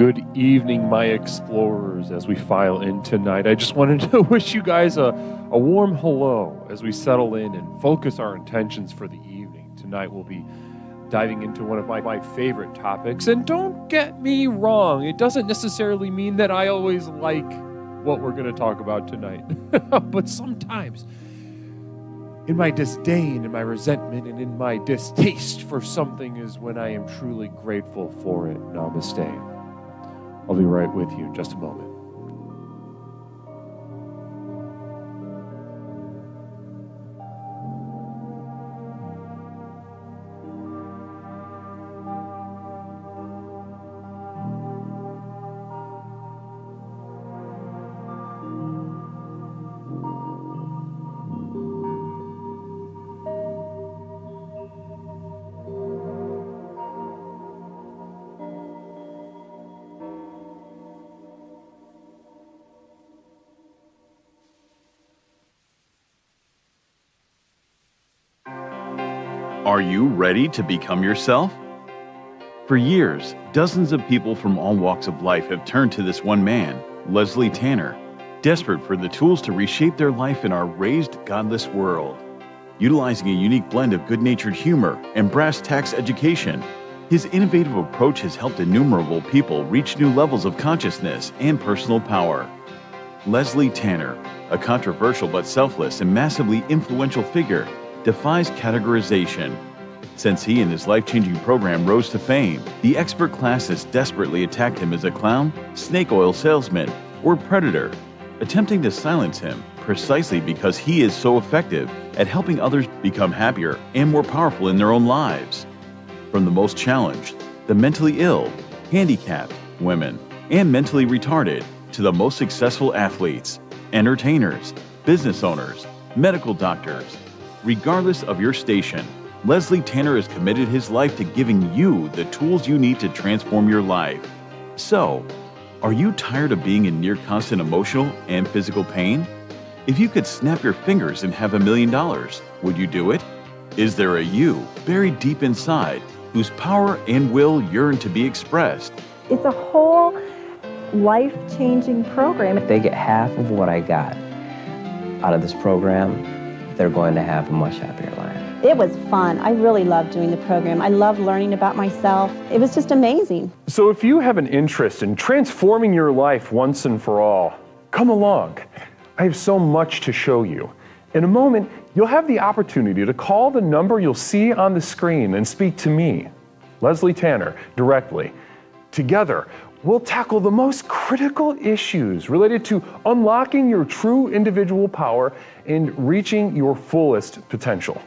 Good evening, my explorers, as we file in tonight. I just wanted to wish you guys a warm hello as we settle in and focus our intentions for the evening. Tonight we'll be diving into one of my favorite topics. And don't get me wrong, it doesn't necessarily mean that I always like what we're going to talk about tonight. But sometimes, in my disdain, in my resentment, and in my distaste for something is when I am truly grateful for it. Namaste. I'll be right with you in just a moment. Are you ready to become yourself? For years, dozens of people from all walks of life have turned to this one man, Leslie Tanner, desperate for the tools to reshape their life in our raised, godless world. Utilizing a unique blend of good-natured humor and brass tacks education, his innovative approach has helped innumerable people reach new levels of consciousness and personal power. Leslie Tanner, a controversial but selfless and massively influential figure, defies categorization. Since he and his life-changing program rose to fame, the expert class has desperately attacked him as a clown, snake oil salesman, or predator, attempting to silence him precisely because he is so effective at helping others become happier and more powerful in their own lives. From the most challenged, the mentally ill, handicapped, women, and mentally retarded, to the most successful athletes, entertainers, business owners, medical doctors. Regardless of your station, Leslie Tanner has committed his life to giving you the tools you need to transform your life. So, are you tired of being in near constant emotional and physical pain? If you could snap your fingers and have $1 million, would you do it? Is there a you buried deep inside whose power and will yearn to be expressed? It's a whole life-changing program. If they get half of what I got out of this program, they're going to have a much happier life. It was fun. I really loved doing the program. I loved learning about myself. It was just amazing. So if you have an interest in transforming your life once and for all, come along. I have so much to show you. In a moment, you'll have the opportunity to call the number you'll see on the screen and speak to me, Leslie Tanner, directly. Together, we'll tackle the most critical issues related to unlocking your true individual power and reaching your fullest potential.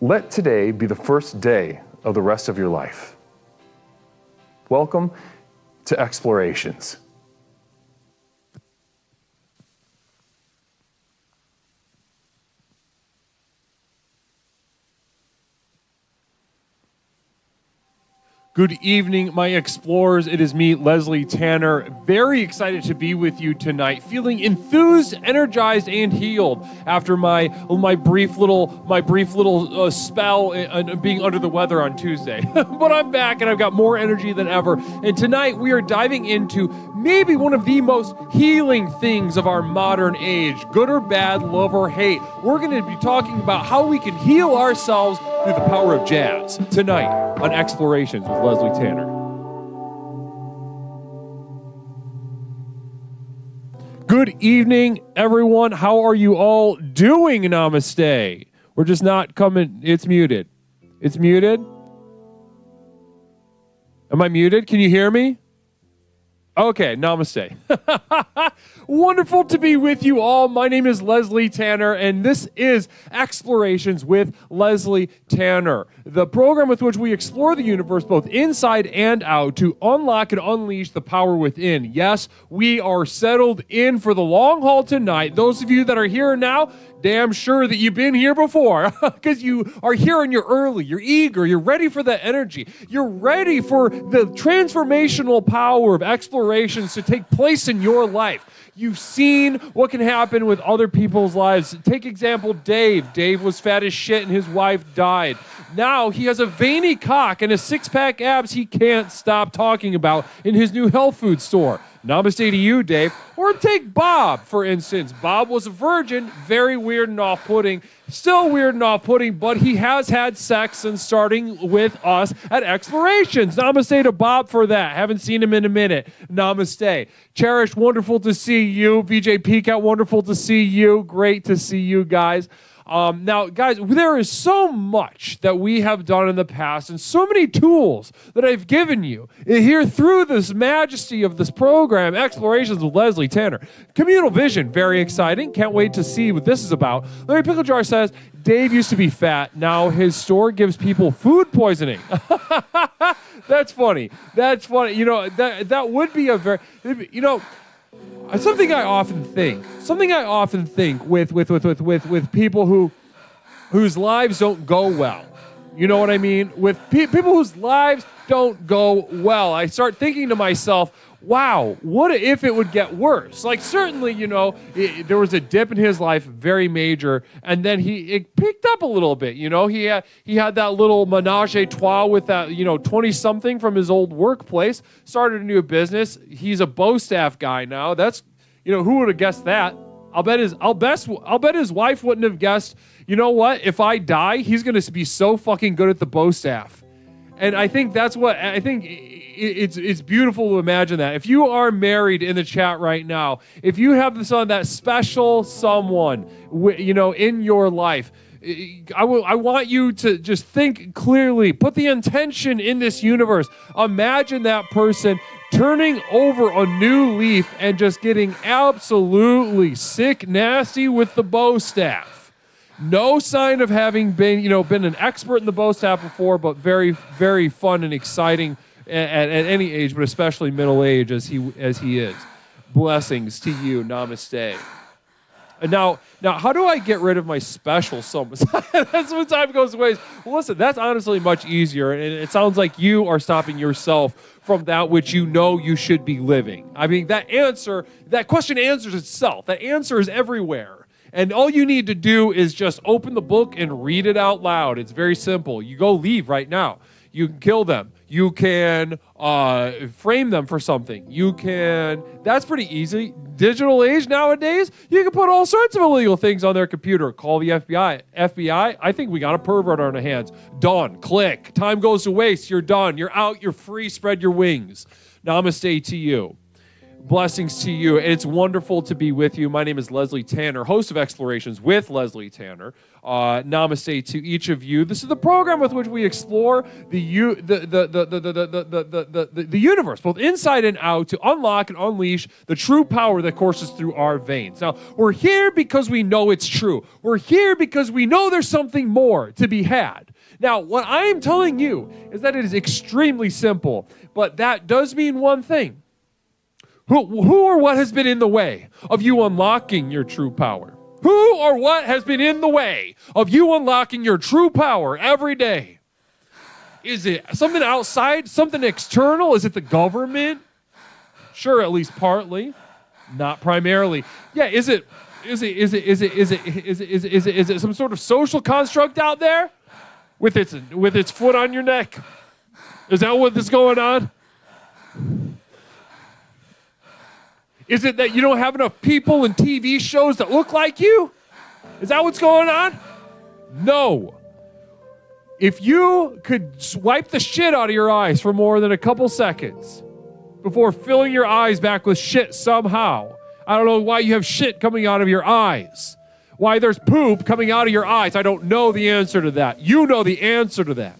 Let today be the first day of the rest of your life. Welcome to Explorations. Good evening, my explorers. It is me, Leslie Tanner. Very excited to be with you tonight. Feeling enthused, energized, and healed after my brief little spell and being under the weather on Tuesday. But I'm back and I've got more energy than ever. And tonight we are diving into maybe one of the most healing things of our modern age, good or bad, love or hate. We're going to be talking about how we can heal ourselves through the power of jazz tonight on Explorations with Leslie Tanner. Good evening, everyone. How are you all doing? Namaste. We're just not coming. It's muted. It's muted. Am I muted? Can you hear me? Okay, namaste. Wonderful to be with you all. My name is Leslie Tanner, and this is Explorations with Leslie Tanner, the program with which we explore the universe both inside and out to unlock and unleash the power within. Yes, we are settled in for the long haul tonight. Those of you that are here now, damn sure that you've been here before because you are here and you're early, you're eager, you're ready for the energy, you're ready for the transformational power of explorations to take place in your life. You've seen what can happen with other people's lives. Take example, Dave. Dave was fat as shit and his wife died. Now he has a veiny cock and a six-pack abs he can't stop talking about in his new health food store. Namaste to you, Dave. Or take Bob, for instance. Bob was a virgin, very weird and off-putting. Still weird and off-putting, but he has had sex since starting with us at Explorations. Namaste to Bob for that. Haven't seen him in a minute. Namaste. Cherish, wonderful to see you. VJ Peacock, wonderful to see you. Great to see you guys. Now, guys, there is so much that we have done in the past and so many tools that I've given you here through this majesty of this program, Explorations with Leslie Tanner. Communal Vision, very exciting. Can't wait to see what this is about. Larry Picklejar says, Dave used to be fat. Now his store gives people food poisoning. That's funny. That's funny. You know, that would be a very, you know, something I often think with people whose lives don't go well. You know what I mean? With people whose lives don't go well, I start thinking to myself, wow, what if it would get worse? Like, certainly, you know, there was a dip in his life, very major, and then it picked up a little bit. You know, he had that little menage a trois with that, you know, 20-something from his old workplace, started a new business. He's a Bo staff guy now. That's, you know, who would have guessed that? I'll bet his wife wouldn't have guessed, you know what? If I die, he's going to be so fucking good at the Bo staff. And I think that's what, I think it's beautiful to imagine that. If you are married in the chat right now, if you have that special someone, you know, in your life, I want you to just think clearly, put the intention in this universe. Imagine that person turning over a new leaf and just getting absolutely sick, nasty with the Bo staff. No sign of having been an expert in the Bo staff before, but very, very fun and exciting at any age, but especially middle age as he is. Blessings to you. Namaste. And now, how do I get rid of my special someone? That's when time goes away. Well, listen, that's honestly much easier, and it sounds like you are stopping yourself from that which you know you should be living. I mean, that question answers itself. That answer is everywhere. And all you need to do is just open the book and read it out loud. It's very simple. You go leave right now. You can kill them. You can frame them for something. That's pretty easy. Digital age nowadays, you can put all sorts of illegal things on their computer. Call the FBI. FBI, I think we got a pervert on our hands. Done. Click. Time goes to waste. You're done. You're out. You're free. Spread your wings. Namaste to you. Blessings to you. It's wonderful to be with you. My name is Leslie Tanner, host of Explorations with Leslie Tanner. Namaste to each of you. This is the program with which we explore the universe, both inside and out, to unlock and unleash the true power that courses through our veins. Now, we're here because we know it's true. We're here because we know there's something more to be had. Now, what I am telling you is that it is extremely simple, but that does mean one thing. Who or what has been in the way of you unlocking your true power? Who or what has been in the way of you unlocking your true power every day? Is it something outside, something external? Is it the government? Sure, at least partly, not primarily. Yeah, is it some sort of social construct out there with its foot on your neck? Is that what is going on? Is it that you don't have enough people in TV shows that look like you? Is that what's going on? No. If you could wipe the shit out of your eyes for more than a couple seconds before filling your eyes back with shit somehow, I don't know why you have shit coming out of your eyes. Why there's poop coming out of your eyes. I don't know the answer to that. You know the answer to that.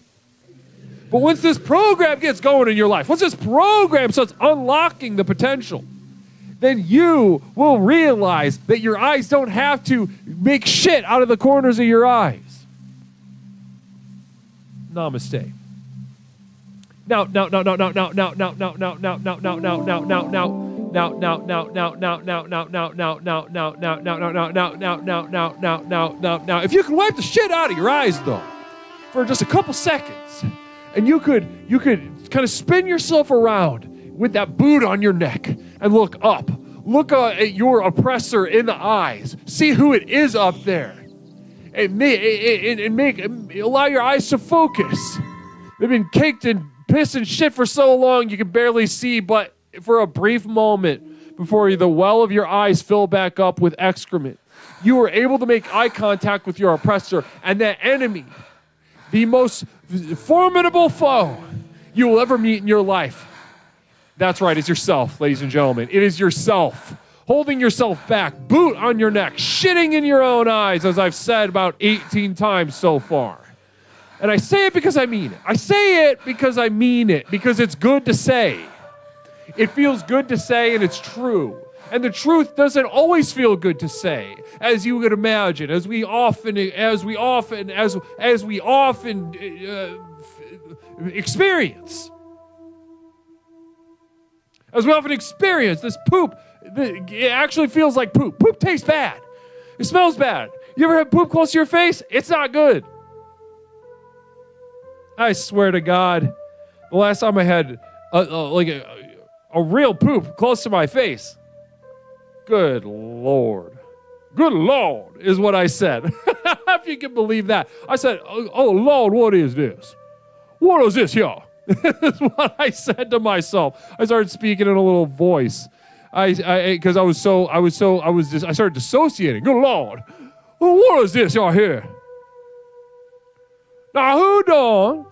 But once this program gets going in your life, once this program starts unlocking the potential, then you will realize that your eyes don't have to make shit out of the corners of your eyes. Namaste. Now, if you can wipe the shit out of your eyes, though, for just a couple seconds, and you could kind of spin yourself around with that boot on your neck and look up Look at your oppressor in the eyes. See who it is up there. And allow your eyes to focus. They've been caked in piss and shit for so long you can barely see, but for a brief moment before the well of your eyes fill back up with excrement, you were able to make eye contact with your oppressor and that enemy, the most formidable foe you will ever meet in your life. That's right, it's yourself, ladies and gentlemen. It is yourself. Holding yourself back, boot on your neck, shitting in your own eyes, as I've said about 18 times so far. And I say it because I mean it. I say it because I mean it, because it's good to say. It feels good to say, and it's true. And the truth doesn't always feel good to say, as you would imagine, as we often experience. As we often experience this poop, it actually feels like poop. Poop tastes bad. It smells bad. You ever had poop close to your face? It's not good. I swear to God, the last time I had a real poop close to my face, good Lord. Good Lord is what I said. If you can believe that. I said, oh Lord, what is this? What is this here? That's what I said to myself. I started speaking in a little voice. I started dissociating. Good Lord. What is this y'all here? Now who go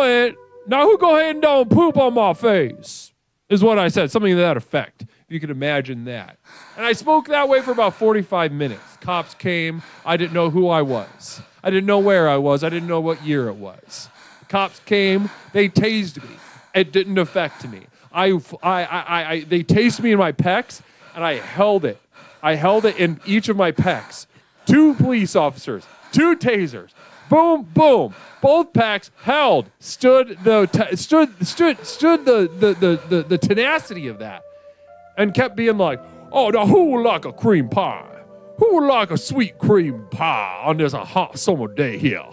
ahead and don't poop on my face? Is what I said. Something to that effect. If you can imagine that. And I spoke that way for about 45 minutes. Cops came. I didn't know who I was. I didn't know where I was. I didn't know what year it was. Cops came. They tased me. It didn't affect me. They tased me in my pecs, and I held it. I held it in each of my pecs. 2 police officers, 2 tasers. Boom, boom. Both pecs held. Stood the tenacity of that, and kept being like, "Oh, now who would like a cream pie? Who would like a sweet cream pie on this hot summer day here?"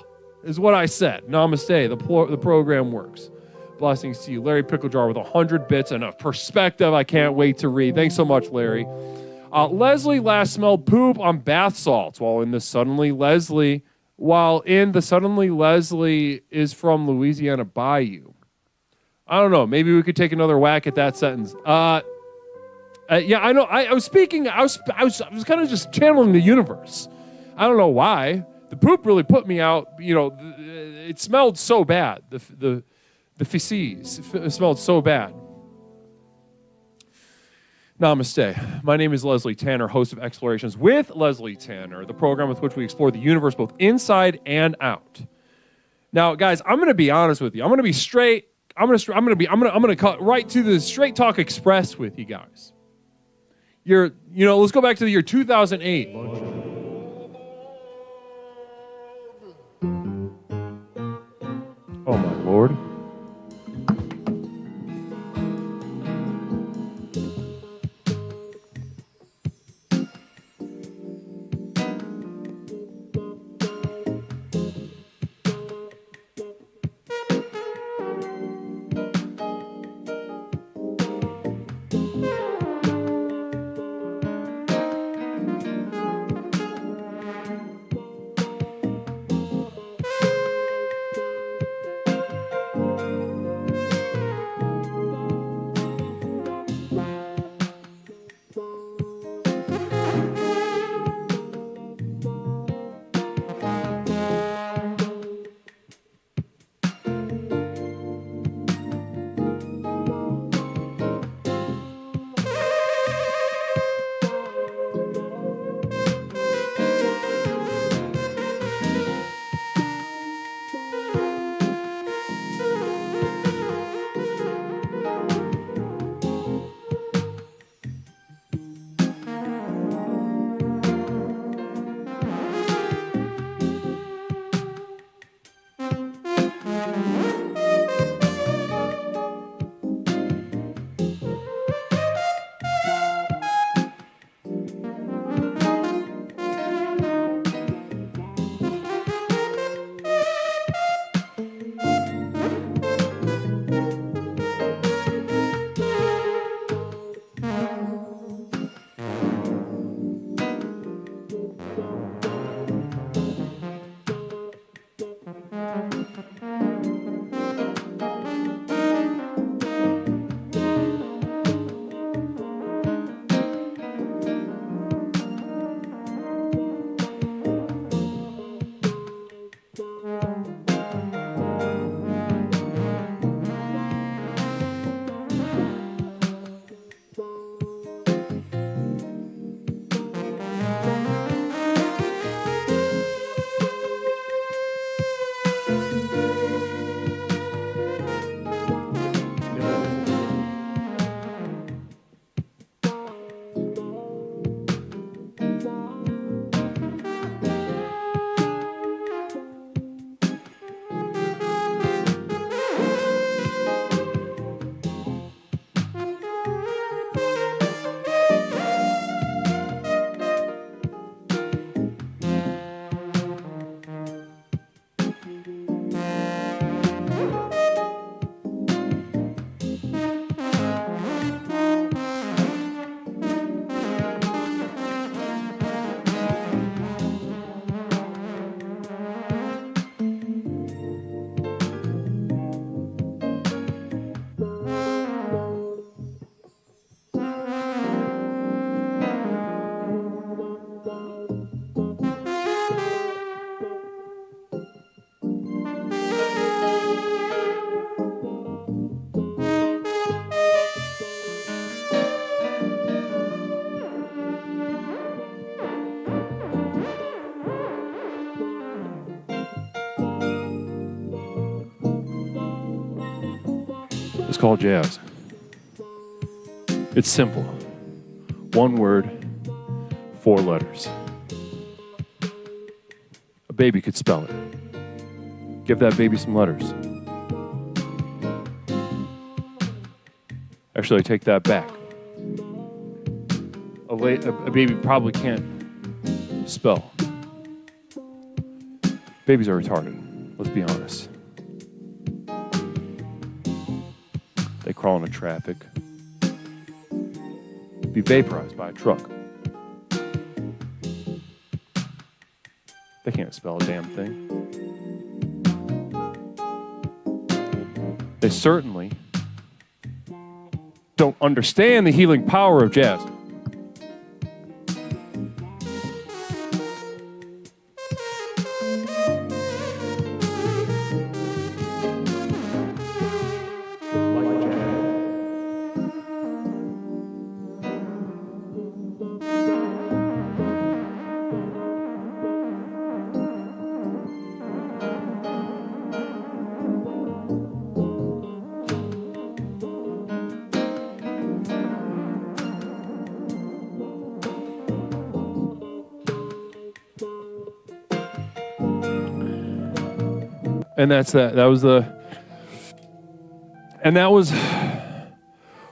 Is what I said. Namaste. The program works. Blessings to you. Larry Picklejar with 100 bits and a perspective I can't wait to read. Thanks so much, Larry. Leslie last smelled poop on bath salts while in the Suddenly Leslie is from Louisiana Bayou. I don't know. Maybe we could take another whack at that sentence. Yeah, I know. I was speaking. I was kind of just channeling the universe. I don't know why. The poop really put me out. You know, it smelled so bad. The feces smelled so bad. Namaste. My name is Leslie Tanner, host of Explorations with Leslie Tanner, the program with which we explore the universe both inside and out. Now, guys, I'm going to be honest with you. I'm going to be straight. I'm going to cut right to the Straight Talk Express with you guys. Let's go back to the year 2008. Oh my Lord. It's called jazz. It's simple. One word, 4 letters. A baby could spell it. Give that baby some letters. Actually, I take that back. A baby probably can't spell. Babies are retarded, let's be honest. They crawl into traffic, be vaporized by a truck. They can't spell a damn thing. They certainly don't understand the healing power of jazz. And that's that. That was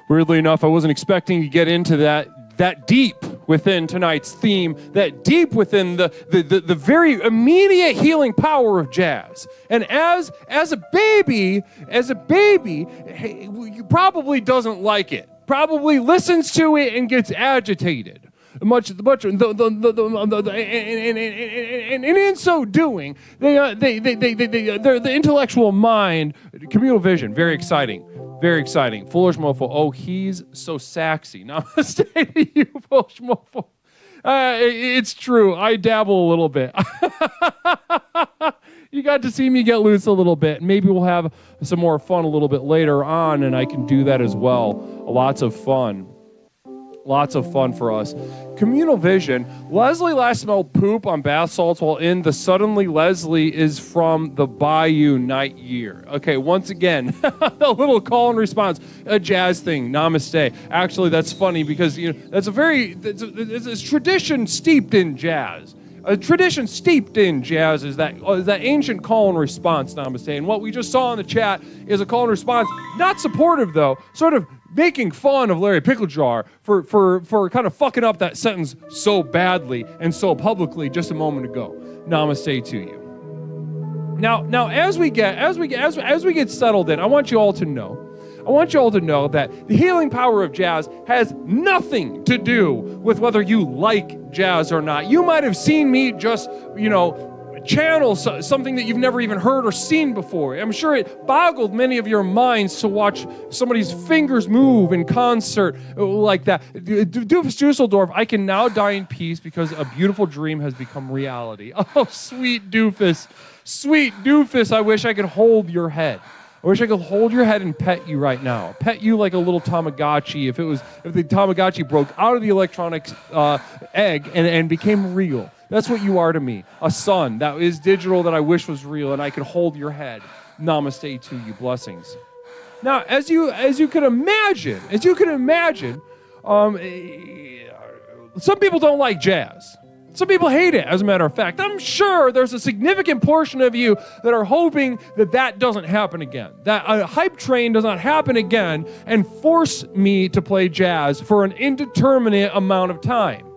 weirdly enough, I wasn't expecting to get into that deep within tonight's theme, that deep within the very immediate healing power of jazz. And as a baby, he probably doesn't like it. Probably listens to it and gets agitated. And in so doing, the intellectual mind, communal vision, very exciting. Very exciting. Foolish mofo. Oh, he's so sexy. Namaste to you, foolish mofo. It's true. I dabble a little bit. You got to see me get loose a little bit. Maybe we'll have some more fun a little bit later on, and I can do that as well. Lots of fun. Lots of fun for us. Communal vision. Leslie last smelled poop on bath salts while in the Suddenly Leslie is from the Bayou Night Year. Okay, once again, a little call and response. A jazz thing. Namaste. Actually, that's funny because that's it's tradition steeped in jazz. A tradition steeped in jazz is that ancient call and response. Namaste. And what we just saw in the chat is a call and response. Not supportive though. Sort of making fun of Larry Picklejar for kind of fucking up that sentence so badly and so publicly just a moment ago. Namaste to you. Now as we get settled in, I want you all to know that the healing power of jazz has nothing to do with whether you like jazz or not. You might have seen me just, channel something that you've never even heard or seen before. I'm sure it boggled many of your minds to watch somebody's fingers move in concert like that. Doofus Dusseldorf, I can now die in peace because a beautiful dream has become reality. Oh, sweet Doofus. Sweet Doofus, I wish I could hold your head. I wish I could hold your head and pet you right now. Pet you like a little Tamagotchi if the Tamagotchi broke out of the electronic egg and became real. That's what you are to me. A son that is digital that I wish was real, and I could hold your head. Namaste to you. Blessings. Now, as you can imagine, some people don't like jazz. Some people hate it, as a matter of fact. I'm sure there's a significant portion of you that are hoping that doesn't happen again. That a hype train does not happen again and force me to play jazz for an indeterminate amount of time.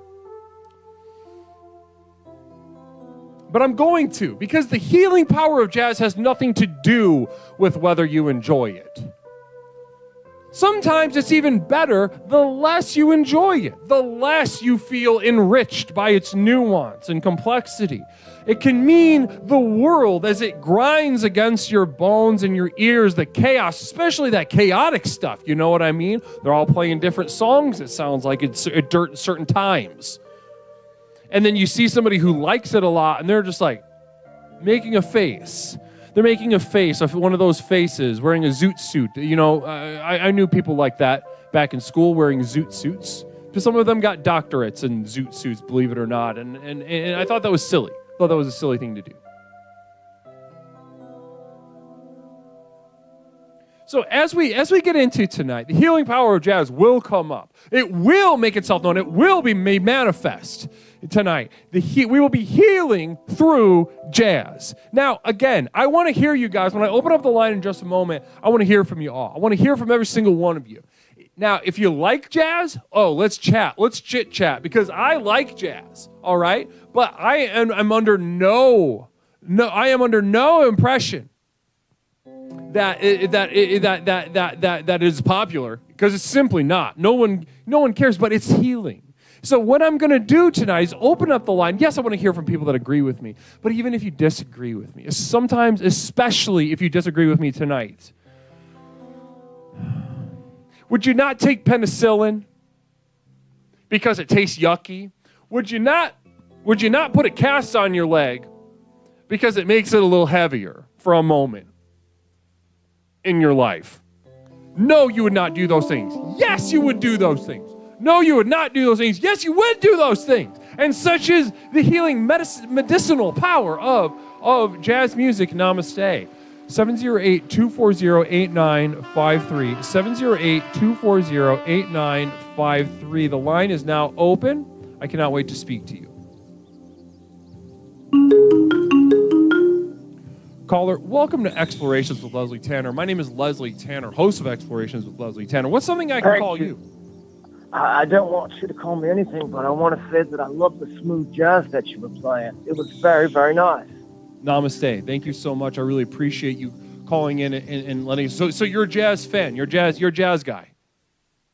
But I'm going to, because the healing power of jazz has nothing to do with whether you enjoy it. Sometimes it's even better the less you enjoy it, the less you feel enriched by its nuance and complexity. It can mean the world as it grinds against your bones and your ears, the chaos, especially that chaotic stuff, you know what I mean? They're all playing different songs, it sounds like, at certain times. And then you see somebody who likes it a lot, and they're just like making a face. They're making a face of one of those faces, wearing a zoot suit. I knew people like that back in school, wearing zoot suits. Some of them got doctorates in zoot suits, believe it or not. And I thought that was silly. I thought that was a silly thing to do. So as we get into tonight, the healing power of jazz will come up. It will make itself known. It will be made manifest tonight. We will be healing through jazz. Now, again, I want to hear you guys. When I open up the line in just a moment, I want to hear from you all. I want to hear from every single one of you. Now, if you like jazz, let's chat. Let's chit-chat, because I like jazz, all right? But I'm under no impression that is popular, because it's simply not. No one cares, but it's healing. So what I'm going to do tonight is open up the line. Yes, I want to hear from people that agree with me, but even if you disagree with me, sometimes, especially if you disagree with me tonight, would you not take penicillin because it tastes yucky? Would you not put a cast on your leg because it makes it a little heavier for a moment in your life? No, you would not do those things. Yes, you would do those things. No, you would not do those things. Yes, you would do those things. And such is the healing medicinal power of jazz music. Namaste. 708-240-8953. 708-240-8953. The line is now open. I cannot wait to speak to you. Caller, welcome to Explorations with Leslie Tanner. My name is Leslie Tanner, host of Explorations with Leslie Tanner. What's something I can call you? I don't want you to call me anything, but I want to say that I love the smooth jazz that you were playing. It was very, very nice. Namaste. Thank you so much. I really appreciate you calling in and letting us. So you're a jazz fan. You're a jazz guy.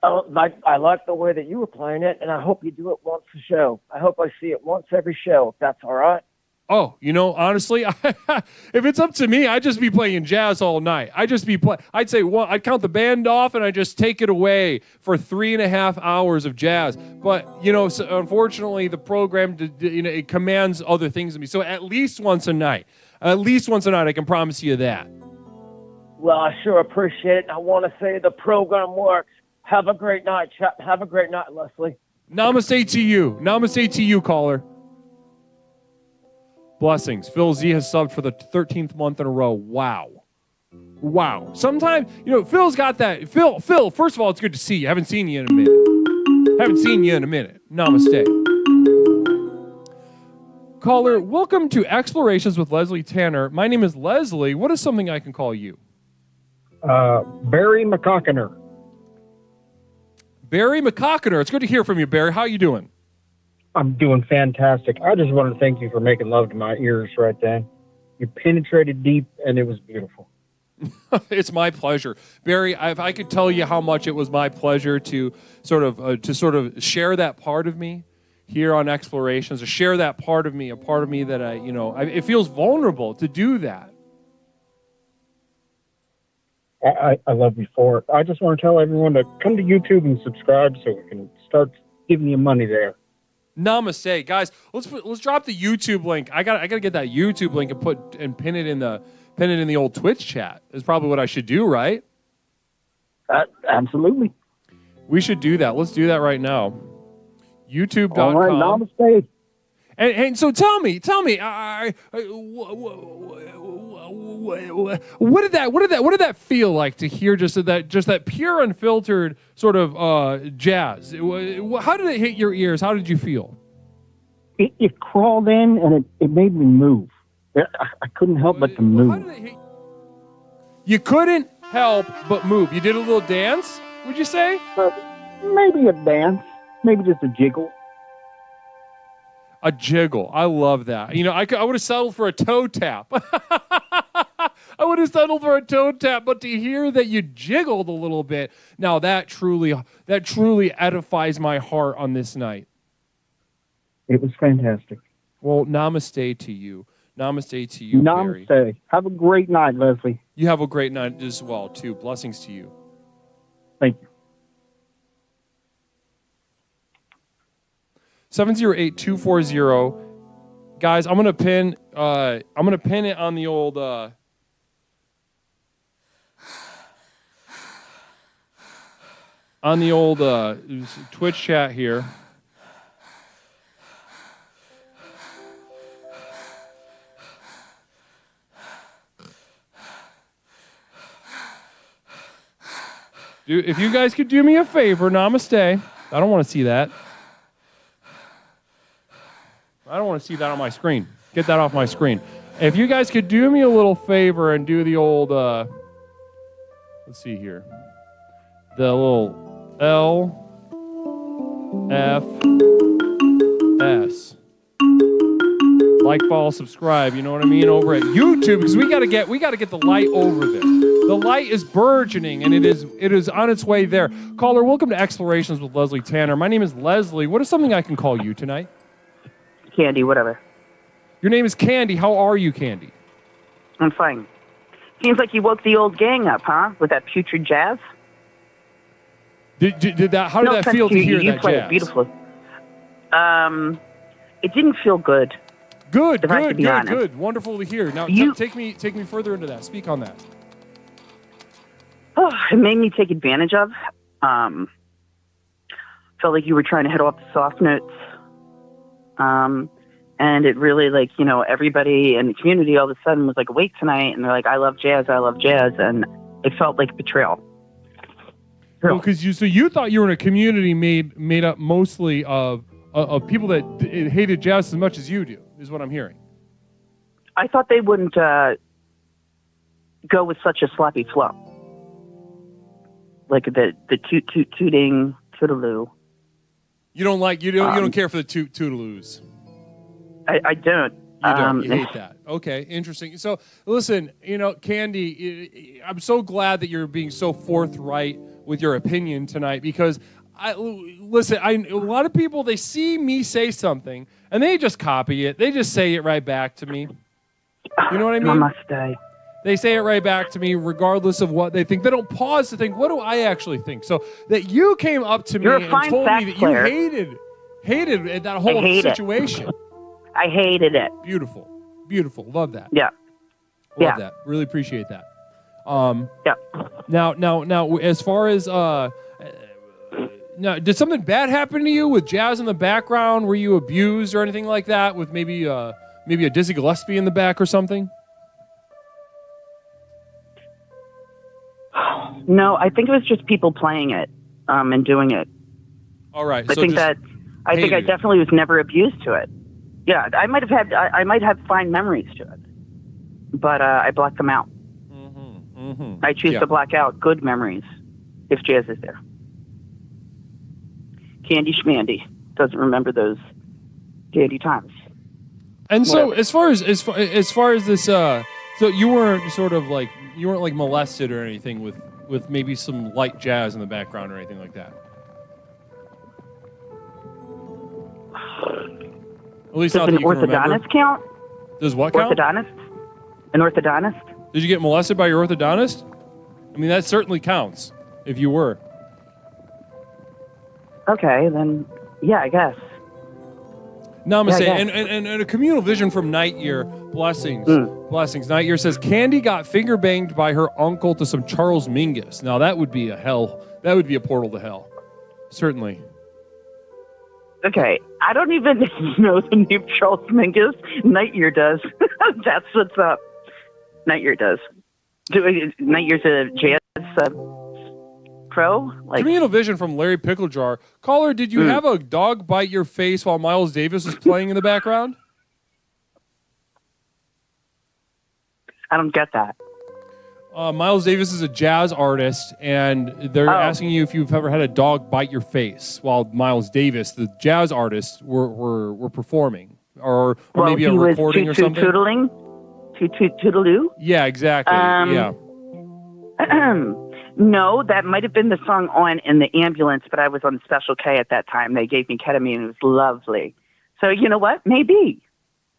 I like the way that you were playing it, and I hope you do it once a show. I hope I see it once every show, if that's all right. Oh, honestly, if it's up to me, I'd just be playing jazz all night. I'd say, I'd count the band off and I'd just take it away for 3.5 hours of jazz. But, so unfortunately, the program, it commands other things of me. So at least once a night, I can promise you that. Well, I sure appreciate it. I want to say the program works. Have a great night, chap. Have a great night, Leslie. Namaste to you. Namaste to you, caller. Blessings. Phil Z has subbed for the 13th month in a row. Wow. Sometimes, Phil's got that. Phil, first of all, it's good to see you. Haven't seen you in a minute. Namaste. Caller, welcome to Explorations with Leslie Tanner. My name is Leslie. What is something I can call you? Barry McCockiner. Barry McCockiner. It's good to hear from you, Barry. How are you doing? I'm doing fantastic. I just want to thank you for making love to my ears right then. You penetrated deep, and it was beautiful. It's my pleasure, Barry. If I could tell you how much it was my pleasure to sort of share that part of me here on Explorations, to share that part of me, a part of me that it feels vulnerable to do that. I love you for it. I just want to tell everyone to come to YouTube and subscribe so we can start giving you money there. Namaste, guys. Let's drop the YouTube link. I gotta get that YouTube link and pin it in the old Twitch chat. Is probably what I should do, right? Absolutely. We should do that. Let's do that right now. YouTube.com. All right, namaste. And so tell me, what did that feel like to hear just that pure, unfiltered sort of jazz? How did it hit your ears? How did you feel? It crawled in and it made me move. I couldn't help but to move. How did it hit? You couldn't help but move. You did a little dance, would you say? Maybe a dance, maybe just a jiggle. A jiggle. I love that. I would have settled for a toe tap. But to hear that you jiggled a little bit, now that truly edifies my heart on this night. It was fantastic. Well, namaste to you. Namaste to you, Namaste. Barry. Have a great night, Leslie. You have a great night as well, too. Blessings to you. Thank you. 708-240. Guys, I'm gonna pin it on the old Twitch chat here. If you guys could do me a favor, namaste. I don't want to see that. I don't want to see that on my screen. Get that off my screen. If you guys could do me a little favor and do the old, let's see here. The little LFS. Like, follow, subscribe, you know what I mean, over at YouTube, because we gotta get the light over there. The light is burgeoning, and it is on its way there. Caller, welcome to Explorations with Leslie Tanner. My name is Leslie. What is something I can call you tonight? Candy, whatever. Your name is Candy. How are you, Candy? I'm fine. Seems like you woke the old gang up, huh? With that putrid jazz. Did that? How did that feel to hear that jazz? You played it beautifully. It didn't feel good. Good. Wonderful to hear. Now, take me further into that. Speak on that. Oh, it made me take advantage of. Felt like you were trying to hit off the soft notes. And it really, like, you know, everybody in the community all of a sudden was like awake tonight, and they're like, I love jazz, and it felt like betrayal. Well, because you thought you were in a community made up mostly of people that hated jazz as much as you do, is what I'm hearing. I thought they wouldn't go with such a sloppy flow, like the tooting tootaloo. You don't care for the tootaloos. I don't. You don't. You hate that. Okay, interesting. So, listen, you know, Candy, I'm so glad that you're being so forthright with your opinion tonight, because a lot of people, they see me say something and they just copy it. They just say it right back to me. You know what I mean? Namaste. They say it right back to me regardless of what they think. They don't pause to think, what do I actually think? So that you came up to me and told me that you hated that whole situation. I hated it. Beautiful. Love that. Yeah. Love that. Really appreciate that. Yeah. Now, as far as now, did something bad happen to you with jazz in the background? Were you abused or anything like that? With maybe a Dizzy Gillespie in the back or something? No, I think it was just people playing it and doing it. All right. I think I definitely was never abused to it. Yeah, I might have fine memories to it, but I blocked them out. I choose to block out good memories if jazz is there. Candy Schmandy doesn't remember those dandy times. And so, as far as this, so you weren't like molested or anything with maybe some light jazz in the background or anything like that. At least not that you can remember. Orthodontist count? Does what count? Orthodontist? An orthodontist? Did you get molested by your orthodontist? I mean, that certainly counts if you were. Okay, then, yeah, I guess. Namaste. Yeah, and a communal vision from Night Year. Blessings. Blessings. Night Year says, Candy got finger banged by her uncle to some Charles Mingus. Now, that would be a hell. That would be a portal to hell. Certainly. Okay, I don't even know the name Charles Mingus. Night Year does. That's what's up. Night Year does. Night Year's a jazz pro? Communal vision from Larry Picklejar. Caller, did you have a dog bite your face while Miles Davis was playing in the background? I don't get that. Miles Davis is a jazz artist, and they're asking you if you've ever had a dog bite your face while Miles Davis, the jazz artist, were performing, or maybe a recording or something. Tootling? Toodaloo? Yeah, exactly. Yeah. No, that might have been the song on in the ambulance, but I was on Special K at that time. They gave me ketamine. It was lovely. So you know what? Maybe.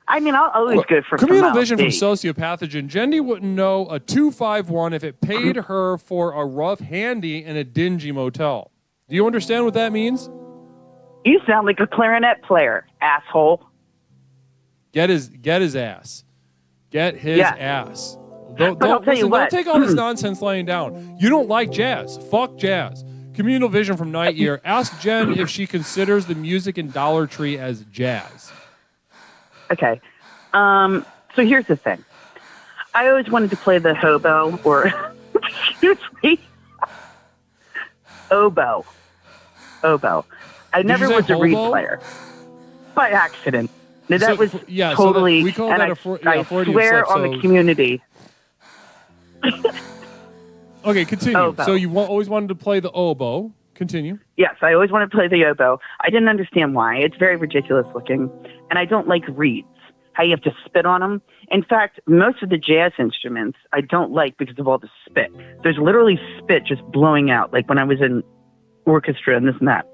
I mean, I'll always go for communal vision from Sociopathogen. Jendy wouldn't know a 251 if it paid her for a rough handy in a dingy motel. Do you understand what that means? You sound like a clarinet player, asshole. Get his ass. Get his ass. Don't take all this nonsense laying down. You don't like jazz. Fuck jazz. Communal vision from Night Year. Ask Jen if she considers the music in Dollar Tree as jazz. Okay. So here's the thing. I always wanted to play the hobo, or excuse me. Oboe. I never was a reed player. By accident. Now, that was totally, we call and that I swear on the community. Okay, continue. Oboe. So you always wanted to play the oboe. Continue. Yes, I always wanted to play the oboe. I didn't understand why. It's very ridiculous looking, and I don't like reeds. How you have to spit on them. In fact, most of the jazz instruments I don't like because of all the spit. There's literally spit just blowing out, like when I was in orchestra and this and that.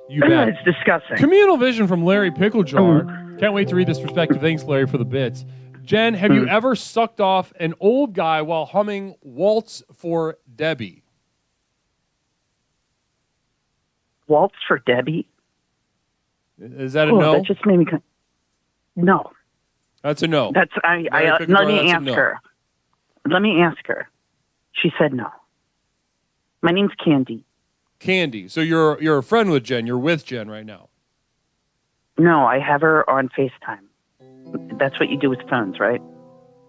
You bet. It's disgusting. Communal vision from Larry Picklejar. Can't wait to read this perspective. Thanks, Larry, for the bits. Jen, have you ever sucked off an old guy while humming Waltz for Debbie? Waltz for Debbie? Is that a no? That just made me... No. That's a no. Let me ask her. Let me ask her. She said no. My name's Candy. Candy. So you're a friend with Jen. You're with Jen right now. No, I have her on FaceTime. That's what you do with phones, right?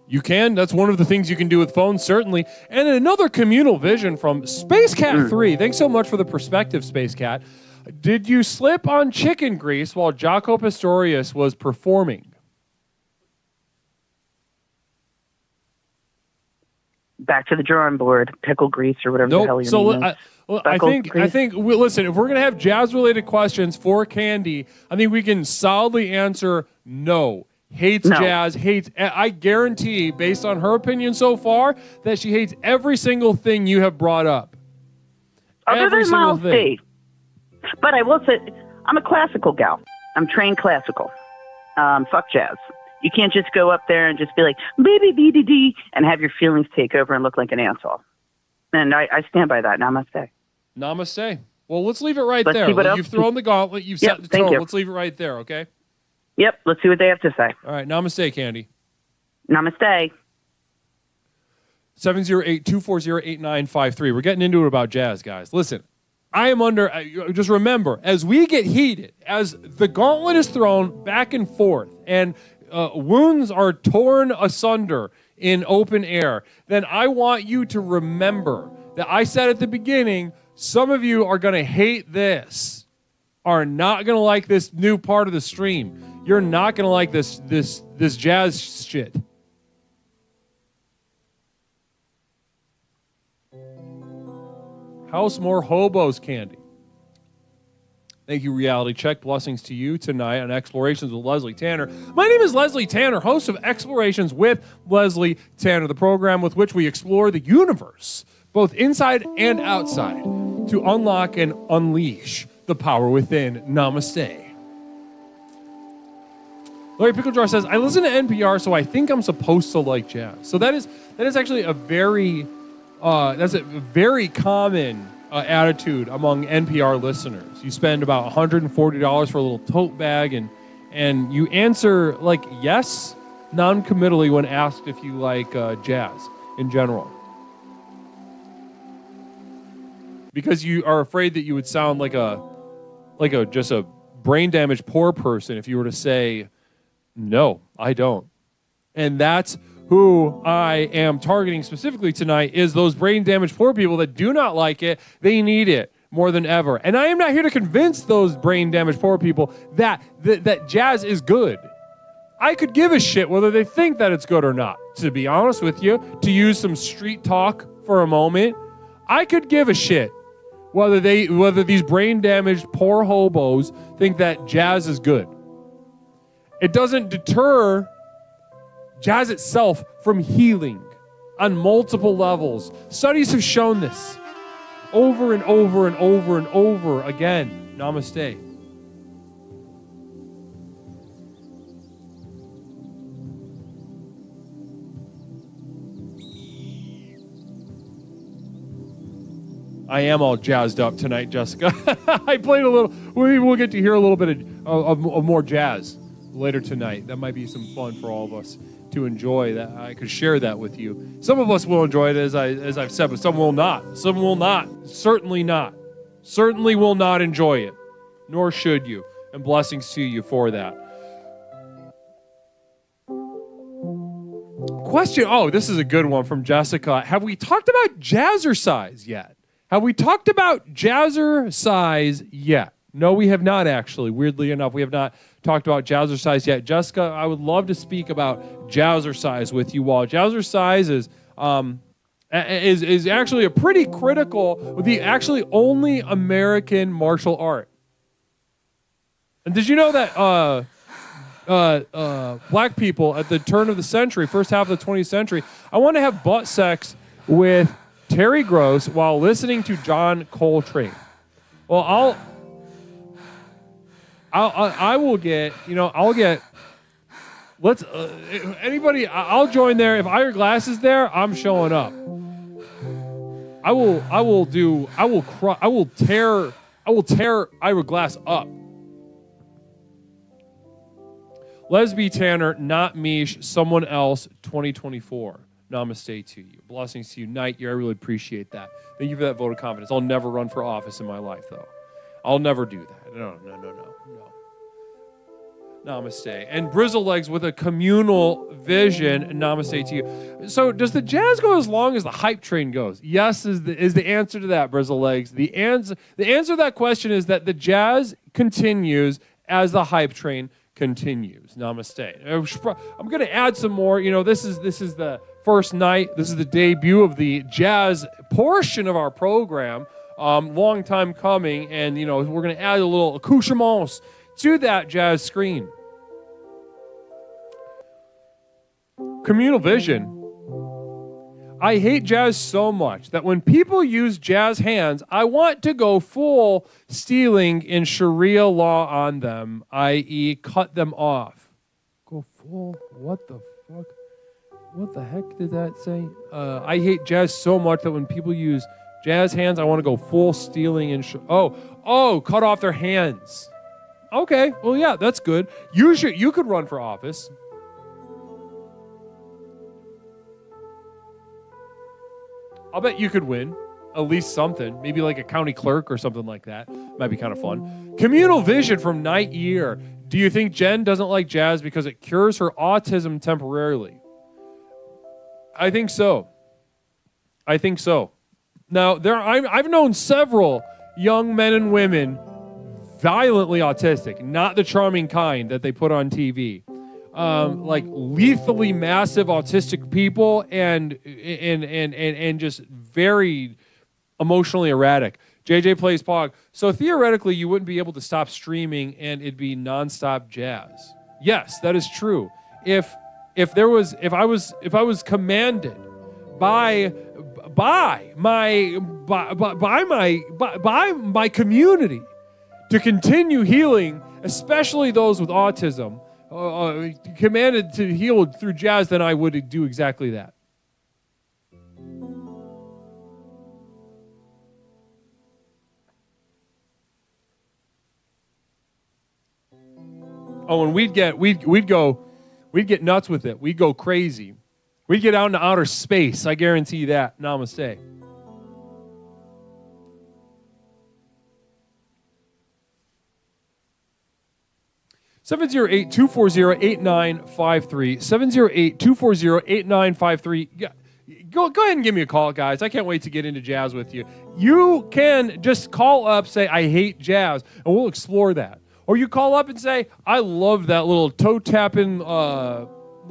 You can. That's one of the things you can do with phones, certainly. And another communal vision from Space Cat 3. Thanks so much for the perspective, Space Cat. Did you slip on chicken grease while Jaco Pastorius was performing? Back to the drawing board, pickle grease or whatever the hell you're I think. Listen, if we're gonna have jazz-related questions for Candy, I think we can solidly answer no. Hates jazz. Hates. I guarantee, based on her opinion so far, that she hates every single thing you have brought up. Other than Miles D. But I will say, I'm a classical gal. I'm trained classical. Fuck jazz. You can't just go up there and just be like, baby, dee, and have your feelings take over and look like an asshole. And I stand by that. Namaste. Namaste. Well, let's leave it right Let's there. see what else. You've thrown the gauntlet. You've set the tone. Let's leave it right there, okay? Yep. Let's see what they have to say. All right. Namaste, Candy. Namaste. 708-240-8953. We're getting into it about jazz, guys. Listen, I am under, just remember, as we get heated, as the gauntlet is thrown back and forth, and wounds are torn asunder in open air, then I want you to remember that I said at the beginning, some of you are going to hate this, are not going to like this new part of the stream. You're not going to like this jazz shit. House more hobos, Candy. Thank you, Reality Check. Blessings to you tonight on Explorations with Leslie Tanner. My name is Leslie Tanner, host of Explorations with Leslie Tanner, the program with which we explore the universe, both inside and outside, to unlock and unleash the power within. Namaste. Larry Picklejar says, I listen to NPR, so I think I'm supposed to like jazz. So that is actually a very common attitude among NPR listeners. You spend about $140 for a little tote bag, and you answer like yes, non-committally when asked if you like jazz in general, because you are afraid that you would sound like a just a brain damaged poor person if you were to say no, I don't. And that's who I am targeting specifically tonight, is those brain damaged poor people that do not like it. They need it more than ever. And I am not here to convince those brain damaged poor people that jazz is good. I could give a shit whether they think that it's good or not, to be honest with you. To use some street talk for a moment, I could give a shit whether these brain damaged poor hobos think that jazz is good. It doesn't deter jazz itself from healing on multiple levels. Studies have shown this over and over and over and over again. Namaste. I am all jazzed up tonight, Jessica. I played a little. We'll get to hear a little bit of more jazz later tonight. That might be some fun for all of us to enjoy. That I could share that with you. Some of us will enjoy it, as I've said, but some will not. Some will not. Certainly not. Certainly will not enjoy it. Nor should you. And blessings to you for that. Question. Oh, this is a good one from Jessica. Have we talked about jazzercise yet? Have we talked about jazzercise yet? No, we have not actually. Weirdly enough, we have not talked about jazzercise yet. Jessica, I would love to speak about jazzercise with you all. Jazzercise is actually a pretty critical, the actually only American martial art. And did you know that black people at the turn of the century, first half of the 20th century, I want to have butt sex with Terry Gross while listening to John Coltrane. Well, I'll get, let's, anybody, I'll join there. If Ira Glass is there, I'm showing up. I will tear Ira Glass up. Lesby Tanner, not Mish, someone else, 2024. Namaste to you. Blessings to you. Night year, I really appreciate that. Thank you for that vote of confidence. I'll never run for office in my life, though. I'll never do that. No. Namaste. And Brizzle Legs with a communal vision. Namaste to you. So does the jazz go as long as the hype train goes? Yes is the answer to that, Brizzle Legs. The answer to that question is that the jazz continues as the hype train continues. Namaste. I'm going to add some more. This is the first night. This is the debut of the jazz portion of our program. Long time coming, and we're going to add a little accoutrements to that jazz screen. Communal vision. I hate jazz so much that when people use jazz hands, I want to go full stealing in Sharia law on them, i.e. cut them off. Go full? What the fuck? What the heck did that say? I hate jazz so much that when people use jazz hands, I want to go full stealing in cut off their hands. Okay, well, yeah, that's good. You could run for office. I'll bet you could win at least something, maybe like a county clerk or something like that. Might be kind of fun. Communal vision from Night Year. Do you think Jen doesn't like jazz because it cures her autism temporarily? I think so. Now, I've known several young men and women violently autistic, not the charming kind that they put on TV. Like lethally massive autistic people and just very emotionally erratic. JJ plays Pog. So theoretically, you wouldn't be able to stop streaming and it'd be nonstop jazz. Yes, that is true. If I was commanded by my community to continue healing, especially those with autism, commanded to heal through jazz, then I would do exactly that. Oh, and we'd get nuts with it. We'd go crazy. We'd get out into outer space. I guarantee you that. Namaste. Seven 708-240-8953. 708-240-8953. Go ahead and give me a call, guys. I can't wait to get into jazz with you. You can just call up, say, I hate jazz, and we'll explore that. Or you call up and say, I love that little toe-tapping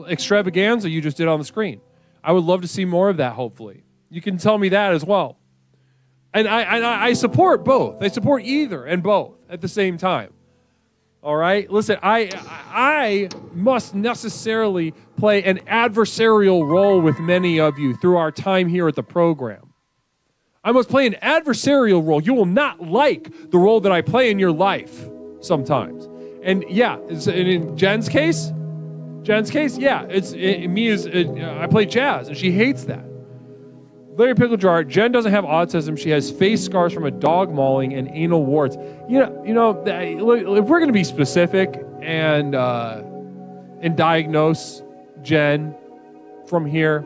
extravaganza you just did on the screen. I would love to see more of that, hopefully. You can tell me that as well. And I support both. I support either and both at the same time. All right? Listen, I must necessarily play an adversarial role with many of you through our time here at the program. I must play an adversarial role. You will not like the role that I play in your life sometimes. And yeah, in Jen's case, yeah, I play jazz, and she hates that. Larry Pickle Jar, Jen doesn't have autism. She has face scars from a dog mauling and anal warts. If we're going to be specific and diagnose Jen from here,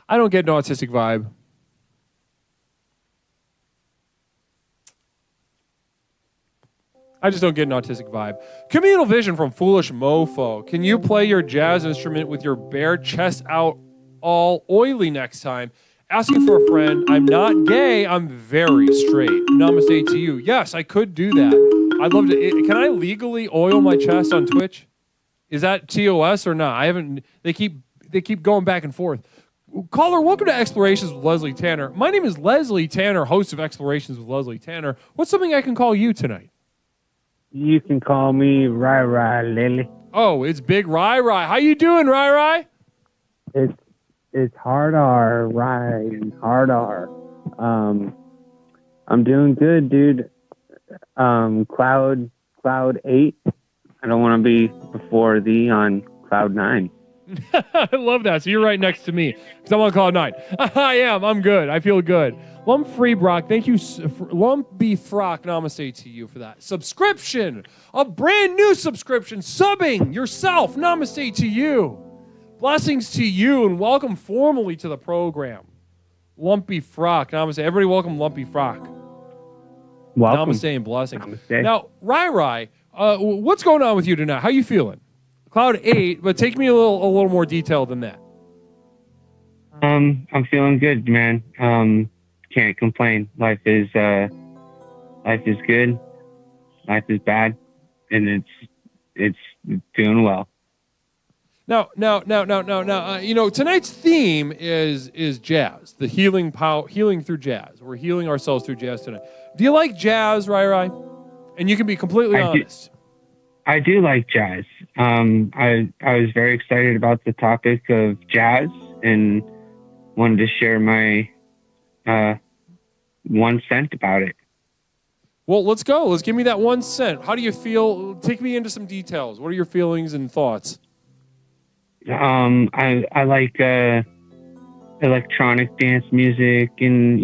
I don't get an autistic vibe. I just don't get an autistic vibe. Communal vision from Foolish Mofo. Can you play your jazz instrument with your bare chest out all oily next time? asking for a friend. I'm not gay. I'm very straight. Namaste to you. Yes, I could do that. I'd love to. Can I legally oil my chest on Twitch? Is that TOS or not? I haven't. They keep going back and forth. Caller, welcome to Explorations with Leslie Tanner. My name is Leslie Tanner, host of Explorations with Leslie Tanner. What's something I can call you tonight? You can call me Rai Lily. Oh, it's Big Rai. How you doing, Rai? It's hard R, Rai, hard R. I'm doing good, dude. Cloud 8. I don't want to be before thee on Cloud 9. I love that. So you're right next to me because I'm on Cloud 9. I am. I'm good. I feel good. Lump Free Brock, thank you. Lumpy Frock, namaste to you for that. Subscription, a brand new subscription, subbing yourself, namaste to you. Blessings to you and welcome formally to the program. Lumpy Frock, namaste. Everybody welcome Lumpy Frock. Welcome. Namaste and blessings. Namaste. Now, Rai, what's going on with you tonight? How you feeling? Cloud 8, but take me a little more detail than that. I'm feeling good, man. Can't complain. Life is good. Life is bad, and it's doing well. Now, tonight's theme is jazz, the healing through jazz. We're healing ourselves through jazz tonight. Do you like jazz, Rai? And you can be completely honest. I do like jazz. I was very excited about the topic of jazz and wanted to share my 1 cent about it. Well, let's go. Let's give me that 1 cent. How do you feel? Take me into some details. What are your feelings and thoughts? I like electronic dance music and,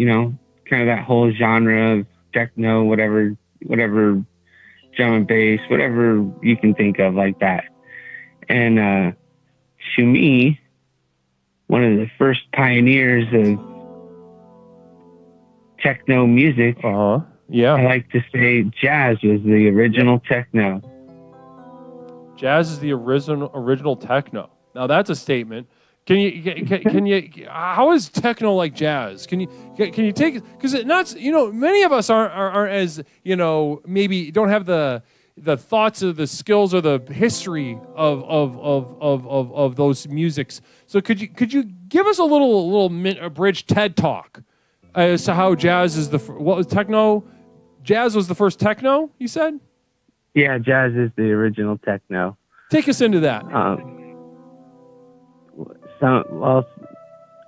kind of that whole genre of techno, whatever drum and bass, whatever you can think of like that. And to me, one of the first pioneers of techno music, yeah, I like to say jazz was the original techno. Jazz is the original techno. Now that's a statement. Can you? How is techno like jazz? Can you take it? Because it not. Many of us aren't as maybe don't have the thoughts or the skills or the history of those musics. So could you give us a little abridged TED talk as to how jazz is what was techno? Jazz was the first techno, you said? Yeah, jazz is the original techno. Take us into that.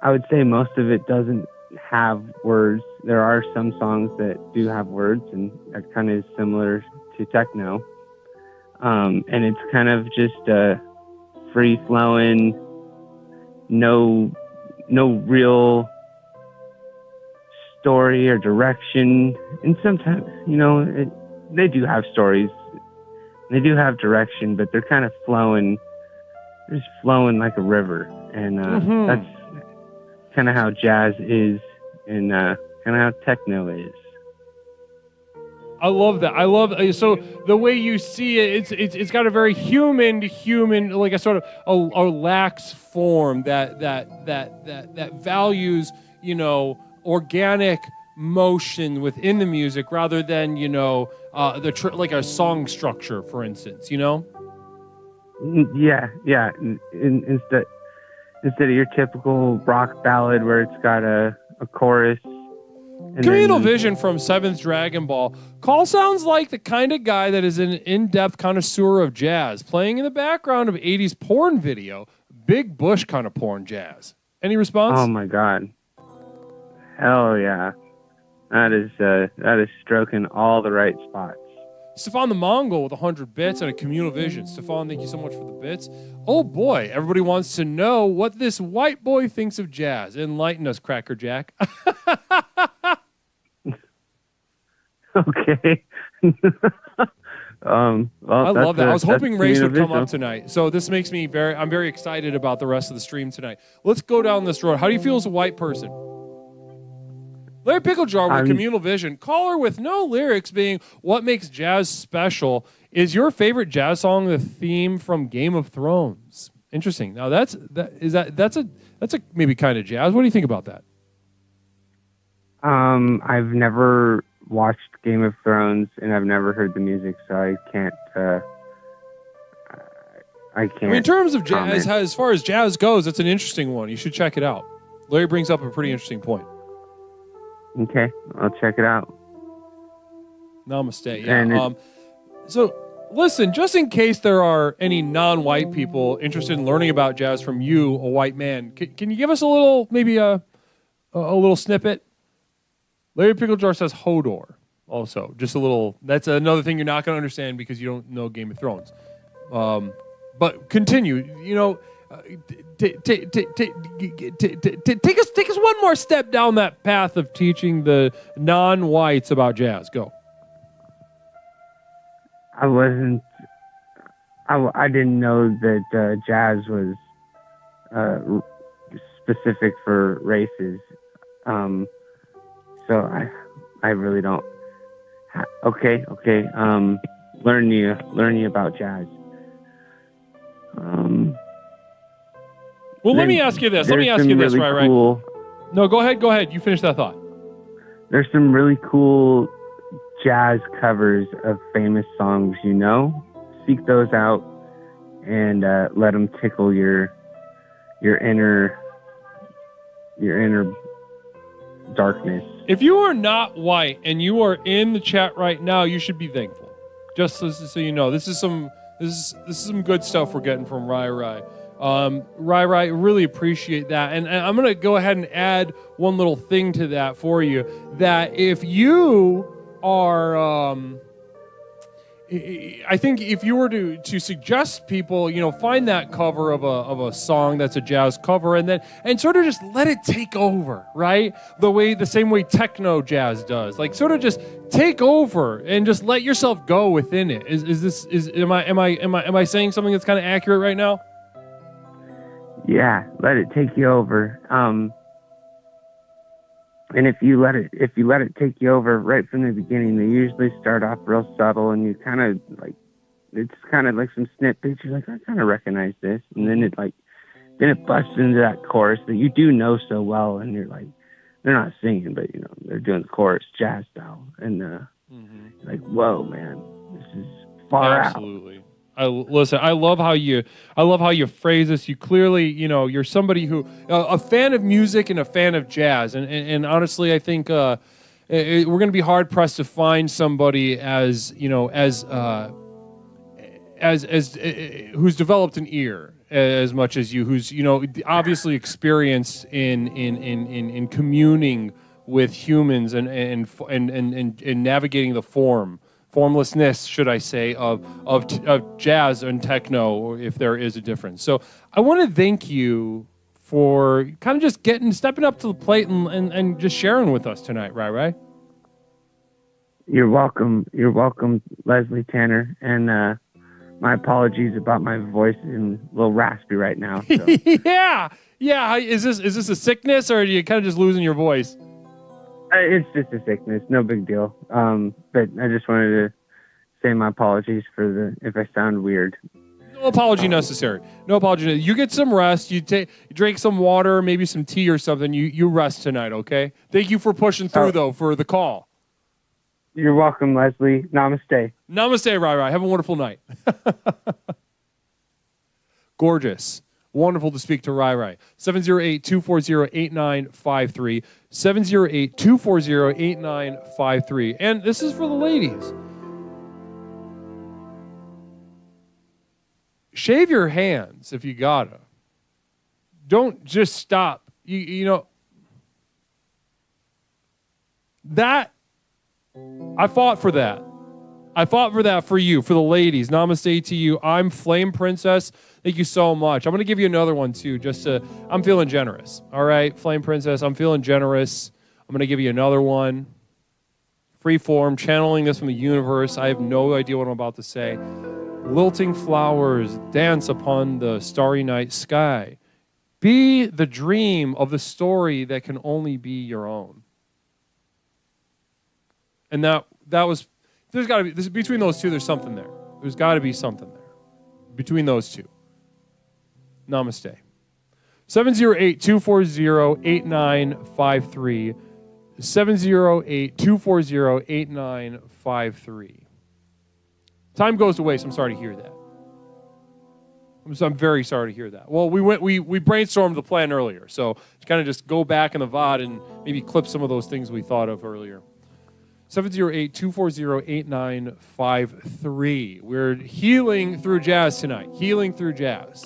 I would say most of it doesn't have words. There are some songs that do have words, and that kind of is similar to techno. And it's kind of just a free-flowing, no real story or direction. And sometimes, they do have stories. They do have direction, but they're kind of flowing. They're just flowing like a river. And that's kind of how jazz is and kind of how techno is. I love that. So the way you see it, it's got a very human, like a sort of a lax form that values, organic motion within the music rather than, like a song structure, for instance, Yeah. Instead of your typical rock ballad where it's got a chorus. Communal Vision from 7th Dragon Ball. Call sounds like the kind of guy that is an in-depth connoisseur of jazz, playing in the background of 80s porn video, Big Bush kind of porn jazz. Any response? Oh my God. Hell yeah. That is stroking all the right spots. Stefan the Mongol with 100 bits and a Communal Vision. Stefan, thank you so much for the bits. Oh boy, everybody wants to know what this white boy thinks of jazz. Enlighten us, Cracker Jack. Okay. I love that. I was hoping Race would come up tonight. So this makes me I'm very excited about the rest of the stream tonight. Let's go down this road. How do you feel as a white person? Larry Pickle Jar with Communal Vision. Caller with no lyrics being what makes jazz special. Is your favorite jazz song the theme from Game of Thrones? Interesting. Now that's a maybe kind of jazz. What do you think about that? I've never watched Game of Thrones, and I've never heard the music, so I can't. I can't. I mean, in terms of jazz, comment. as far as jazz goes, it's an interesting one. You should check it out. Larry brings up a pretty interesting point. Okay, I'll check it out. Namaste. Yeah. And So, listen, just in case there are any non-white people interested in learning about jazz from you, a white man, can you give us a little, maybe a little snippet? Larry Pickle Jar says Hodor. Also, just a little. That's another thing you're not going to understand because you don't know Game of Thrones. But continue. You know, take us one more step down that path of teaching the non-whites about jazz. Go. I didn't know that jazz was specific for races. So I really don't. Okay. Learning about jazz. Well, let me ask you this. Really right? Cool, No, go ahead. You finish that thought. There's some really cool jazz covers of famous songs, you know. Seek those out and let them tickle your inner darkness. If you are not white and you are in the chat right now, you should be thankful. Just so you know, this is some good stuff we're getting from Rai. Rai, really appreciate that. And I'm going to go ahead and add one little thing to that for you. That if you are, I think if you were to suggest people, you know, find that cover of a song that's a jazz cover, and sort of just let it take over, right? The same way techno jazz does, like sort of just take over and just let yourself go within it. Am I saying something that's kind of accurate right now? Yeah, let it take you over. And if you let it take you over right from the beginning, they usually start off real subtle, and you kind of like, it's kind of like some snippets. You're like, I kind of recognize this, and then it busts into that chorus that you do know so well, and you're like, they're not singing, but you know they're doing the chorus jazz style, and like, whoa, man, this is far out. Absolutely. Listen, I love how you phrase this. You clearly, you know, you're somebody who a fan of music and a fan of jazz, and honestly, I think we're going to be hard pressed to find somebody as who's developed an ear as much as you, who's, you know, obviously experienced in communing with humans and navigating the formlessness, should I say, of jazz and techno, if there is a difference. So I want to thank you for kind of just stepping up to the plate and just sharing with us tonight, right? You're welcome, Leslie Tanner, and my apologies about my voice and a little raspy right now. So. yeah. Is this a sickness, or are you kind of just losing your voice? It's just a sickness, no big deal. But I just wanted to say my apologies if I sound weird. No apology necessary. No apology. You get some rest. You drink some water, maybe some tea or something. You rest tonight, okay? Thank you for pushing through, though, for the call. You're welcome, Leslie. Namaste. Namaste, Rai. Have a wonderful night. Gorgeous. Wonderful to speak to Rai. 708-240-8953. 708-240-8953. And this is for the ladies. Shave your hands if you gotta. Don't just stop. You know, that, I fought for that. I fought for that for you, for the ladies. Namaste to you. I'm Flame Princess. Thank you so much. I'm going to give you another one, too, I'm feeling generous. All right, Flame Princess, I'm feeling generous. I'm going to give you another one. Free form, channeling this from the universe. I have no idea what I'm about to say. Lilting flowers dance upon the starry night sky. Be the dream of the story that can only be your own. And that was, there's got to be, between those two, there's something there. There's got to be something there between those two. Namaste. 708-240-8953. 708-240-8953. Time goes to waste. I'm sorry to hear that. I'm very sorry to hear that. Well, we brainstormed the plan earlier, so kind of just go back in the VOD and maybe clip some of those things we thought of earlier. 708-240-8953. We're healing through jazz tonight. Healing through jazz.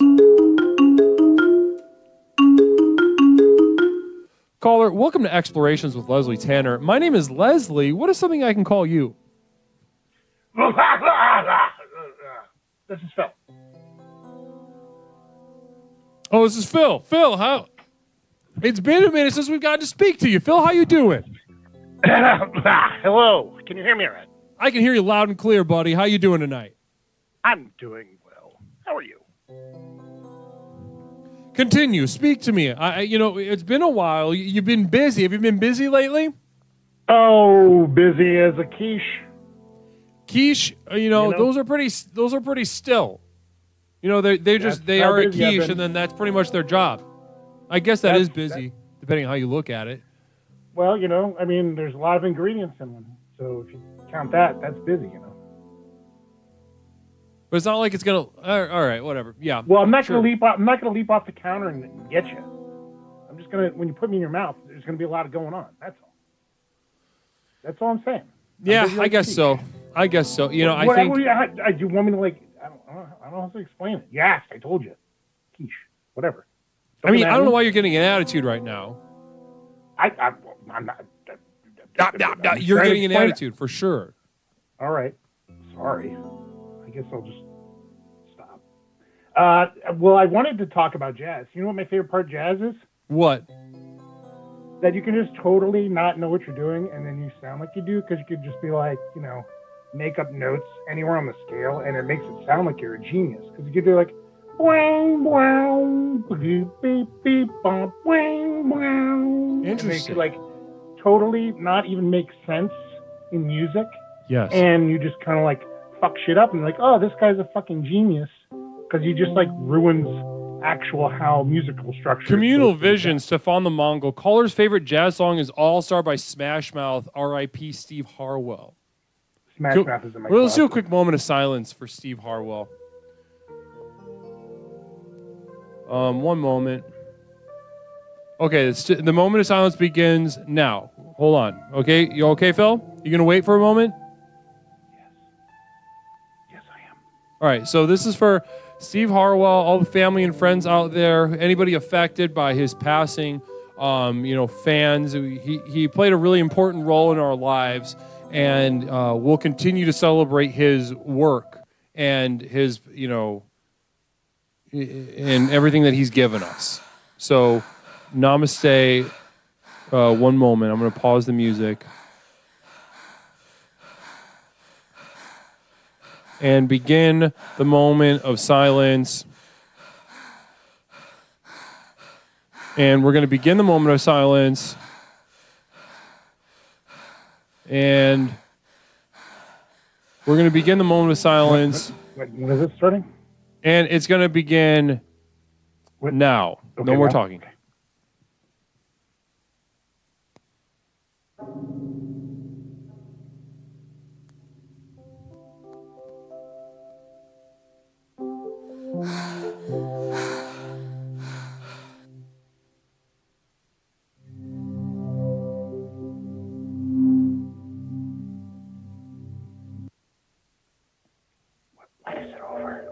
Caller, welcome to Explorations with Leslie Tanner. My name is Leslie. What is something I can call you? This is Phil. Oh, this is Phil. Phil, how? It's been a minute since we've gotten to speak to you. Phil, how you doing? Hello. Can you hear me all right? I can hear you loud and clear, buddy. How you doing tonight? I'm doing well. How are you? Continue. Speak to me. It's been a while. You've been busy. Have you been busy lately? Oh, busy as a quiche. Quiche, those are pretty still. They are a quiche, and then that's pretty much their job. I guess that is busy, depending on how you look at it. Well, there's a lot of ingredients in one. So if you count that, that's busy, But it's not like it's gonna. All right, whatever. Yeah. Well, I'm not gonna leap off the counter and get you. I'm just gonna. When you put me in your mouth, there's gonna be a lot of going on. That's all. That's all I'm saying. Yeah, I guess so. I guess so. You know, I think. Do you want me to like? I don't know how to explain it. Yes, I told you. Quiche, whatever. I mean, I don't know why you're getting an attitude right now. I'm not. You're getting an attitude for sure. All right. Sorry. I guess I'll just stop. Well, I wanted to talk about jazz. You know what my favorite part of jazz is? What? That you can just totally not know what you're doing, and then you sound like you do, because you could just be like, make up notes anywhere on the scale, and it makes it sound like you're a genius. Because you could do like, wang, wow, beep, beep, beep, bump, wang, wow. Interesting. And they could totally not even make sense in music. Yes. And you just kind of fuck shit up and like, oh, this guy's a fucking genius, because he just ruins actual how musical structure. Communal Vision, Stefan the Mongol. Caller's favorite jazz song is All Star by Smash Mouth, R.I.P. Steve Harwell. Smash Mouth is in my Let's do a quick moment of silence for Steve Harwell. One moment. Okay, the moment of silence begins now. Hold on. Okay, you okay, Phil? You gonna wait for a moment? Yes, I am. All right, so this is for Steve Harwell, all the family and friends out there, anybody affected by his passing, fans. He played a really important role in our lives, and we'll continue to celebrate his work and his, and everything that he's given us. So, namaste. One moment. I'm going to pause the music. And begin the moment of silence. And we're going to begin the moment of silence. And we're going to begin the moment of silence. When is it starting? And it's going to begin now. Okay, no more talking. Okay. When is it over?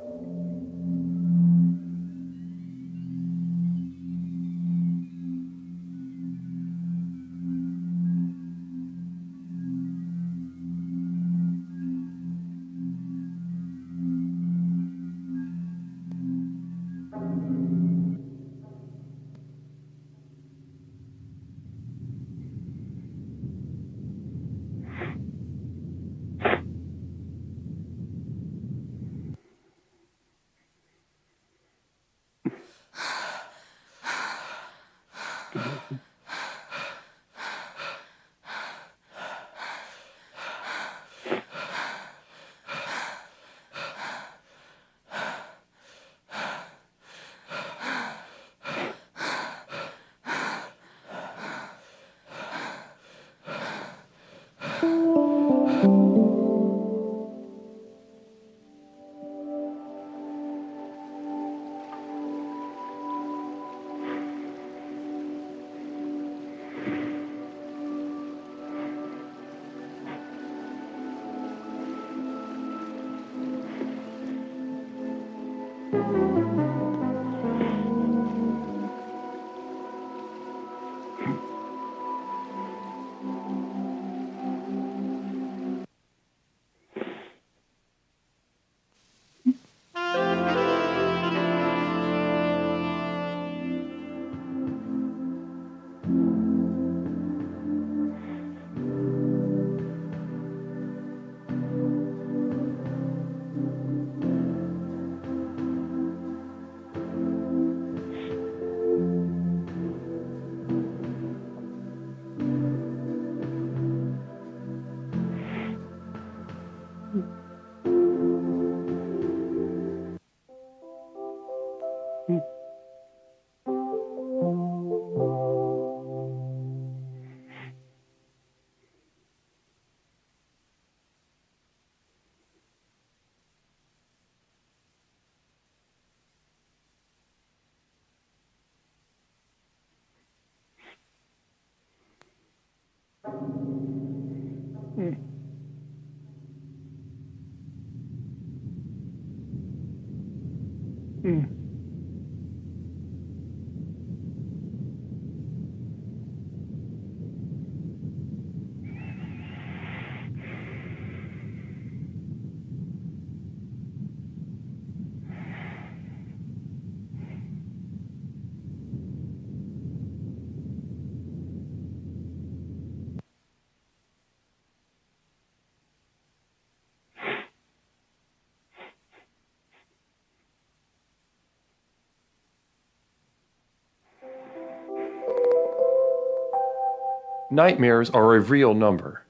Nightmares are a real number.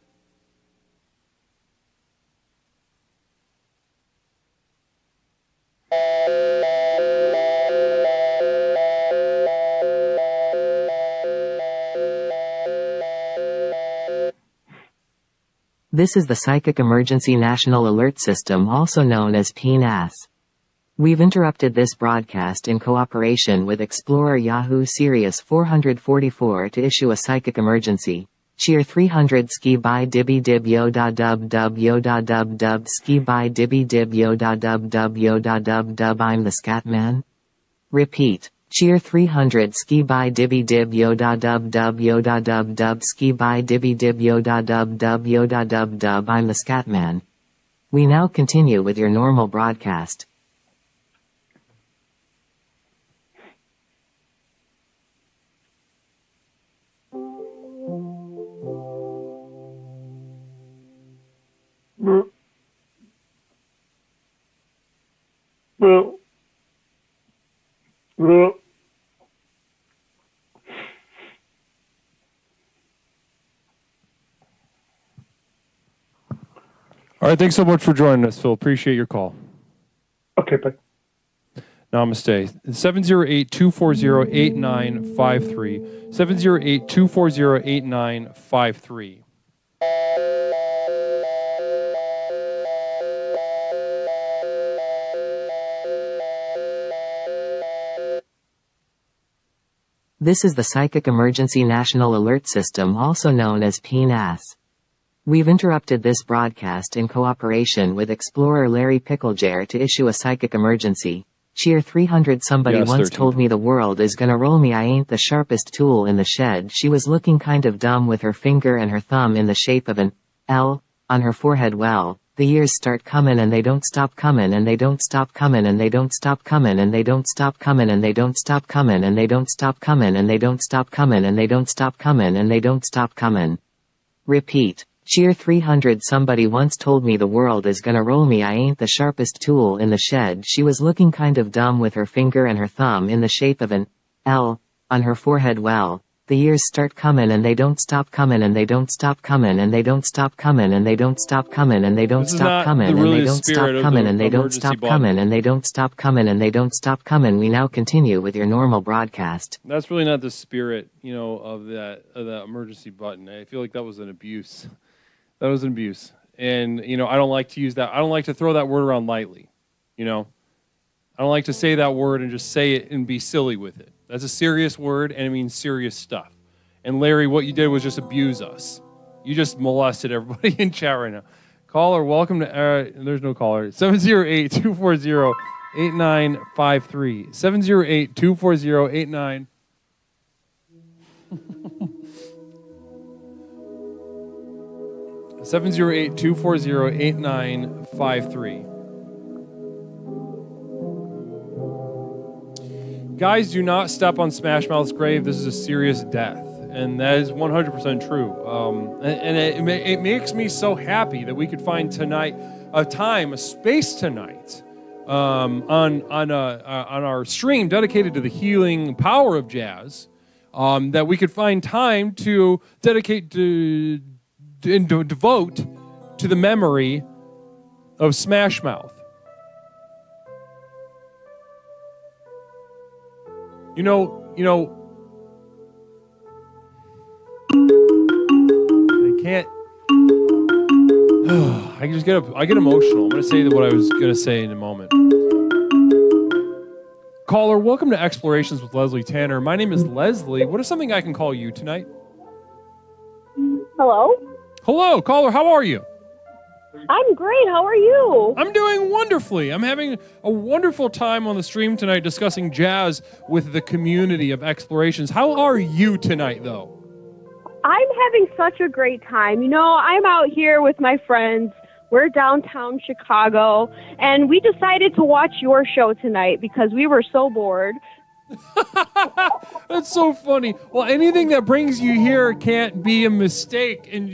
This is the Psychic Emergency National Alert System, also known as PNAS. We've interrupted this broadcast in cooperation with Explorer Yahoo Sirius 444 to issue a psychic emergency. Cheer 300 ski by dibby dib yo da dub dub yo da dub dub ski by dibby dib yo da dub dub yo da dub dub I'm the scat man. Repeat. Cheer 300 ski by dibby dib yo da dub dub yo da dub dub ski by dibby dib yo da dub dub yo da dub dub I'm the scat man. We now continue with your normal broadcast. All right, thanks so much for joining us, Phil. Appreciate your call. Okay, bye. Namaste. 708-240-8953. 708-240-8953. This is the Psychic Emergency National Alert System, also known as PNAS. We've interrupted this broadcast in cooperation with Explorer Larry Picklejar to issue a psychic emergency. Cheer 300 Somebody Yes, once 13. told me the world is gonna roll me, I ain't the sharpest tool in the shed. She was looking kind of dumb with her finger and her thumb in the shape of an L on her forehead. Well, the years start comin' and they don't stop comin' and they don't stop comin' and they don't stop comin' and they don't stop comin' and they don't stop comin' and they don't stop comin' and they don't stop comin' and they don't stop comin' and they don't stop comin'. Repeat. Cheer 300 Somebody once told me the world is gonna roll me, I ain't the sharpest tool in the shed. She was looking kind of dumb with her finger and her thumb in the shape of an L on her forehead. Well, the years start comin' and they don't stop comin' and they don't stop comin' and they don't stop comin' and they don't stop comin' and they don't stop comin' and they don't stop comin' and they don't stop comin' and they don't stop comin' and they don't stop comin'. We now continue with your normal broadcast. That's really not the spirit, of that emergency button. I feel like that was an abuse. That was an abuse. And, I don't like to use that. I don't like to throw that word around lightly. I don't like to say that word and just say it and be silly with it. That's a serious word, and it means serious stuff. And Larry, what you did was just abuse us. You just molested everybody in chat right now. Caller, welcome to... there's no caller. 708-240-8953. 708-240-8953. 708-240-8953. Guys, do not step on Smash Mouth's grave. This is a serious death, and that is 100% true. And it makes me so happy that we could find tonight a space tonight on our stream dedicated to the healing power of jazz. That we could find time to dedicate to and devote to the memory of Smash Mouth. I can't. I get emotional. I'm going to say what I was going to say in a moment. Caller, welcome to Explorations with Leslie Tanner. My name is Leslie. What is something I can call you tonight? Hello? Hello, caller. How are you? I'm great. How are you? I'm doing wonderfully. I'm having a wonderful time on the stream tonight discussing jazz with the community of explorations. How are you tonight, though? I'm having such a great time. You know, I'm out here with my friends. We're downtown Chicago, and we decided to watch your show tonight because we were so bored. That's so funny. Well, anything that brings you here can't be a mistake. And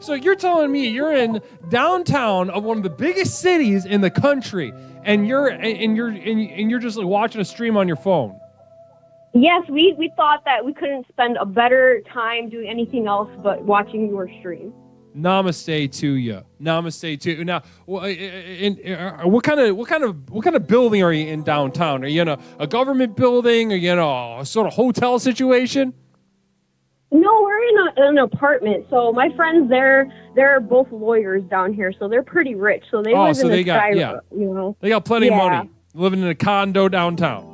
so you're telling me you're in downtown of one of the biggest cities in the country, and you're just like watching a stream on your phone. Yes, we thought that we couldn't spend a better time doing anything else but watching your stream. Namaste to you. Namaste to you. Now, what kind of building are you in downtown? Are you in a government building? Are you in a sort of hotel situation? No, we're in an apartment. So my friends, they're both lawyers down here, so they're pretty rich. So they live in They got plenty of money. Living in a condo downtown.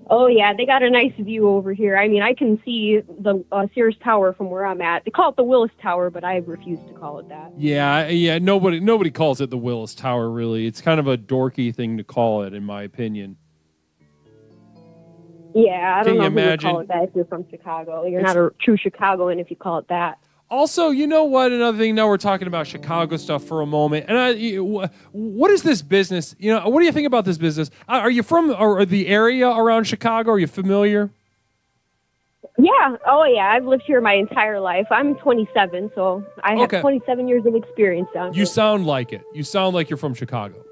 Oh, yeah, they got a nice view over here. I mean, I can see the Sears Tower from where I'm at. They call it the Willis Tower, but I refuse to call it that. Yeah, nobody calls it the Willis Tower, really. It's kind of a dorky thing to call it, in my opinion. Yeah, I don't know you who would imagine? call it that if you're from Chicago. You're not a true Chicagoan if you call it that. Also, you know what? Another thing, now we're talking about Chicago stuff for a moment. And what is this business? You know, what do you think about this business? Are you from or the area around Chicago? Are you familiar? Yeah. Oh, yeah. I've lived here my entire life. I'm 27, so I have 27 years of experience down here. You sound like it. You sound like you're from Chicago.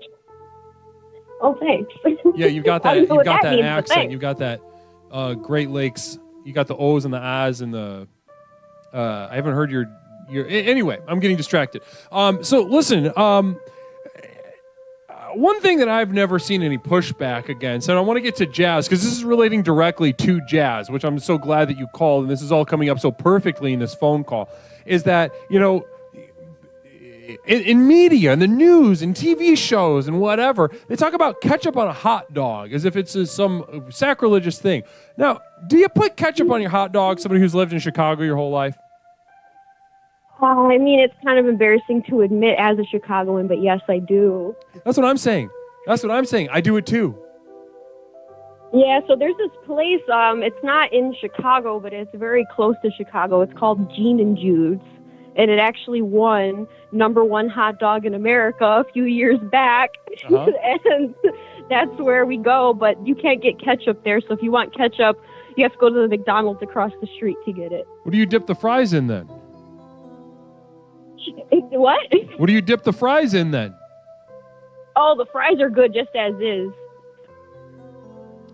Oh, thanks. Yeah, you've got that. I don't know You've what got that that means, but accent. thanks. You've got that Great Lakes. You got the O's and the I's and the. I haven't heard your. Anyway, I'm getting distracted. So listen. One thing that I've never seen any pushback against, and I want to get to jazz because this is relating directly to jazz, which I'm so glad that you called, and this is all coming up so perfectly in this phone call, is that, you know, in media, in the news, in TV shows and whatever, they talk about ketchup on a hot dog as if it's some sacrilegious thing. Now, do you put ketchup on your hot dog, somebody who's lived in Chicago your whole life? I mean, it's kind of embarrassing to admit as a Chicagoan, but yes, I do. That's what I'm saying. I do it too. Yeah, so there's this place, it's not in Chicago, but it's very close to Chicago. It's called Gene and Jude's, and it actually won #1 hot dog in America a few years back, and that's where we go, but you can't get ketchup there, so if you want ketchup, you have to go to the McDonald's across the street to get it. What do you dip the fries in then? What? What do you dip the fries in then? Oh, the fries are good just as is.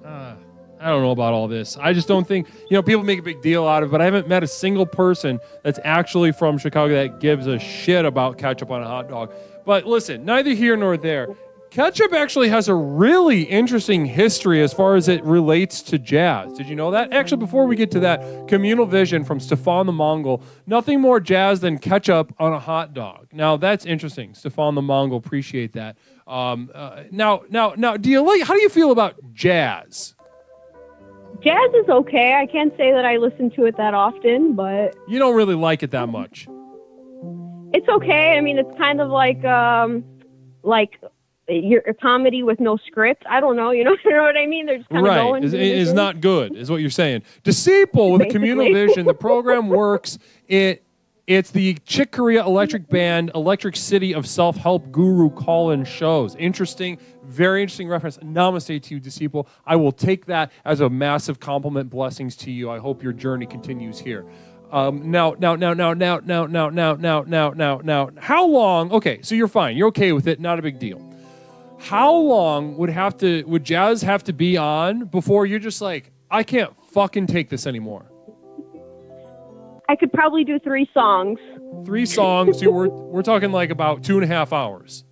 I don't know about all this. I just don't think, people make a big deal out of it, but I haven't met a single person that's actually from Chicago that gives a shit about ketchup on a hot dog. But listen, neither here nor there. Ketchup actually has a really interesting history as far as it relates to jazz. Did you know that? Actually, before we get to that, Communal Vision from Stefan the Mongol, nothing more jazz than ketchup on a hot dog. Now, that's interesting. Stefan the Mongol, appreciate that. Now, how do you feel about jazz? Jazz is okay. I can't say that I listen to it that often, but... You don't really like it that much. It's okay. I mean, it's kind of like a comedy with no script. I don't know. You know what I mean? They're just kind of going. Right. It's not good, is what you're saying. Disciple with a Communal Vision. The program works. It's the Chick Corea Electric Band, Electric City of Self-Help Guru call-in shows. Interesting, very interesting reference. Namaste to you, Disciple. I will take that as a massive compliment. Blessings to you. I hope your journey continues here. Now, how long? Okay, so you're fine. You're okay with it. Not a big deal. How long would jazz have to be on before you're just like, I can't fucking take this anymore? I could probably do 3 songs. 3 songs. So we're talking like about 2.5 hours.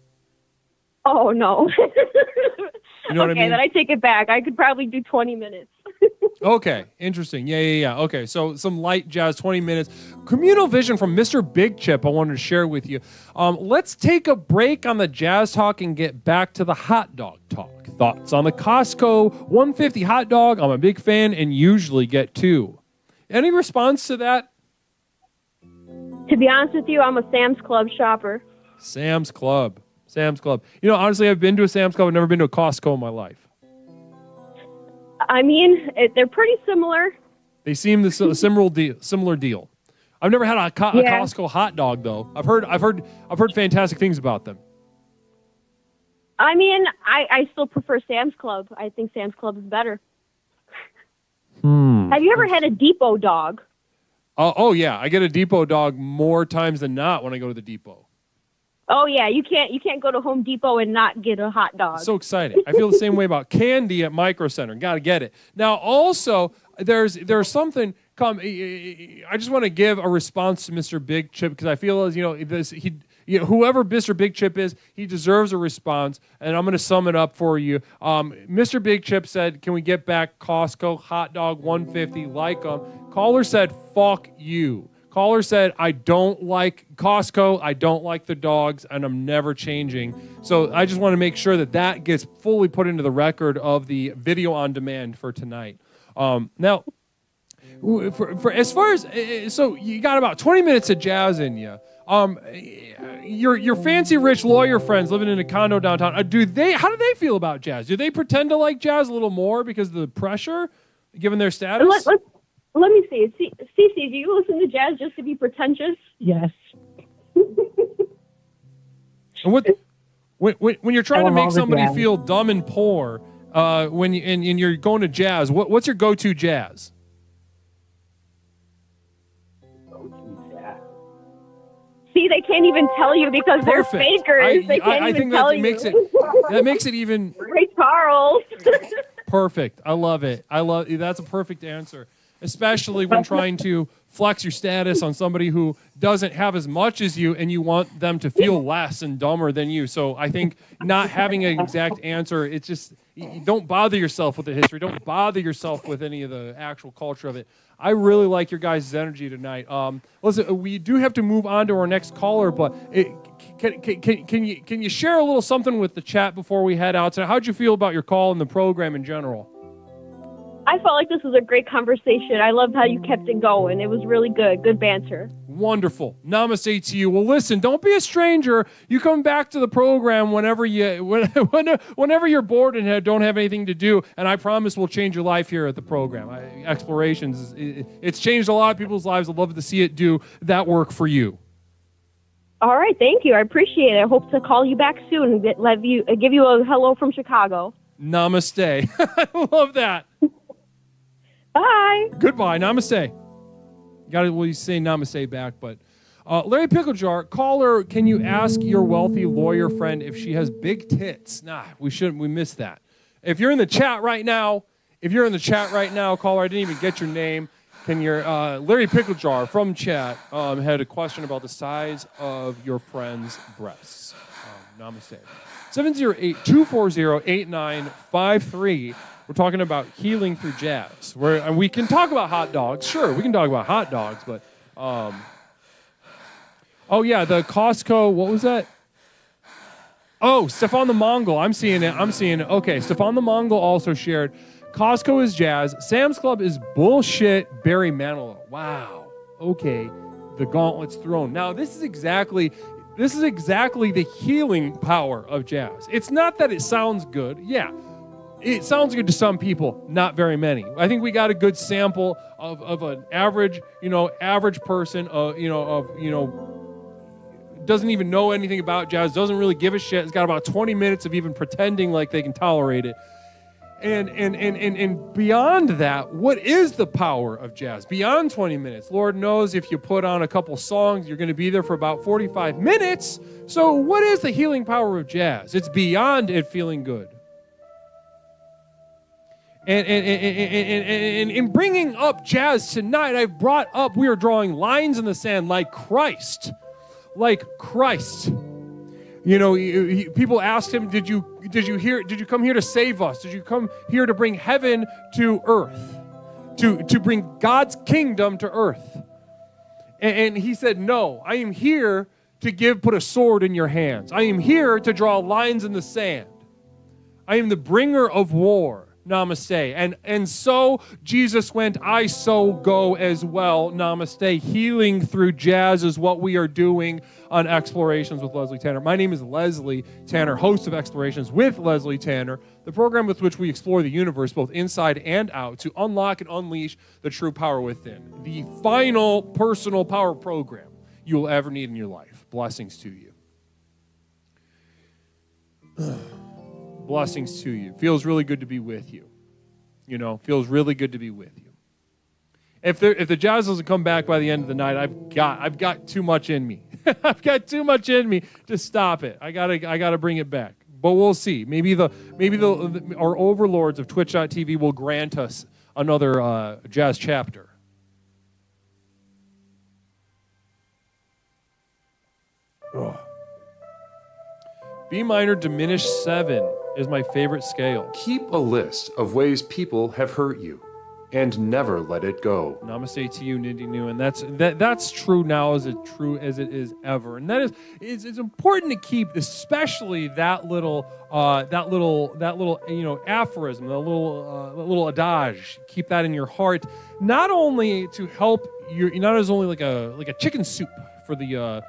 Oh no. You know what I mean? Okay, then I take it back. I could probably do 20 minutes. Okay, interesting. Yeah. Okay, so some light jazz, 20 minutes. Communal Vision from Mr. Big Chip I wanted to share with you. Let's take a break on the jazz talk and get back to the hot dog talk. Thoughts on the Costco 150 hot dog? I'm a big fan and usually get 2. Any response to that? To be honest with you, I'm a Sam's Club shopper. Sam's Club. You know, honestly, I've been to a Sam's Club. I've never been to a Costco in my life. I mean, they're pretty similar. They seem the similar deal. I've never had a Costco hot dog though. I've heard fantastic things about them. I mean, I still prefer Sam's Club. I think Sam's Club is better. Have you ever had a Depot dog? Oh yeah, I get a Depot dog more times than not when I go to the Depot. Oh yeah, you can't go to Home Depot and not get a hot dog. So exciting. I feel the same way about candy at Micro Center. Got to get it. Now also there's something I just want to give a response to Mr. Big Chip because I feel as whoever Mr. Big Chip is, he deserves a response, and I'm going to sum it up for you. Mr. Big Chip said, "Can we get back Costco hot dog 150 like them?" Caller said, "Fuck you." Caller said, "I don't like Costco. I don't like the dogs, and I'm never changing." So I just want to make sure that gets fully put into the record of the video on demand for tonight. Now, for as far as so you got about 20 minutes of jazz in you. Your fancy rich lawyer friends living in a condo downtown. How do they feel about jazz? Do they pretend to like jazz a little more because of the pressure, given their status? Let me see. Cece, do you listen to jazz just to be pretentious? Yes. And when you're trying to make somebody feel dumb and poor, when you're going to jazz, what's your go-to jazz? See, they can't even tell you because they're fakers. They can't even tell you. That makes it even. Ray Charles. Perfect. I love it. That's a perfect answer, especially when trying to flex your status on somebody who doesn't have as much as you and you want them to feel less and dumber than you. So I think not having an exact answer, it's just, don't bother yourself with the history. Don't bother yourself with any of the actual culture of it. I really like your guys' energy tonight. Listen, we do have to move on to our next caller, but can you share a little something with the chat before we head out? So how'd you feel about your call and the program in general? I felt like this was a great conversation. I loved how you kept it going. It was really good. Good banter. Wonderful. Namaste to you. Well, listen, don't be a stranger. You come back to the program whenever you're bored and don't have anything to do, and I promise we'll change your life here at the program. Explorations, it's changed a lot of people's lives. I'd love to see it do that work for you. All right, thank you. I appreciate it. I hope to call you back soon and give you a hello from Chicago. Namaste. I love that. Bye. Goodbye. Namaste. You say namaste back, but Larry Picklejar, caller, can you ask your wealthy lawyer friend if she has big tits? Nah, we missed that. If you're in the chat right now, caller, I didn't even get your name. Can your Larry Picklejar from chat had a question about the size of your friend's breasts? Namaste. 708-240-8953. We're talking about healing through jazz. And we can talk about hot dogs. Sure, we can talk about hot dogs, but oh yeah, the Costco, what was that? Oh, Stefan the Mongol. I'm seeing it. Okay, Stefan the Mongol also shared Costco is jazz, Sam's Club is bullshit, Barry Manilow. Wow. Okay. The gauntlet's thrown. Now, this is exactly the healing power of jazz. It's not that it sounds good. Yeah. It sounds good to some people, not very many. I think we got a good sample of an average person, doesn't even know anything about jazz, doesn't really give a shit. It's got about 20 minutes of even pretending like they can tolerate it. And beyond that, what is the power of jazz? Beyond 20 minutes, Lord knows if you put on a couple songs, you're going to be there for about 45 minutes. So what is the healing power of jazz? It's beyond it feeling good. And in bringing up jazz tonight, I've brought up, we are drawing lines in the sand like Christ. People asked him, did you come here to save us? Did you come here to bring heaven to earth? To bring God's kingdom to earth? And he said, no, I am here to put a sword in your hands. I am here to draw lines in the sand. I am the bringer of war. Namaste. And so Jesus went, I so go as well. Namaste. Healing through jazz is what we are doing on Explorations with Leslie Tanner. My name is Leslie Tanner, host of Explorations with Leslie Tanner, the program with which we explore the universe both inside and out to unlock and unleash the true power within. The final personal power program you will ever need in your life. Blessings to you. Blessings to you. Feels really good to be with you. Feels really good to be with you. If the Jazz doesn't come back by the end of the night, I've got too much in me. I've got too much in me to stop it. I gotta bring it back. But we'll see. Maybe our overlords of Twitch.tv will grant us another jazz chapter. Ugh. B minor diminished 7 is my favorite scale. Keep a list of ways people have hurt you and never let it go. Namaste to you, Nindi Nu, and that's true now as true as it is ever. And that is it's important to keep, especially that little aphorism, that little adage. Keep that in your heart, not only to help you, not as only like a chicken soup for the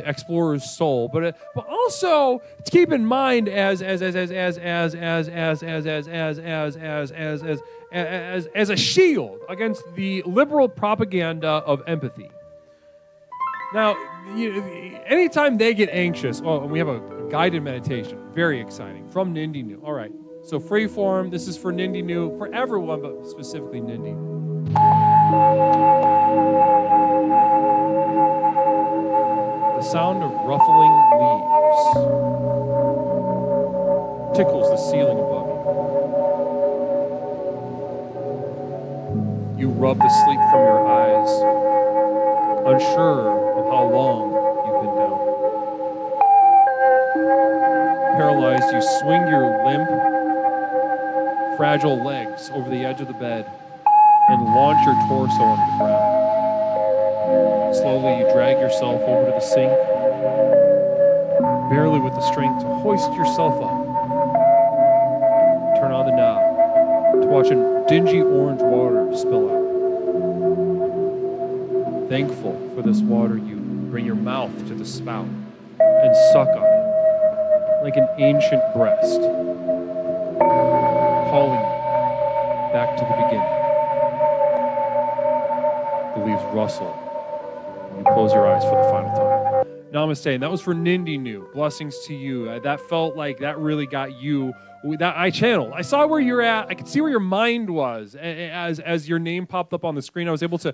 explorer's soul, but also to keep in mind as a shield against the liberal propaganda of empathy. Now, anytime they get anxious, and we have a guided meditation, very exciting, from Nindi Nu. All right, so freeform, this is for Nindi Nu, for everyone, but specifically Nindi. The sound of ruffling leaves tickles the ceiling above you. You rub the sleep from your eyes, unsure of how long you've been down. Paralyzed, you swing your limp, fragile legs over the edge of the bed and launch your torso onto the ground. Slowly, you drag yourself over to the sink, barely with the strength to hoist yourself up. Turn on the knob to watch a dingy orange water spill out. Thankful for this water, you bring your mouth to the spout and suck on it like an ancient breast, calling you back to the beginning. The leaves rustle. You close your eyes for the final time. Namaste. And that was for Nindi Nu. Blessings to you. That felt like that really got you. That I channeled. I saw where you're at. I could see where your mind was as your name popped up on the screen. I was able to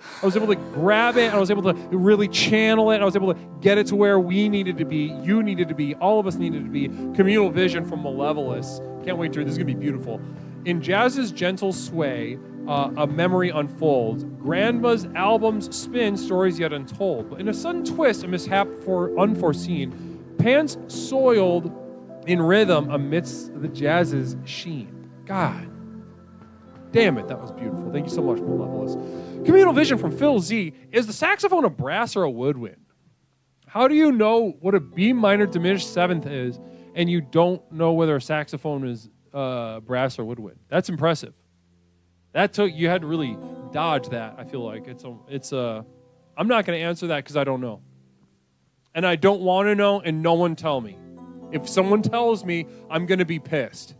grab it. And I was able to really channel it. And I was able to get it to where we needed to be. You needed to be. All of us needed to be. Communal vision from Malevolus. Can't wait to read. This is gonna be beautiful. In jazz's gentle sway, a memory unfolds. Grandma's albums spin stories yet untold. But in a sudden twist, a mishap unforeseen, pants soiled in rhythm amidst the jazz's sheen. God damn it, that was beautiful. Thank you so much, Malevolus. Communal vision from Phil Z. Is the saxophone a brass or a woodwind? How do you know what a B minor diminished 7th is and you don't know whether a saxophone is brass or woodwind? That's impressive. You had to really dodge that. I feel like I'm not going to answer that because I don't know, and I don't want to know, and no one tell me. If someone tells me, I'm going to be pissed.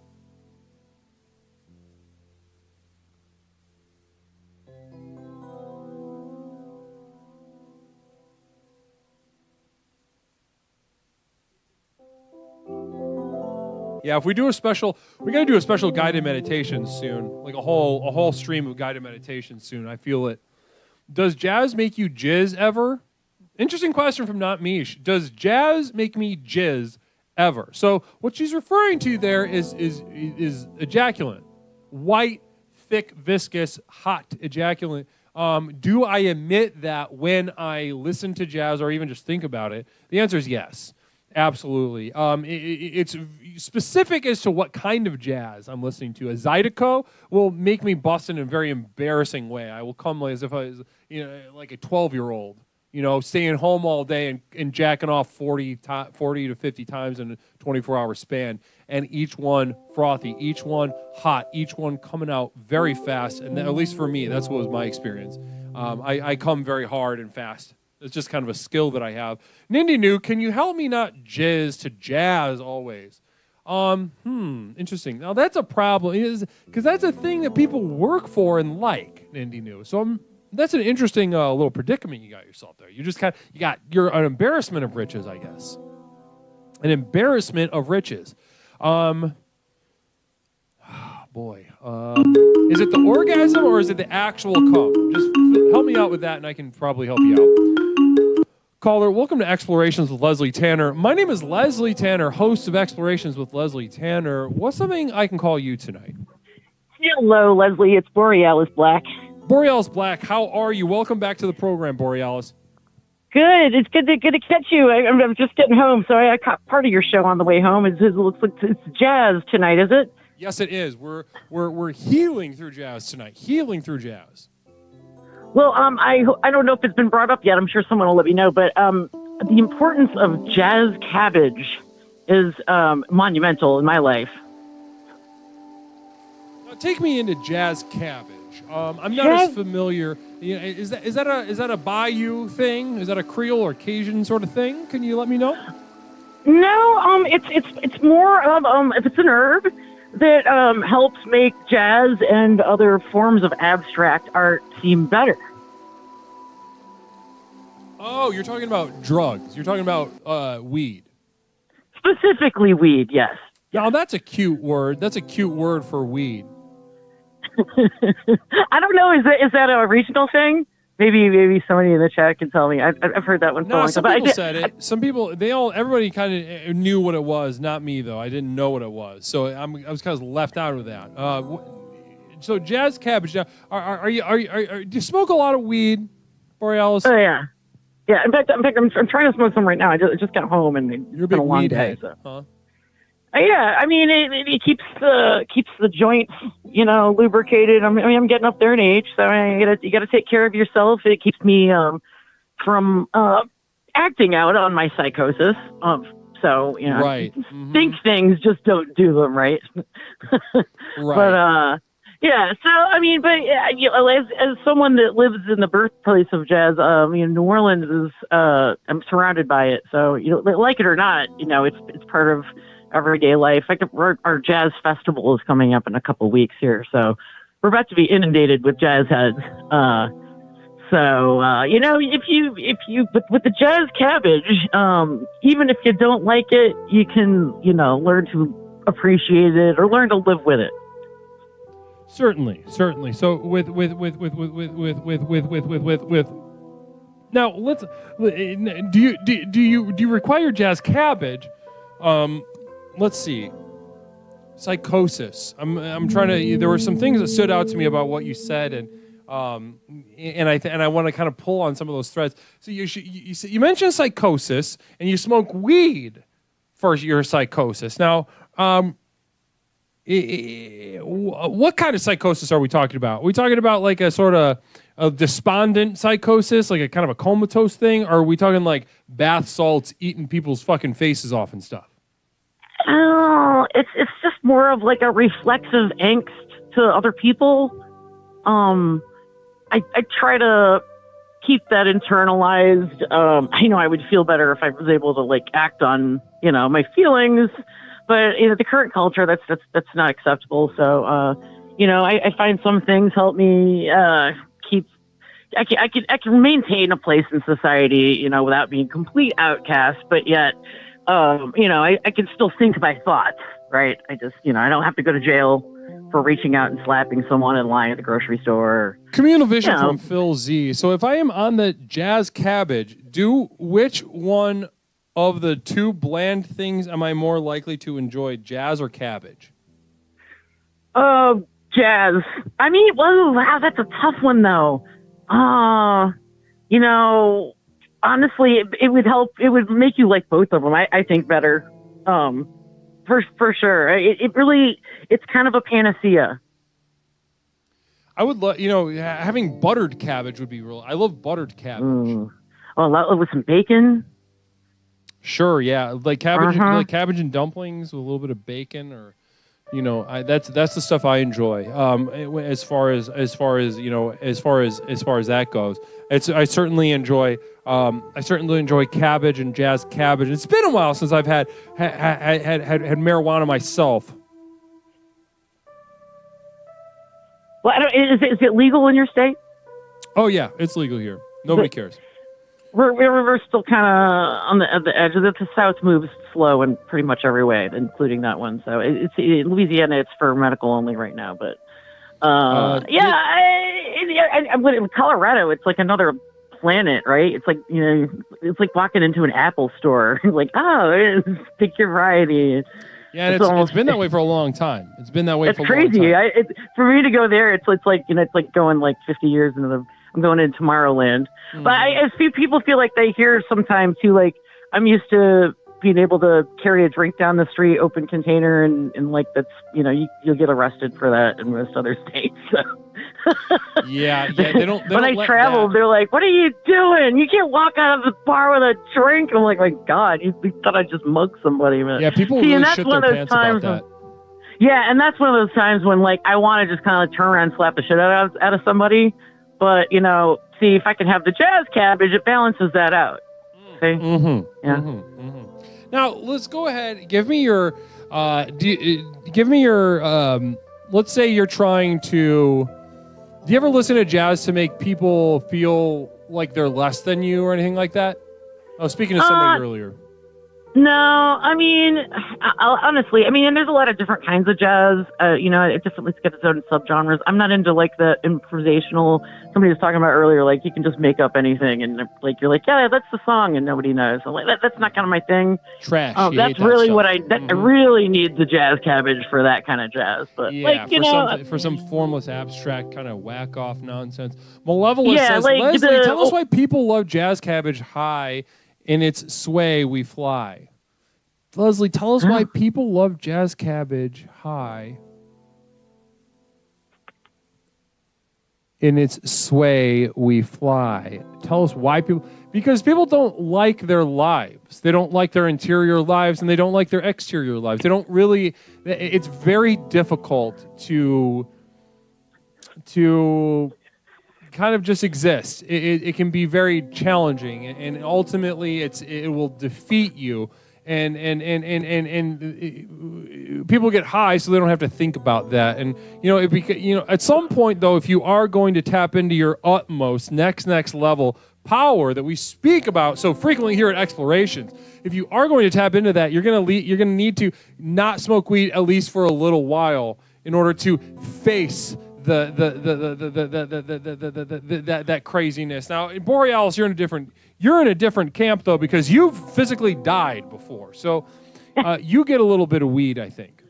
Yeah, if we do we're gonna do a special guided meditation soon, like a whole stream of guided meditation soon. I feel it. Does jazz make you jizz ever? Interesting question from Not Mish. Does jazz make me jizz ever? So what she's referring to there is ejaculant, white, thick, viscous, hot ejaculant. Do I emit that when I listen to jazz or even just think about it? The answer is yes. Absolutely. It's specific as to what kind of jazz I'm listening to. A Zydeco will make me bust in a very embarrassing way. I will come as if I was, like a 12-year-old, staying home all day and jacking off 40 to 50 times in a 24-hour span, and each one frothy, each one hot, each one coming out very fast. And at least for me, that's what was my experience. I come very hard and fast. It's just kind of a skill that I have. Nindy New, can you help me not jizz to jazz always? Interesting. Now that's a problem, because that's a thing that people work for and like, Nindy New. So that's an interesting little predicament you got yourself there. You're an embarrassment of riches, I guess. An embarrassment of riches. Boy. Is it the orgasm or is it the actual cum? Just help me out with that and I can probably help you out. Caller, welcome to Explorations with Leslie Tanner. My name is Leslie Tanner, host of Explorations with Leslie Tanner. What's something I can call you tonight? Hello, Leslie. It's Borealis Black. Borealis Black, how are you? Welcome back to the program, Borealis. Good. It's good to catch you. I'm just getting home, so I caught part of your show on the way home. It looks like it's jazz tonight, is it? Yes, it is. We're healing through jazz tonight. Healing through jazz. Well, I don't know if it's been brought up yet. I'm sure someone will let me know. But the importance of jazz cabbage is monumental in my life. Now, take me into jazz cabbage. I'm not as familiar. Is that a Bayou thing? Is that a Creole or Cajun sort of thing? Can you let me know? No, it's more of if it's an herb that helps make jazz and other forms of abstract art seem better. Oh, you're talking about drugs. You're talking about weed. Specifically weed, yes. Now, that's a cute word. That's a cute word for weed. I don't know. Is that a regional thing? Maybe somebody in the chat can tell me. I've heard that one. No, some people said it. Some people, everybody kind of knew what it was. Not me though. I didn't know what it was, so I was kind of left out of that. So jazz cabbage. Now, do you smoke a lot of weed, Borealis? Oh yeah. In fact, I'm trying to smoke some right now. I just got home and it's been a long day. Head, so. huh? Yeah, I mean it keeps the joints, lubricated. I'm getting up there in age, so you gotta take care of yourself. It keeps me from acting out on my psychosis. So right. Think things, just don't do them, right? Right. But yeah. So as someone that lives in the birthplace of jazz, New Orleans is I'm surrounded by it. So like it or not, it's part of everyday life. Our jazz festival is coming up in a couple weeks here, so we're about to be inundated with jazz heads. If you with the jazz cabbage, even if you don't like it, you can learn to appreciate it or learn to live with it. Certainly. So with now let's do you require jazz cabbage? Let's see. Psychosis. I'm trying to. There were some things that stood out to me about what you said, and I want to kind of pull on some of those threads. So you mentioned psychosis, and you smoke weed for your psychosis. Now, what kind of psychosis are we talking about? Are we talking about like a sort of a despondent psychosis, like a kind of a comatose thing, or are we talking like bath salts eating people's fucking faces off and stuff? Oh, it's just more of like a reflexive angst to other people. I try to keep that internalized. I would feel better if I was able to like act on, my feelings, but the current culture, that's not acceptable. So, I find some things help me I can maintain a place in society, without being complete outcast, but yet, I can still think my thoughts, right? I just, I don't have to go to jail for reaching out and slapping someone in line at the grocery store. Communal vision from Phil Z. So if I am on the jazz cabbage, which one of the two bland things am I more likely to enjoy, jazz or cabbage? Jazz. Wow, that's a tough one though. Honestly, it would help. It would make you like both of them. I think better, for sure. It's kind of a panacea. I would love, having buttered cabbage would be real. I love buttered cabbage. with some bacon. Sure, yeah, like cabbage, like cabbage and dumplings with a little bit of bacon, or that's the stuff I enjoy. As far as that goes, I certainly enjoy cabbage and jazz cabbage. It's been a while since I've had marijuana myself. Well, is it legal in your state? Oh yeah, it's legal here. Nobody cares. We're still kind of on the edge of it. The South moves slow in pretty much every way, including that one. So it's in Louisiana. It's for medical only right now. But I'm in Colorado. It's like another planet, right? It's like it's like walking into an Apple store. Like, pick your variety. Yeah, and it's been that way for a long time. It's been that way for a long crazy. time. For me to go there, it's like it's like going like 50 years into the. I'm going into Tomorrowland. But I see people feel like they hear sometimes too, like I'm used to being able to carry a drink down the street, open container, and like that's, you'll get arrested for that in most other states. So. Yeah, they don't when I travel, they're like, what are you doing? You can't walk out of the bar with a drink. I'm like, my God, you thought I just mugged somebody, man. Yeah, people really shit their pants about that. Yeah, and that's one of those times when like I want to just kind of turn around and slap the shit out of somebody. But, see, if I can have the jazz cabbage, it balances that out. Okay? Mm-hmm. Yeah. Mm-hmm. Mm-hmm. Now, let's go ahead. Give me your, let's say you're trying to, do you ever listen to jazz to make people feel like they're less than you or anything like that? I was speaking to somebody earlier. No, I mean, honestly, and there's a lot of different kinds of jazz. It definitely got its own subgenres. I'm not into like the improvisational. Somebody was talking about earlier, like you can just make up anything, and like you're like, yeah, that's the song, and nobody knows. I'm like, that's not kind of my thing. Trash. That's really what I really need the jazz cabbage for that kind of jazz. But yeah, for some formless, abstract kind of whack off nonsense. Malevolent says, like Leslie, tell us why people love jazz cabbage high. In its sway, we fly. Leslie, tell us why people love jazz cabbage high. In its sway, we fly. Tell us why people... Because people don't like their lives. They don't like their interior lives, and they don't like their exterior lives. They don't really... It's very difficult to kind of just exist. It can be very challenging, and ultimately it will defeat you. And people get high, so they don't have to think about that. And at some point though, if you are going to tap into your utmost next level power that we speak about so frequently here at Explorations, if you are going to tap into that, you're going to need to not smoke weed at least for a little while in order to face that craziness. Now, Borealis, you're in a different camp though, because you've physically died before. So you get a little bit of weed, I think.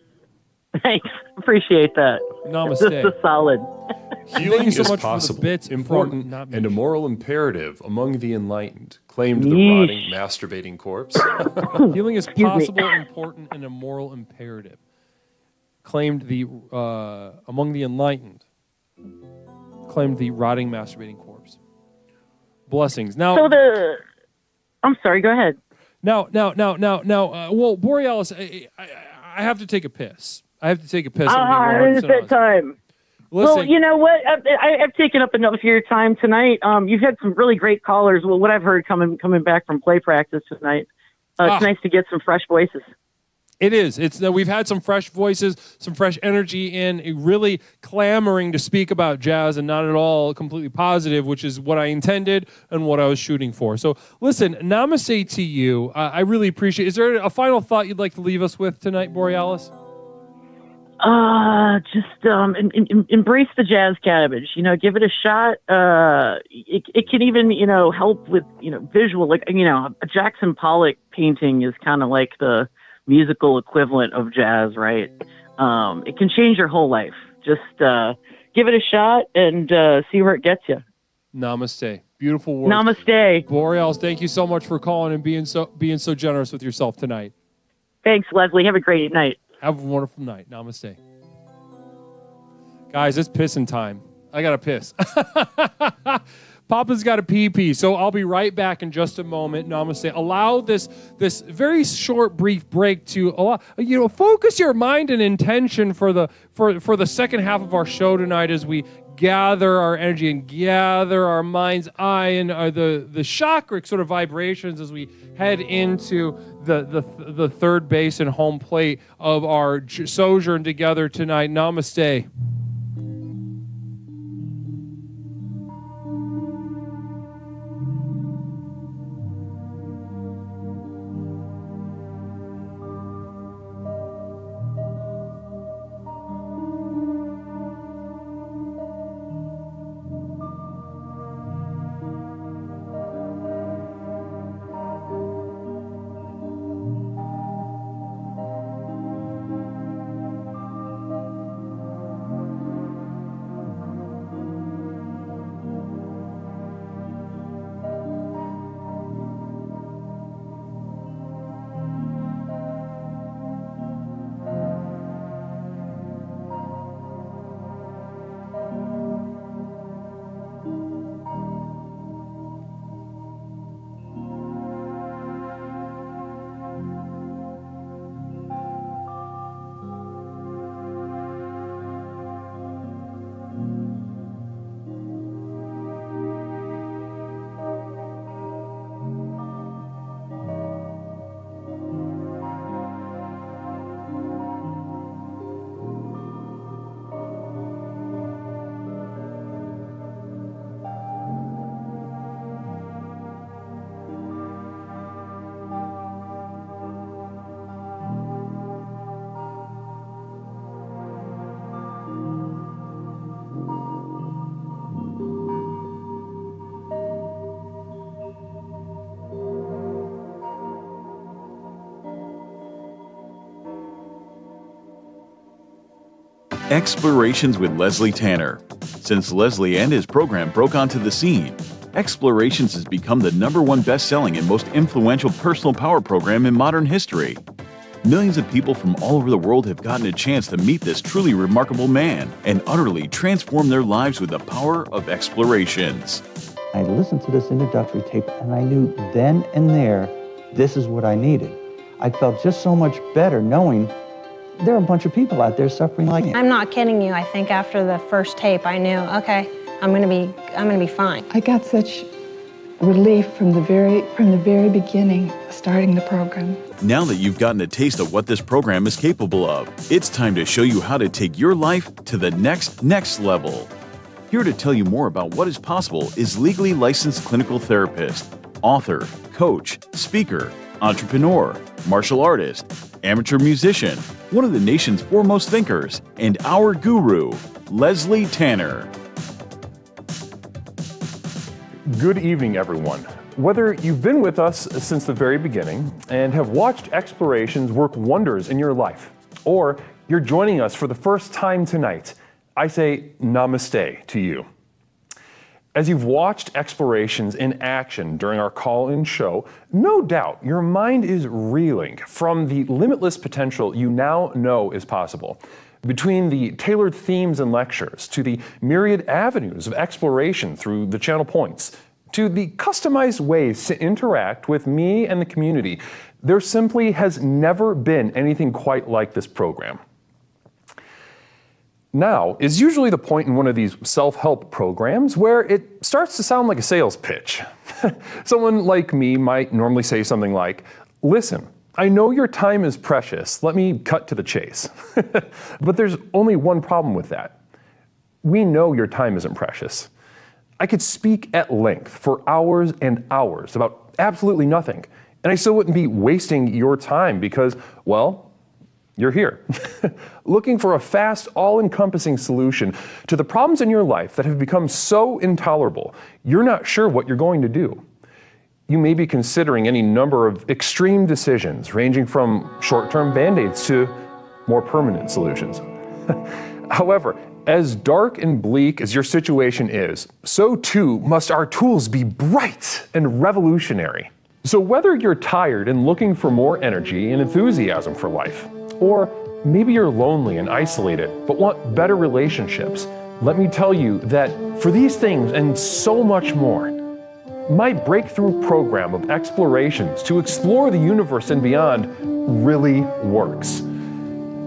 Thanks. Appreciate that. Namaste. This is solid. Healing so is much possible, for the bits, important, and a moral imperative among the enlightened, claimed the rotting, masturbating corpse. Healing is possible, important, and a moral imperative. Claimed the among the enlightened, claimed the rotting, masturbating corpse. Blessings. Now, I'm sorry. Go ahead. Now. Well, Borealis, I have to take a piss. It's that time. Listen, well, you know what? I've taken up enough of your time tonight. You've had some really great callers. Well, what I've heard coming back from play practice tonight. It's nice to get some fresh voices. It is. We've had some fresh voices, some fresh energy in, really clamoring to speak about jazz and not at all completely positive, which is what I intended and what I was shooting for. So listen, namaste to you. I really appreciate it. Is there a final thought you'd like to leave us with tonight, Borealis? Just embrace the jazz cabbage. Give it a shot. It can even help with visual. Like a Jackson Pollock painting is kind of like the musical equivalent of jazz, right? It can change your whole life. Just give it a shot and see where it gets you. Namaste. Beautiful words. Namaste. Borealis, thank you so much for calling and being so generous with yourself tonight. Thanks, Leslie. Have a great night. Have a wonderful night. Namaste. Guys, it's pissing time. I got to piss. Papa's got a pee-pee, so I'll be right back in just a moment. Namaste. Allow this very short, brief break to focus your mind and intention for the second half of our show tonight as we gather our energy and gather our mind's eye and the chakric sort of vibrations as we head into the third base and home plate of our sojourn together tonight. Namaste. Explorations with Leslie Tanner. Since Leslie and his program broke onto the scene, Explorations has become the #1 best-selling and most influential personal power program in modern history. Millions of people from all over the world have gotten a chance to meet this truly remarkable man and utterly transform their lives with the power of Explorations. I listened to this introductory tape and I knew then and there, this is what I needed. I felt just so much better knowing there are a bunch of people out there suffering like me. I'm not kidding you. I think after the first tape, I knew, okay, I'm gonna be fine. I got such relief from the very beginning, starting the program. Now that you've gotten a taste of what this program is capable of, it's time to show you how to take your life to the next level. Here to tell you more about what is possible is legally licensed clinical therapist, author, coach, speaker, entrepreneur, martial artist, amateur musician, one of the nation's foremost thinkers, and our guru, Leslie Tanner. Good evening, everyone. Whether you've been with us since the very beginning and have watched Explorations work wonders in your life, or you're joining us for the first time tonight, I say namaste to you. As you've watched Explorations in action during our call-in show, no doubt your mind is reeling from the limitless potential you now know is possible. Between the tailored themes and lectures, to the myriad avenues of exploration through the channel points, to the customized ways to interact with me and the community, there simply has never been anything quite like this program. Now is usually the point in one of these self-help programs where it starts to sound like a sales pitch. Someone like me might normally say something like, "Listen, I know your time is precious. Let me cut to the chase." But there's only one problem with that. We know your time isn't precious. I could speak at length for hours and hours about absolutely nothing, and I still wouldn't be wasting your time because, well, you're here, looking for a fast, all-encompassing solution to the problems in your life that have become so intolerable, you're not sure what you're going to do. You may be considering any number of extreme decisions, ranging from short-term band-aids to more permanent solutions. However, as dark and bleak as your situation is, so too must our tools be bright and revolutionary. So whether you're tired and looking for more energy and enthusiasm for life, or maybe you're lonely and isolated but want better relationships, let me tell you that for these things and so much more, my breakthrough program of explorations to explore the universe and beyond really works.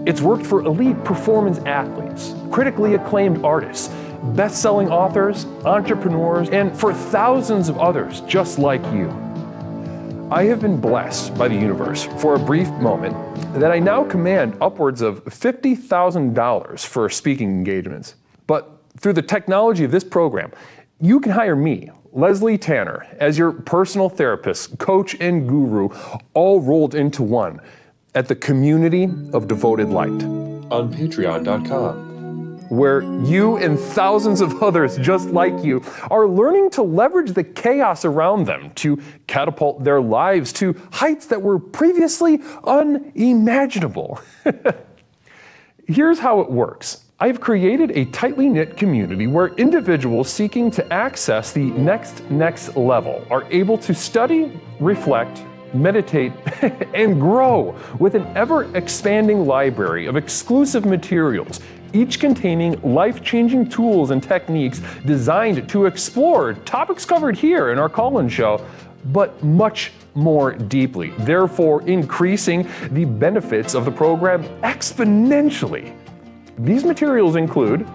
It's worked for elite performance athletes, critically acclaimed artists, best-selling authors, entrepreneurs, and for thousands of others just like you. I have been blessed by the universe for a brief moment that I now command upwards of $50,000 for speaking engagements. But through the technology of this program, you can hire me, Leslie Tanner, as your personal therapist, coach, and guru, all rolled into one at the Community of Devoted Light on patreon.com. Where you and thousands of others just like you are learning to leverage the chaos around them to catapult their lives to heights that were previously unimaginable. Here's how it works. I've created a tightly knit community where individuals seeking to access the next level are able to study, reflect, meditate, and grow with an ever-expanding library of exclusive materials, each containing life-changing tools and techniques designed to explore topics covered here in our call-in show, but much more deeply, therefore increasing the benefits of the program exponentially. These materials include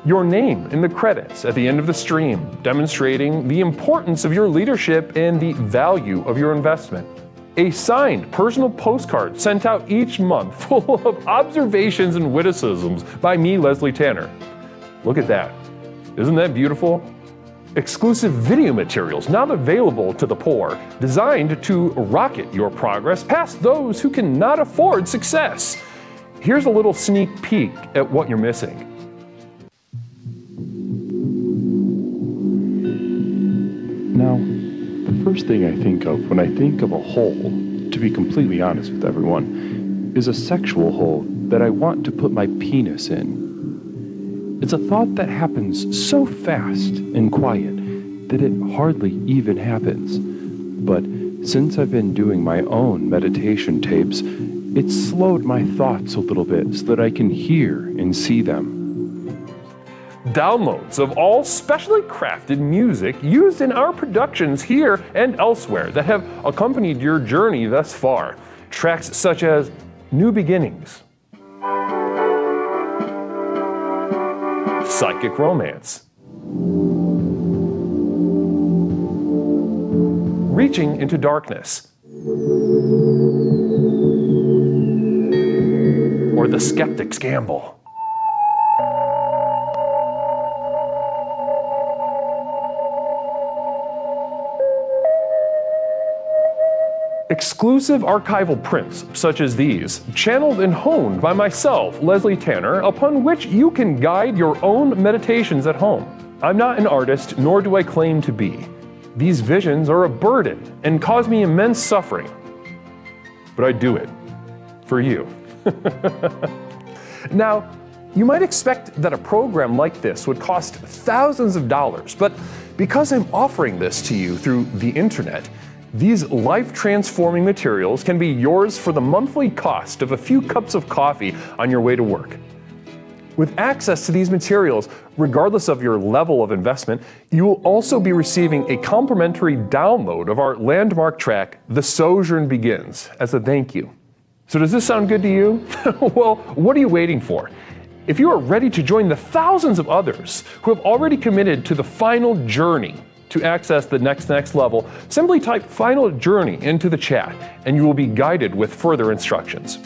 your name in the credits at the end of the stream, demonstrating the importance of your leadership and the value of your investment. A signed personal postcard sent out each month full of observations and witticisms by me, Leslie Tanner. Look at that. Isn't that beautiful? Exclusive video materials now available to the poor, designed to rocket your progress past those who cannot afford success. Here's a little sneak peek at what you're missing. Now, the first thing I think of when I think of a hole, to be completely honest with everyone, is a sexual hole that I want to put my penis in. It's a thought that happens so fast and quiet that it hardly even happens. But since I've been doing my own meditation tapes, it's slowed my thoughts a little bit so that I can hear and see them. Downloads of all specially crafted music used in our productions here and elsewhere that have accompanied your journey thus far. Tracks such as New Beginnings, Psychic Romance, Reaching into Darkness, or The Skeptic's Gamble. Exclusive archival prints such as these, channeled and honed by myself, Leslie Tanner, upon which you can guide your own meditations at home. I'm not an artist, nor do I claim to be. These visions are a burden and cause me immense suffering. But I do it for you. Now, you might expect that a program like this would cost thousands of dollars, but because I'm offering this to you through the internet, these life-transforming materials can be yours for the monthly cost of a few cups of coffee on your way to work. With access to these materials, regardless of your level of investment, you will also be receiving a complimentary download of our landmark track, The Sojourn Begins, as a thank you. So does this sound good to you? Well, what are you waiting for? If you are ready to join the thousands of others who have already committed to the final journey to access the next level, simply type Final Journey into the chat and you will be guided with further instructions.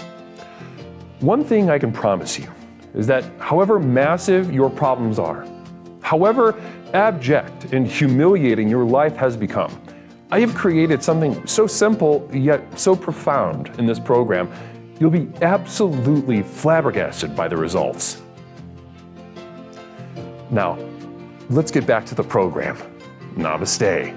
One thing I can promise you is that however massive your problems are, however abject and humiliating your life has become, I have created something so simple yet so profound in this program, you'll be absolutely flabbergasted by the results. Now, let's get back to the program. Namaste.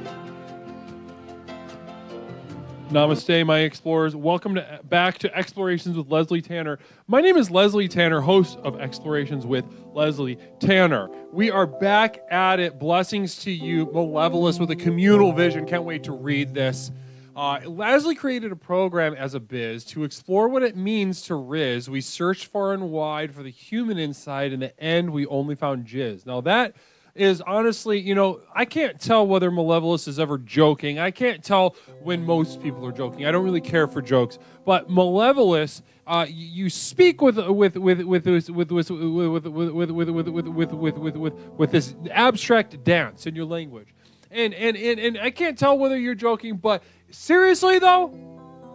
Namaste, my explorers. Welcome back to Explorations with Leslie Tanner. My name is Leslie Tanner, host of Explorations with Leslie Tanner. We are back at it. Blessings to you, Malevolous, with a communal vision. Can't wait to read this. Leslie created a program as a biz to explore what it means to Riz. We searched far and wide for the human inside. In the end, we only found jizz. Now, that is honestly, I can't tell whether Malevolous is ever joking. I can't tell when most people are joking. I don't really care for jokes. But Malevolous, you speak with this abstract dance in your language. And I can't tell whether you're joking, but seriously, though,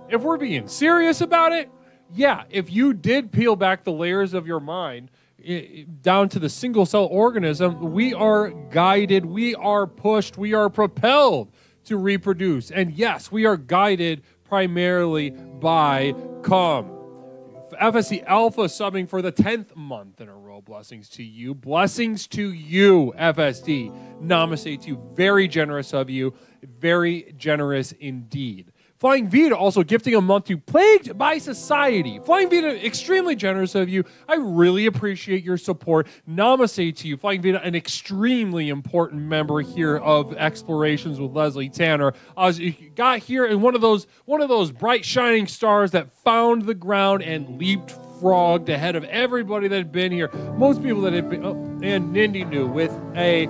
if we're being serious about it, yeah, if you did peel back the layers of your mind down to the single-cell organism, we are guided, we are pushed, we are propelled to reproduce. And yes, we are guided primarily by cum. FSC Alpha subbing for the 10th month in a row. Blessings to you. Blessings to you, FSD. Namaste to you. Very generous of you. Very generous indeed. Flying Vita also gifting a month to Plagued by Society. Flying Vita, extremely generous of you. I really appreciate your support. Namaste to you. Flying Vita, an extremely important member here of Explorations with Leslie Tanner. You got here in one of those bright shining stars that found the ground and leaped frogged ahead of everybody that had been here. Most people that had been, and Nindy knew with a...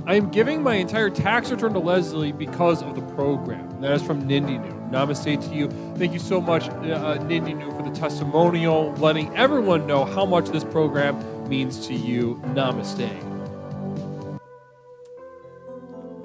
I am giving my entire tax return to Leslie because of the program. That is from Nindy New. Namaste to you. Thank you so much, Nindy New, for the testimonial, letting everyone know how much this program means to you. Namaste.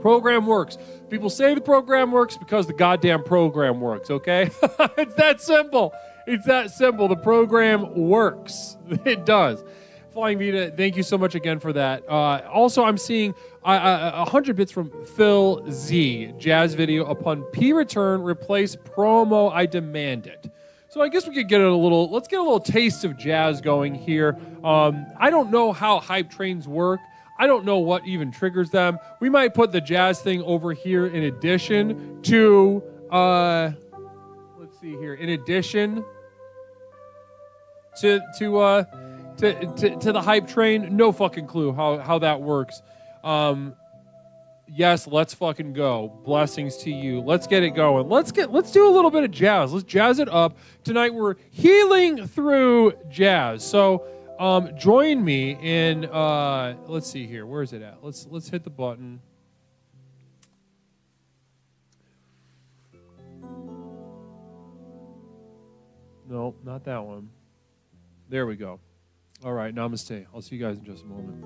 Program works. People say the program works because the goddamn program works, okay? It's that simple. It's that simple. The program works. It does. Flying Vita, thank you so much again for that. Also, I'm seeing 100 bits from Phil Z. Jazz video upon P return, replace promo, I demand it. So I guess we could get let's get a little taste of jazz going here. I don't know how hype trains work. I don't know what even triggers them. We might put the jazz thing over here in addition to, let's see here, in addition to the hype train. No fucking clue how that works. Yes, let's fucking go. Blessings to you. Let's get it going. Let's do a little bit of jazz. Let's jazz it up. Tonight we're healing through jazz. So join me in let's see here. Where is it at? Let's hit the button. No, not that one. There we go. All right, namaste. I'll see you guys in just a moment.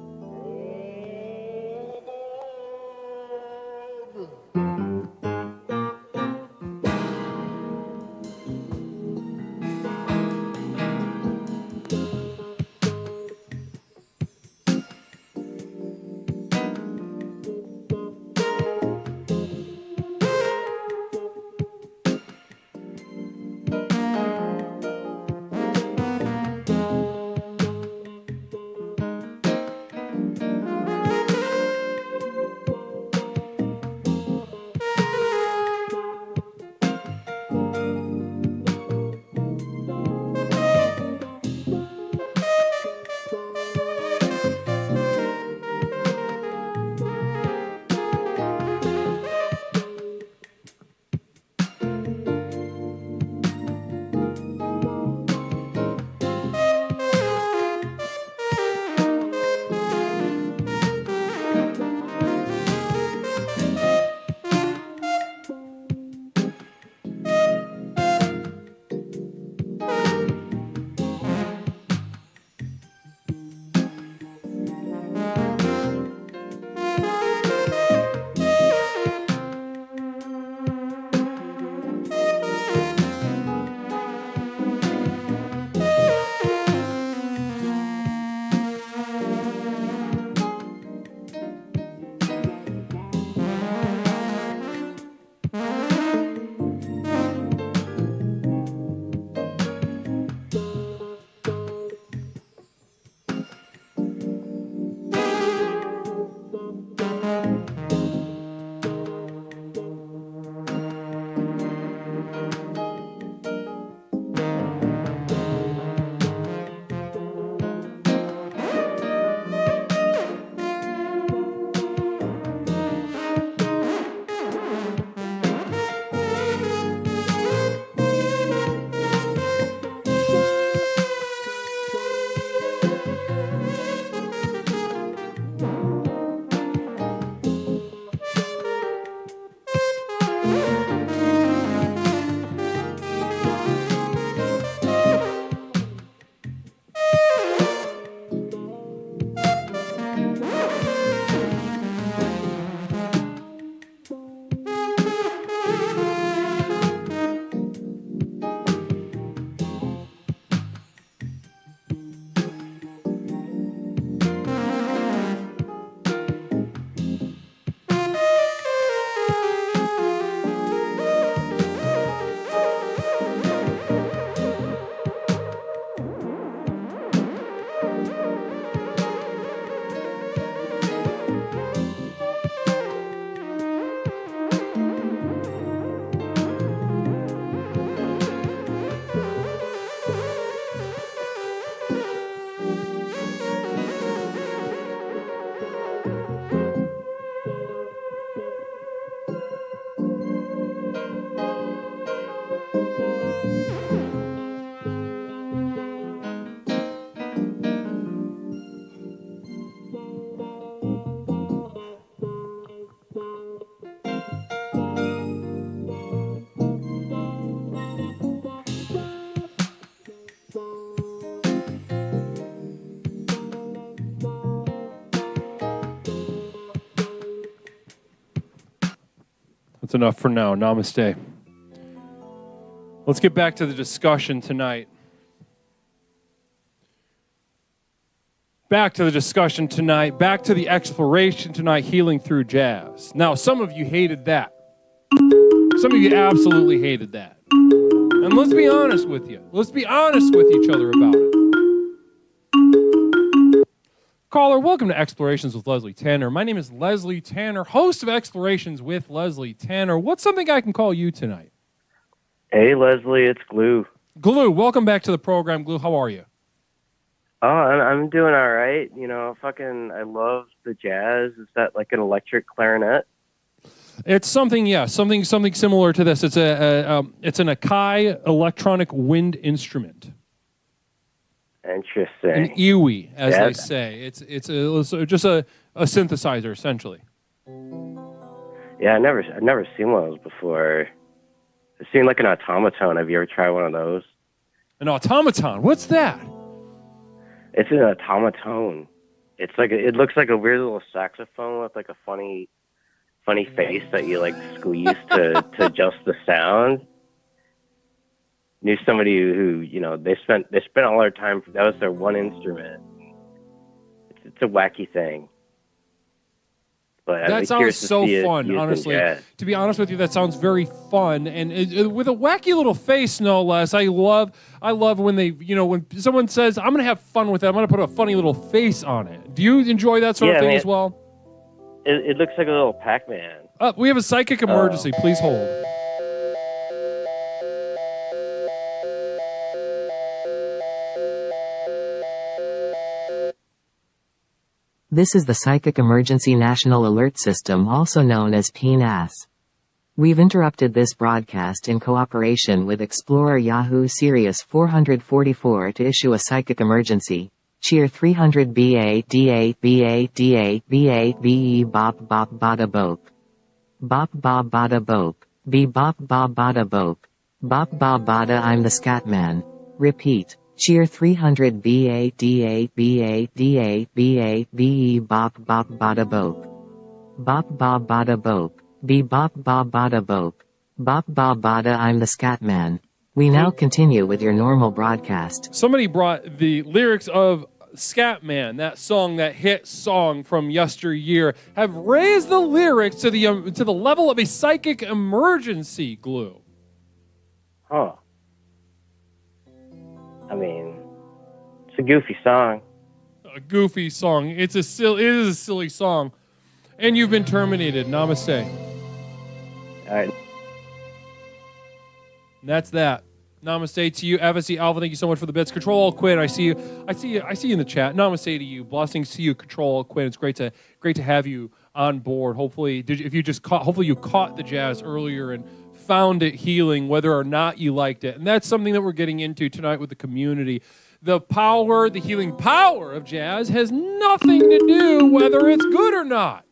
That's enough for now. Namaste. Let's get back to the discussion tonight. Back to the discussion tonight. Back to the exploration tonight, healing through jazz. Now, some of you hated that. Some of you absolutely hated that. And let's be honest with you. Let's be honest with each other about it. Caller, welcome to Explorations with Leslie Tanner. My name is Leslie Tanner, host of Explorations with Leslie Tanner. What's something I can call you tonight? Hey, Leslie, it's Glue. Glue, welcome back to the program. Glue, how are you? Oh, I'm doing all right. You know, I love the jazz. Is that like an electric clarinet? It's something, yeah, something similar to this. It's it's an Akai electronic wind instrument. Interesting. An iwi, as they say. It's just a synthesizer, essentially. Yeah, I've never seen one of those before. I've seen like an automaton. Have you ever tried one of those? An automaton? What's that? It's an automaton. It looks like a weird little saxophone with like a funny face that you like squeeze to adjust the sound. Knew somebody who, you know, they spent all their time, that was their one instrument. It's a wacky thing. But that sounds so fun, honestly. To be honest with you, that sounds very fun, and with a wacky little face, no less. I love when they, you know, when someone says, "I'm going to have fun with it. I'm going to put a funny little face on it." Do you enjoy that sort of thing as well? It looks like a little Pac-Man. We have a psychic emergency. Please hold. This is the Psychic Emergency National Alert System, also known as PNAS. We've interrupted this broadcast in cooperation with Explorer Yahoo Sirius 444 to issue a psychic emergency. Cheer 300 BA DA BA DA BA BE Bop Bop Bada Bope. Bop Bob Bada Bope. Be Bop Bob Bada Bope. Bop Bob Bada I'm the Scatman. Repeat. Cheer 300 BA DA BA DA BA BE Bop Bop Bada Bope. Bop Bob Bada Bope. Be Bop Bob Bada Bope. Bop Bob Bada I'm the Scatman. We now continue with your normal broadcast. Somebody brought the lyrics of Scatman, that song, that hit song from yesteryear, have raised the lyrics to the level of a psychic emergency, Glue. Huh. I mean, it's a goofy song. A goofy song. It is a silly song. And you've been terminated. Namaste. All right. And that's that. Namaste to you, FSC Alpha. Thank you so much for the bits. Control Alt Quit. I see you in the chat. Namaste to you. Blessings to you, Control Alt Quit. It's great to have you on board. Hopefully you caught the jazz earlier and found it healing, whether or not you liked it. And that's something that we're getting into tonight with the community. The healing power of jazz has nothing to do whether it's good or not.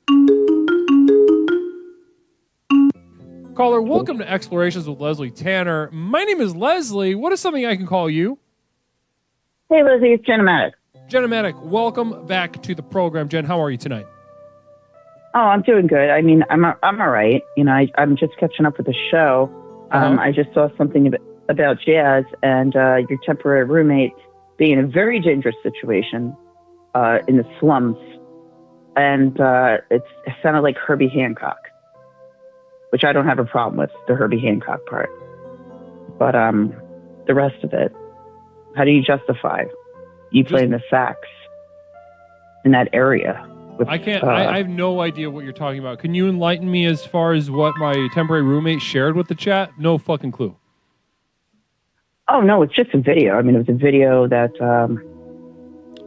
Caller, welcome to Explorations with Leslie Tanner. My name is Leslie. What is something I can call you? Hey, Leslie, it's Genomatic. Genomatic, welcome back to the program. Jen, how are you tonight? Oh, I'm doing good. I mean, I'm all right. You know, I'm just catching up with the show. I just saw something about jazz and your temporary roommate being in a very dangerous situation in the slums. And it sounded like Herbie Hancock, which I don't have a problem with, the Herbie Hancock part. But the rest of it, how do you justify you playing the sax in that area? I can't. I have no idea what you're talking about. Can you enlighten me as far as what my temporary roommate shared with the chat? No fucking clue. Oh no, it's just a video. I mean, it was a video that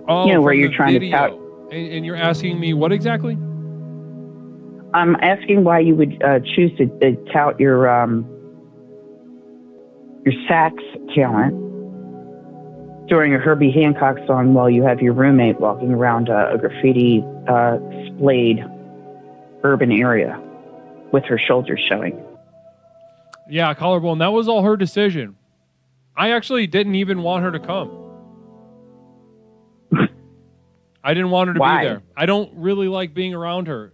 where you're trying to tout. And you're asking me what exactly? I'm asking why you would choose to tout your sax talent during a Herbie Hancock song while you have your roommate walking around a graffiti splayed urban area with her shoulders showing. Yeah, collarbone. That was all her decision. I actually didn't even want her to come. I didn't want her to be there. I don't really like being around her.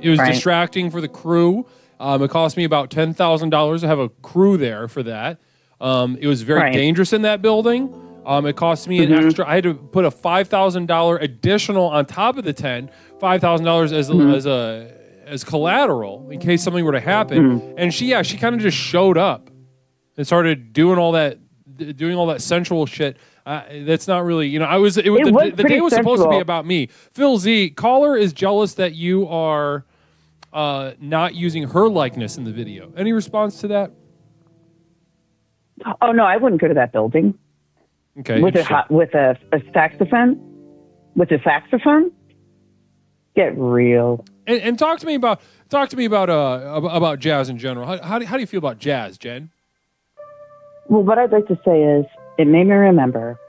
it was Right. distracting for the crew. It cost me about $10,000 to have a crew there for that. It was very Right. dangerous in that building. It cost me an extra. I had to put a $5,000 additional on top of the $5,000 as collateral in case something were to happen. And she kind of just showed up and started doing all that sensual shit. That's not really, the day was supposed to be about me. Phil Z, caller is jealous that you are not using her likeness in the video. Any response to that? Oh no, I wouldn't go to that building. Okay. With a saxophone? With a saxophone? Get real. And talk to me about jazz in general. How do you feel about jazz, Jen? Well, what I'd like to say is, it made me remember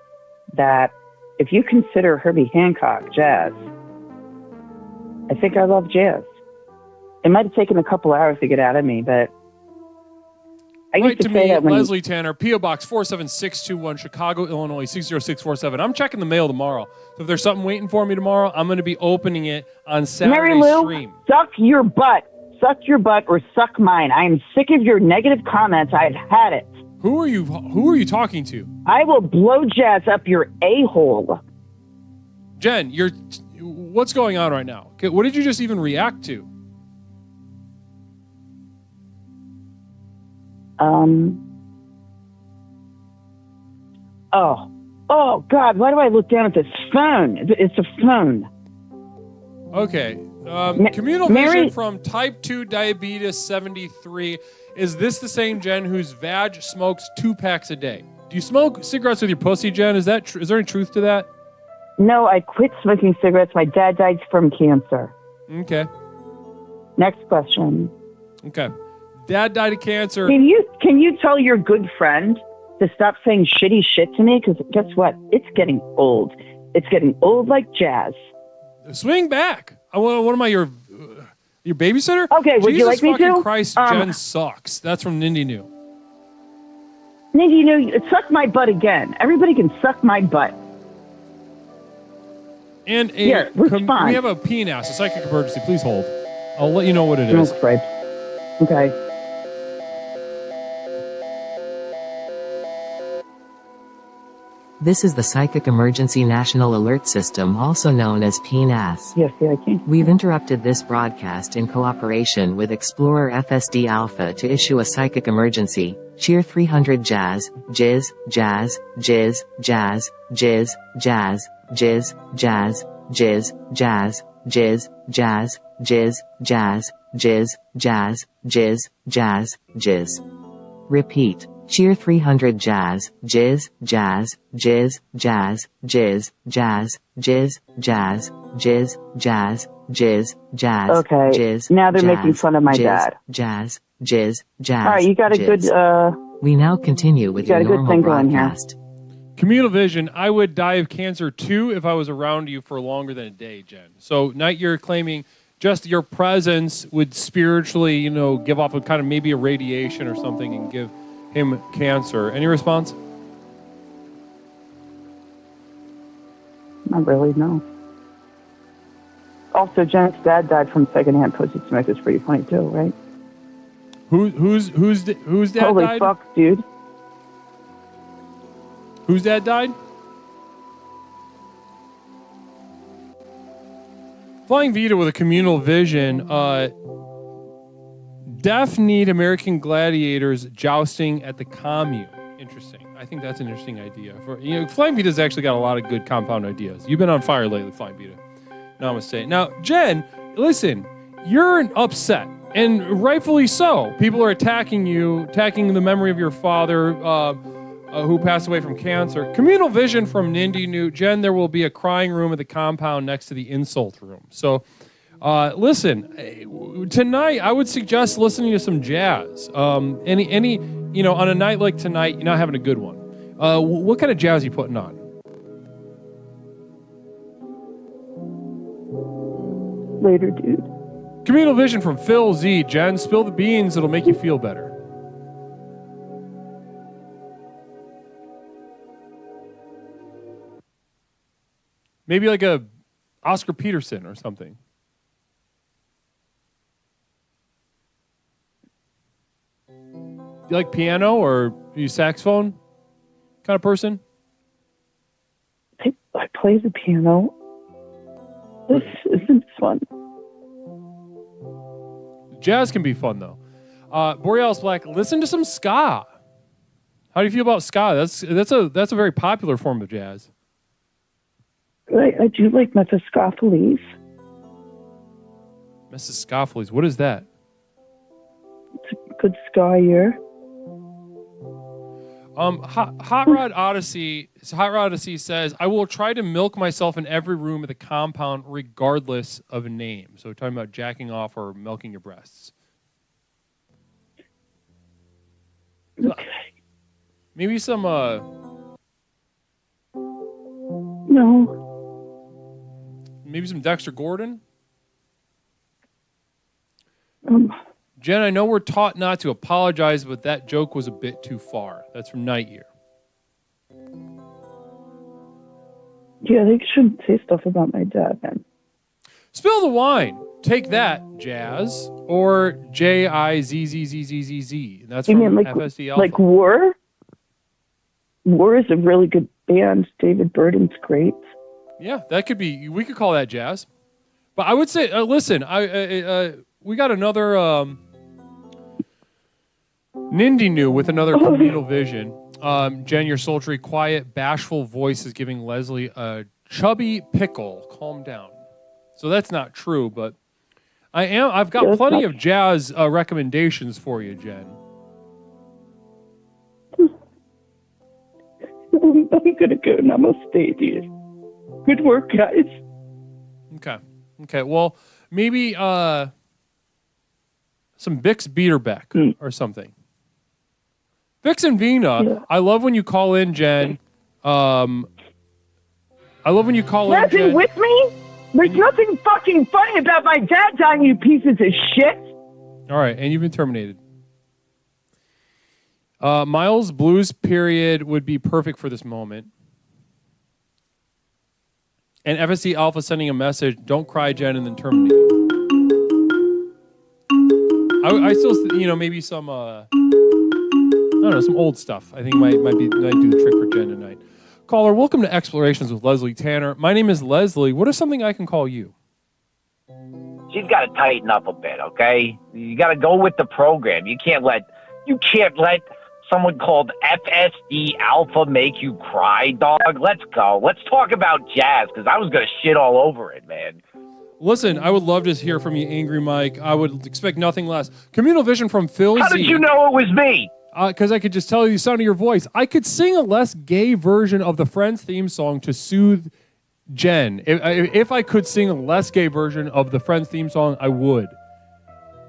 that if you consider Herbie Hancock jazz, I think I love jazz. It might have taken a couple hours to get out of me, but I used to say that when Leslie Tanner, P.O. Box 47621, Chicago, Illinois 60647. I'm checking the mail tomorrow. So if there's something waiting for me tomorrow, I'm going to be opening it on Saturday Mary Lou, stream. suck your butt. Suck your butt or suck mine. I am sick of your negative comments. I've had it. Who are you talking to? I will blow jazz up your a-hole. Jen, what's going on right now? Okay, what did you just even react to? Oh God, why do I look down at this phone? It's a phone. Okay. Communal vision from type 2 diabetes 73. Is this the same Jen whose vag smokes 2 packs a day? Do you smoke cigarettes with your pussy, Jen? Is there any truth to that? No, I quit smoking cigarettes. My dad died from cancer. Okay. Next question. Okay. Dad died of cancer. Can you tell your good friend to stop saying shitty shit to me? Because guess what? It's getting old. It's getting old like jazz. Swing back. What am I, your babysitter? Okay, would you like me to? Jesus fucking Christ, Jen sucks. That's from Nindy New. Nindy New, suck my butt again. Everybody can suck my butt. And we have a penis, a psychic emergency. Please hold. I'll let you know what it is. Okay. This is the Psychic Emergency National Alert System, also known as PNAS. Yes, I can. We've interrupted this broadcast in cooperation with Explorer FSD Alpha to issue a psychic emergency. Cheer 300 Jazz, Jizz, Jazz, Jizz, Jazz, Jizz, Jazz, Jizz, Jazz, Jizz, Jazz, Jizz, Jazz, Jizz, Jazz, Jizz, Jazz, Jizz, Jazz, Jizz. Repeat. Cheer 300 Jazz, Jizz, Jazz, Jizz, Jazz, Jizz, Jazz, Jizz, Jazz, Jizz, Jazz, Jizz, Jazz, Okay. Jizz. Now they're Jazz, making fun of my Jizz, dad. Jazz, Jizz, Jazz. All right, you got a Jizz. good. We now continue with You got your a good normal thing going here. broadcast. Communal vision. I would die of cancer too if I was around you for longer than a day, Jen. So night you're claiming just your presence would spiritually, give off a kind of maybe a radiation or something and give him cancer. Any response? Not really, no. Also, Jen's dad died from secondhand pussy smoke. It's pretty funny too, right? Whose dad Holy died? fuck, dude. Whose dad died? Flying Vita with a communal vision. Deaf need American gladiators jousting at the commune. Interesting. I think that's an interesting idea. Flying Vita's actually got a lot of good compound ideas. You've been on fire lately, Flying Vita. Namaste. Now, Jen, listen, you're upset, and rightfully so. People are attacking you, attacking the memory of your father, who passed away from cancer. Communal vision from Nindy Newt. Jen, there will be a crying room at the compound next to the insult room. So, listen, tonight I would suggest listening to some jazz. On a night like tonight, you're not having a good one. What kind of jazz are you putting on? Later, dude. Communal vision from Phil Z. Jen, spill the beans. It'll make you feel better. Maybe like a Oscar Peterson or something. Do you like piano, or are you saxophone kind of person? I play the piano. This isn't fun. Jazz can be fun, though. Borealis Black, listen to some ska. How do you feel about ska? That's a very popular form of jazz. I do like Mephistopheles. Mephistopheles, what is that? It's a good ska year. Hot Rod Odyssey says, I will try to milk myself in every room of the compound regardless of a name. So we're talking about jacking off or milking your breasts. Okay. Maybe some No. Maybe some Dexter Gordon? Jen, I know we're taught not to apologize, but that joke was a bit too far. That's from Night Year. Yeah, they shouldn't say stuff about my dad, then. Spill the wine. Take that, Jazz. Or Jizzzzzzz. That's You from mean like FSD Alpha. like War? War is a really good band. David Burden's great. Yeah, that could be. We could call that jazz. But I would say, listen, we got another Nindy New with another communal vision. Jen, your sultry, quiet, bashful voice is giving Leslie a chubby pickle. Calm down. So that's not true, but I've got plenty of jazz recommendations for you, Jen. I'm gonna go namaste, dude. Good work, guys. Okay. Well, maybe some Bix Bieterbeck or something. Vix and Vina. Yeah. I love when you call in, Jen. I love when you call in, Jen. With me? There's nothing fucking funny about my dad dying, you pieces of shit. All right, and you've been terminated. Miles' blues period would be perfect for this moment. And FSC Alpha sending a message, don't cry, Jen, and then terminate. I still, maybe some, I don't know, some old stuff. I think might do the trick for Jen tonight. Caller, welcome to Explorations with Leslie Tanner. My name is Leslie. What is something I can call you? She's got to tighten up a bit, okay? You got to go with the program. You can't let someone called FSD Alpha make you cry, dog. Let's go. Let's talk about jazz, because I was going to shit all over it, man. Listen, I would love to hear from you, Angry Mike. I would expect nothing less. Communal vision from Phil How Z. did you know it was me? Because I could just tell you the sound of your voice. I could sing a less gay version of the Friends theme song to soothe Jen. If I could sing a less gay version of the Friends theme song, I would.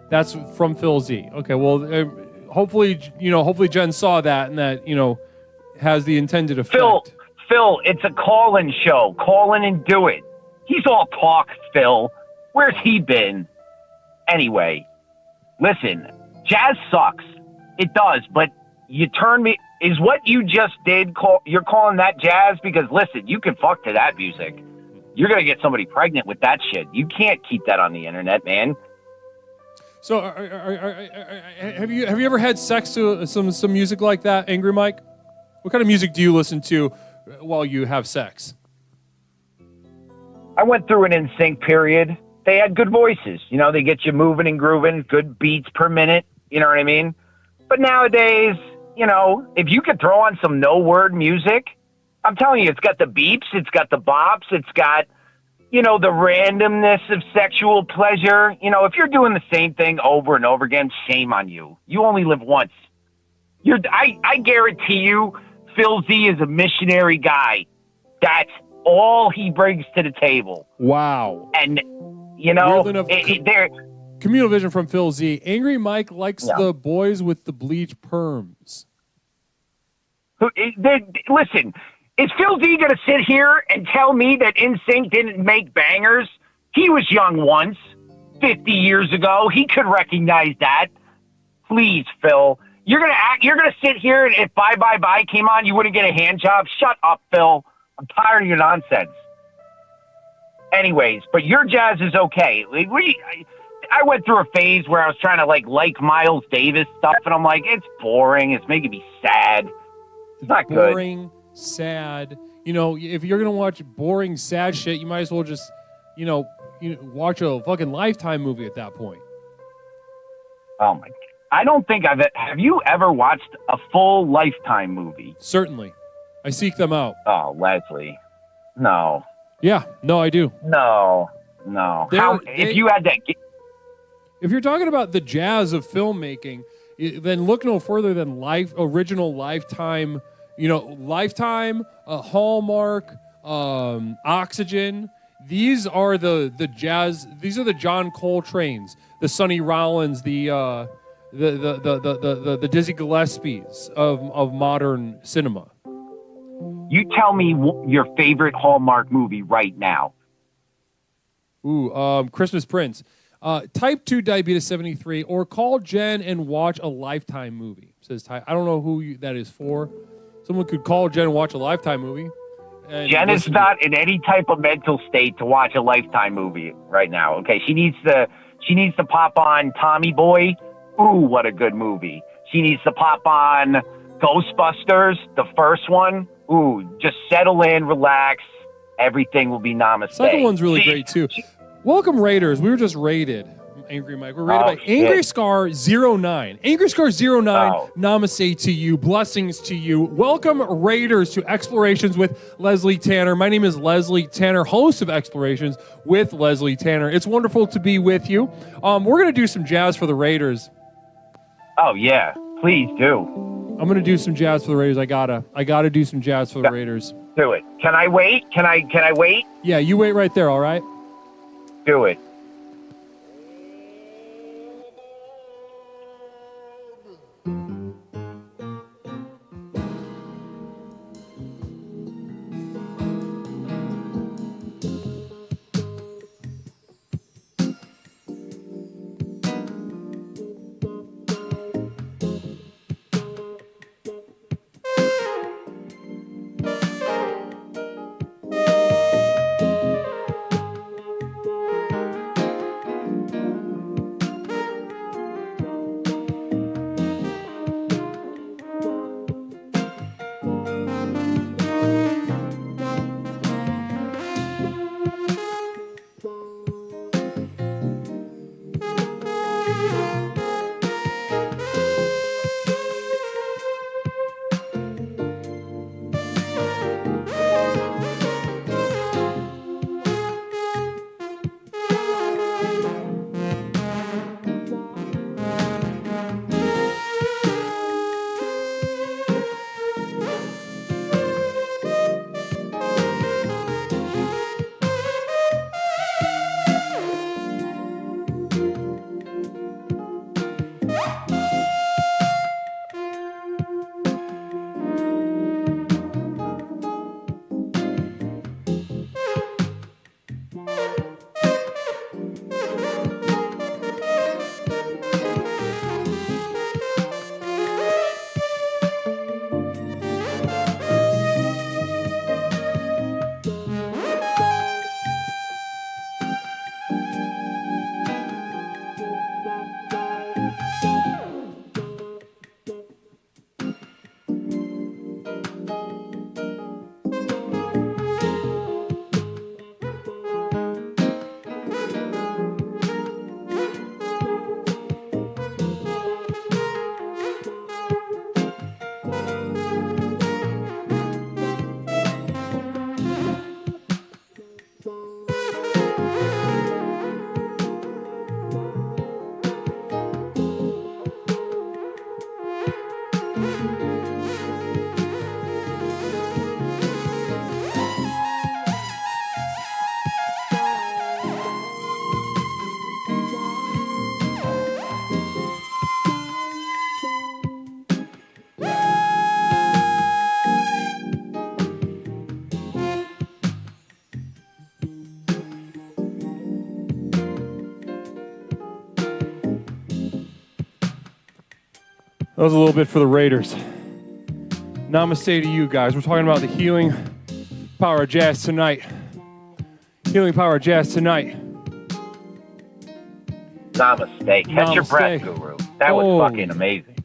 That's from Phil Z. Okay, well, hopefully Jen saw that and that, has the intended effect. Phil, it's a call-in show. Call in and do it. He's all talk, Phil. Where's he been? Anyway, listen, jazz sucks. It does, but you turn me... Is what you just did, you're calling that jazz? Because, listen, you can fuck to that music. You're going to get somebody pregnant with that shit. You can't keep that on the internet, man. So, have you ever had sex to some music like that, Angry Mike? What kind of music do you listen to while you have sex? I went through an NSYNC period. They had good voices. They get you moving and grooving, good beats per minute. You know what I mean? But nowadays, if you could throw on some no-word music, I'm telling you, it's got the beeps, it's got the bops, it's got, the randomness of sexual pleasure. If you're doing the same thing over and over again, shame on you. You only live once. I guarantee you, Phil Z is a missionary guy. That's all he brings to the table. Wow. And, Communal vision from Phil Z. Angry Mike likes the boys with the bleach perms. Listen, is Phil Z going to sit here and tell me that NSYNC didn't make bangers? He was young once, 50 years ago. He could recognize that. Please, Phil. You're gonna sit here and if Bye Bye Bye came on, you wouldn't get a hand job? Shut up, Phil. I'm tired of your nonsense. Anyways, but your jazz is okay. I went through a phase where I was trying to like Miles Davis stuff, and I'm like, it's boring. It's making me sad. It's not boring, sad. You know, if you're gonna watch boring, sad shit, you might as well just, watch a fucking Lifetime movie at that point. Oh my! I don't think have you ever watched a full Lifetime movie? Certainly, I seek them out. Oh, Leslie, no. Yeah, no, I do. No. If you had that. If you're talking about the jazz of filmmaking, then look no further than original Lifetime. Lifetime, Hallmark, Oxygen. These are the jazz. These are the John Coltrane's, the Sonny Rollins, the Dizzy Gillespies of modern cinema. You tell me your favorite Hallmark movie right now. Ooh, Christmas Prince. Type 2 diabetes 73, or call Jen and watch a Lifetime movie. Says Ty. I don't know who that is for. Someone could call Jen and watch a Lifetime movie. Jen is not in any type of mental state to watch a Lifetime movie right now. Okay, she needs to pop on Tommy Boy. Ooh, what a good movie. She needs to pop on Ghostbusters, the first one. Ooh, just settle in, relax. Everything will be namaste. Second one's really great too. Welcome Raiders. We were just raided. Angry Mike. We're rated by Angry Scar 09. Angry Scar 09, namaste to you. Blessings to you. Welcome, Raiders, to Explorations with Leslie Tanner. My name is Leslie Tanner, host of Explorations with Leslie Tanner. It's wonderful to be with you. We're going to do some jazz for the Raiders. Oh, yeah. Please do. I'm going to do some jazz for the Raiders. I gotta do some jazz for the Raiders. Do it. Can I wait? Can I wait? Yeah, you wait right there, all right? Do it. That was a little bit for the Raiders. Namaste to you guys. We're talking about the healing power of jazz tonight. Healing power of jazz tonight. Namaste. Catch your breath, Guru. That was fucking amazing.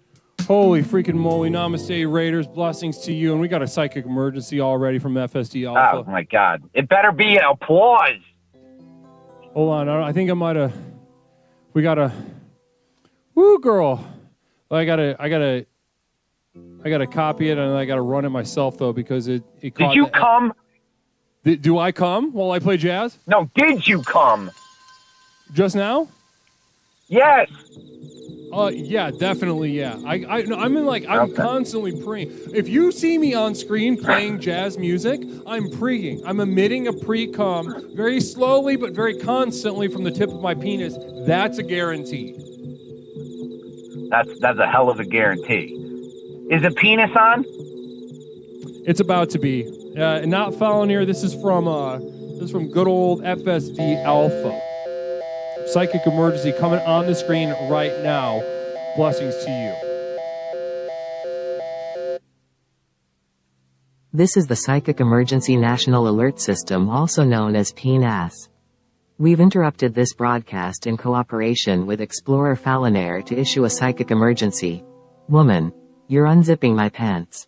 Holy freaking moly. Namaste, Raiders. Blessings to you. And we got a psychic emergency already from FSD Alpha. Oh, my God. It better be an applause. Hold on. I think I might have... We got to... Woo, girl. I gotta copy it, and I gotta run it myself, though, because it Did you come? Do I come while I play jazz? No, did you come? Just now? Yes. Yeah, definitely, yeah. I'm constantly preying. If you see me on screen playing jazz music, I'm preying. I'm emitting a pre-cum very slowly but very constantly from the tip of my penis. That's a guarantee. That's a hell of a guarantee. Is the penis on? It's about to be. Not following here. This is from good old FSD Alpha. Psychic emergency coming on the screen right now. Blessings to you. This is the Psychic Emergency National Alert System, also known as PNAS. We've interrupted this broadcast in cooperation with Explorer Falanair to issue a psychic emergency. Woman, you're unzipping my pants.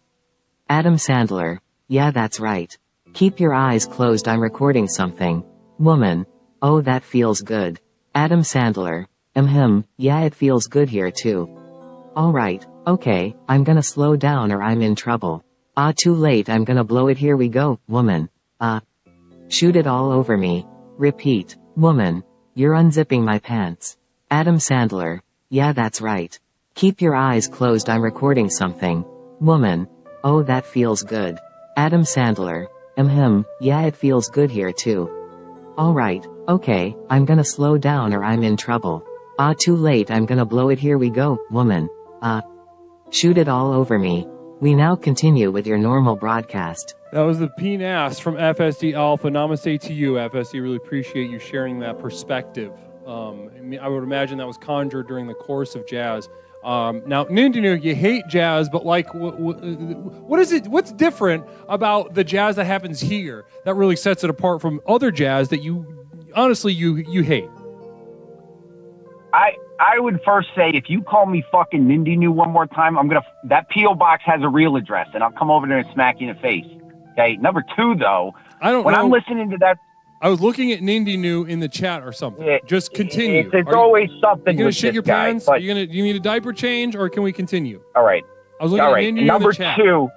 Adam Sandler, yeah, that's right. Keep your eyes closed, I'm recording something. Woman, oh, that feels good. Adam Sandler, yeah, it feels good here too. Alright, okay, I'm gonna slow down or I'm in trouble. Too late, I'm gonna blow it, here we go, woman. Shoot it all over me. Repeat, woman, you're unzipping my pants. Adam Sandler, yeah, that's right. Keep your eyes closed, I'm recording something. Woman, oh, that feels good. Adam Sandler, yeah, it feels good here too. Alright, okay, I'm gonna slow down or I'm in trouble. Too late, I'm gonna blow it, here we go, woman. Shoot it all over me. We now continue with your normal broadcast. That was the PNAS from FSD Alpha. Namaste to you, FSD. Really appreciate you sharing that perspective. I would imagine that was conjured during the course of jazz. Now, Nindinu, you hate jazz, but like, what is it? What's different about the jazz that happens here that really sets it apart from other jazz that you honestly hate? I would first say, if you call me fucking Nindinu one more time, that P.O. box has a real address, and I'll come over there and smack you in the face. Okay. Number two, though, when I'm listening to that, I was looking at Nindinu in the chat or something. Just continue. It's always something. You gonna with shit this your guy, pants? but- You need a diaper change, or can we continue? All right. I was looking at Nindinu Number in the chat. two,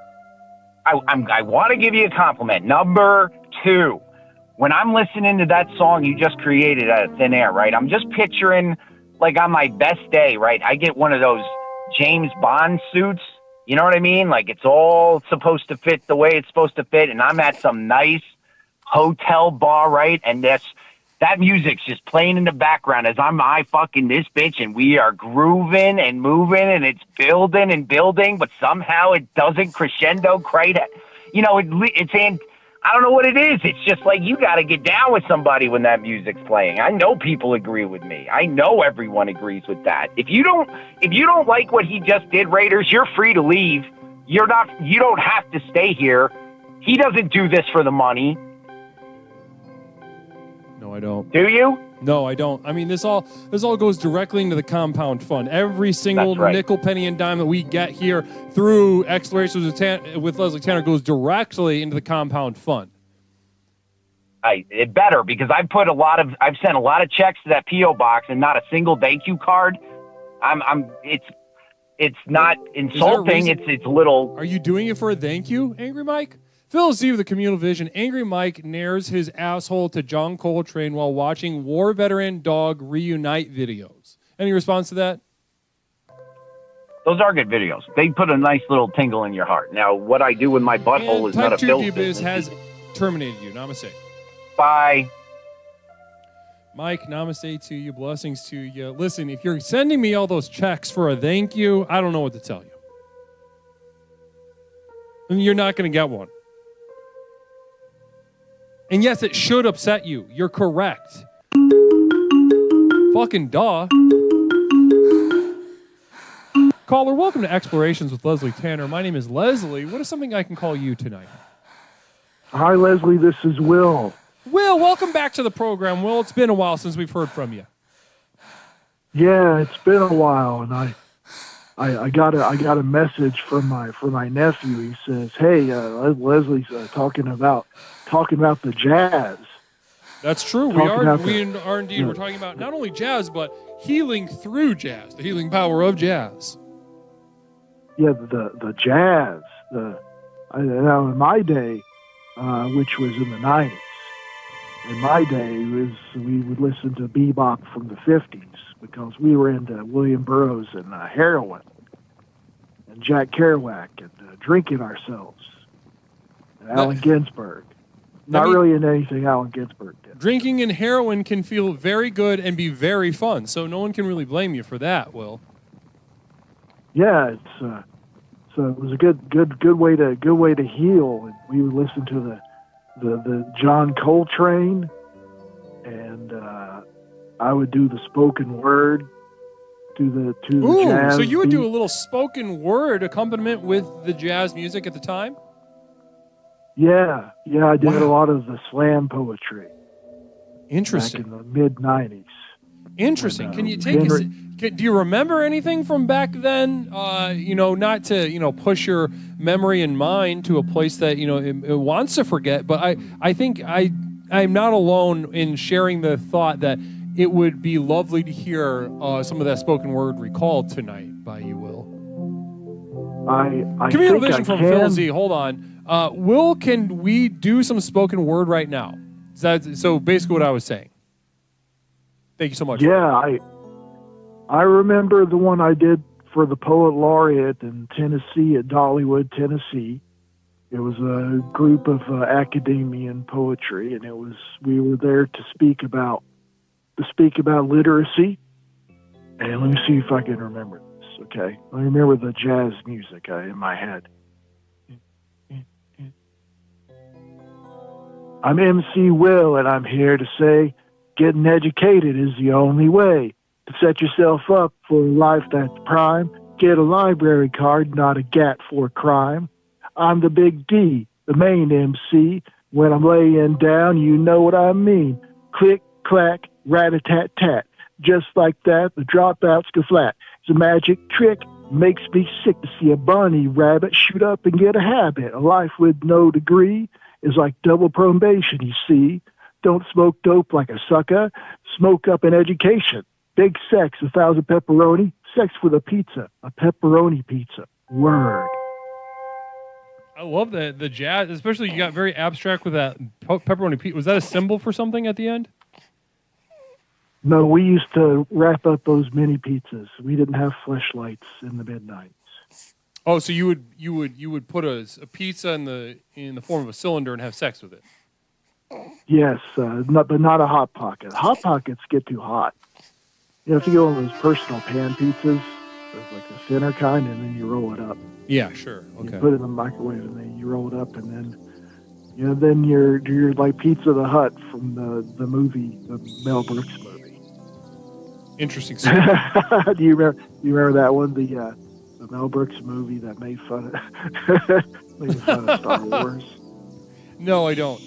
I want to give you a compliment. Number two, when I'm listening to that song you just created out of thin air, right? I'm just picturing, like, on my best day, right? I get one of those James Bond suits. You know what I mean? Like, it's all supposed to fit the way it's supposed to fit, and I'm at some nice hotel bar, right? And that music's just playing in the background as I fucking this bitch, and we are grooving and moving, and it's building and building, but somehow it doesn't crescendo quite. You know, it's in. I don't know what it is. It's just like, you got to get down with somebody when that music's playing. I know people agree with me. I know everyone agrees with that. If you don't like what he just did, Raiders, you're free to leave. You don't have to stay here. He doesn't do this for the money. No, I don't. Do you? No, I don't. I mean, this all goes directly into the compound fund. Every single nickel, penny, and dime that we get here through Explorations with Leslie Tanner goes directly into the compound fund. It better, because I've sent a lot of checks to that P.O. box and not a single thank you card. It's not insulting. It's a little. Are you doing it for a thank you, Angry Mike? Phil Z with the Communal Vision. Angry Mike nares his asshole to John Coltrane while watching war veteran dog reunite videos. Any response to that? Those are good videos. They put a nice little tingle in your heart. Now, what I do with my butthole is not a Phil Biz has terminated you. Namaste. Bye. Mike, namaste to you. Blessings to you. Listen, if you're sending me all those checks for a thank you, I don't know what to tell you. And you're not going to get one. And yes, it should upset you. You're correct. Fucking duh. Caller, welcome to Explorations with Leslie Tanner. My name is Leslie. What is something I can call you tonight? Hi, Leslie. This is Will. Will, welcome back to the program. Will, it's been a while since we've heard from you. Yeah, it's been a while, and I got a message from my nephew. He says, "Hey, Leslie's talking about the jazz." That's true. We are indeed. We're talking about not only jazz, but healing through jazz, the healing power of jazz. Yeah, the jazz. Now in my day, which was in the 90s. In my day, we would listen to bebop from the 50s because we were into William Burroughs and heroin and Jack Kerouac and drinking ourselves and Allen Ginsberg. Not really into anything Allen Ginsberg did. Drinking and heroin can feel very good and be very fun, so no one can really blame you for that, Will. Yeah, so it was a good way to heal. And we would listen to the John Coltrane, and I would do the spoken word to the jazz. So you would beat. do a little spoken word accompaniment with the jazz music at the time? Yeah, I did a lot of the slam poetry. Interesting. Back in the mid-90s. Interesting. Can you take us? Do you remember anything from back then? Not to push your memory and mind to a place that it wants to forget. But I think I'm not alone in sharing the thought that it would be lovely to hear some of that spoken word recalled tonight by you, Will. I Communal think Vision from Phil Z. Hold on. Will, can we do some spoken word right now? So basically what I was saying. Thank you so much. Yeah, I remember the one I did for the Poet Laureate in Tennessee, at Dollywood, Tennessee. It was a group of academician poetry, and we were there to speak about literacy. And let me see if I can remember this. Okay, I remember the jazz music in my head. I'm MC Will, and I'm here to say, getting educated is the only way to set yourself up for a life that's prime. Get a library card, not a GAT for crime. I'm the big D, the main MC. When I'm laying down, you know what I mean. Click, clack, rat-a-tat-tat. Just like that, the dropouts go flat. It's a magic trick. Makes me sick to see a bunny rabbit shoot up and get a habit. A life with no degree is like double probation, you see. Don't smoke dope like a sucker. Smoke up an education. Big sex, 1,000 pepperoni. Sex with a pizza, a pepperoni pizza. Word. I love the jazz, especially you got very abstract with that pepperoni pizza. Was that a symbol for something at the end? No, we used to wrap up those mini pizzas. We didn't have fleshlights in the mid-90s. Oh, so you would put a pizza in the form of a cylinder and have sex with it. Yes, but not a Hot Pocket. Hot Pockets get too hot. You have to go on those personal pan pizzas, like the thinner kind, and then you roll it up. Yeah, sure. Okay. You put it in the microwave, and then you roll it up, and then you're like Pizza the Hut from the movie, the Mel Brooks movie. Interesting. Do you remember that one? The Mel Brooks movie that made fun of Star Wars. No, I don't.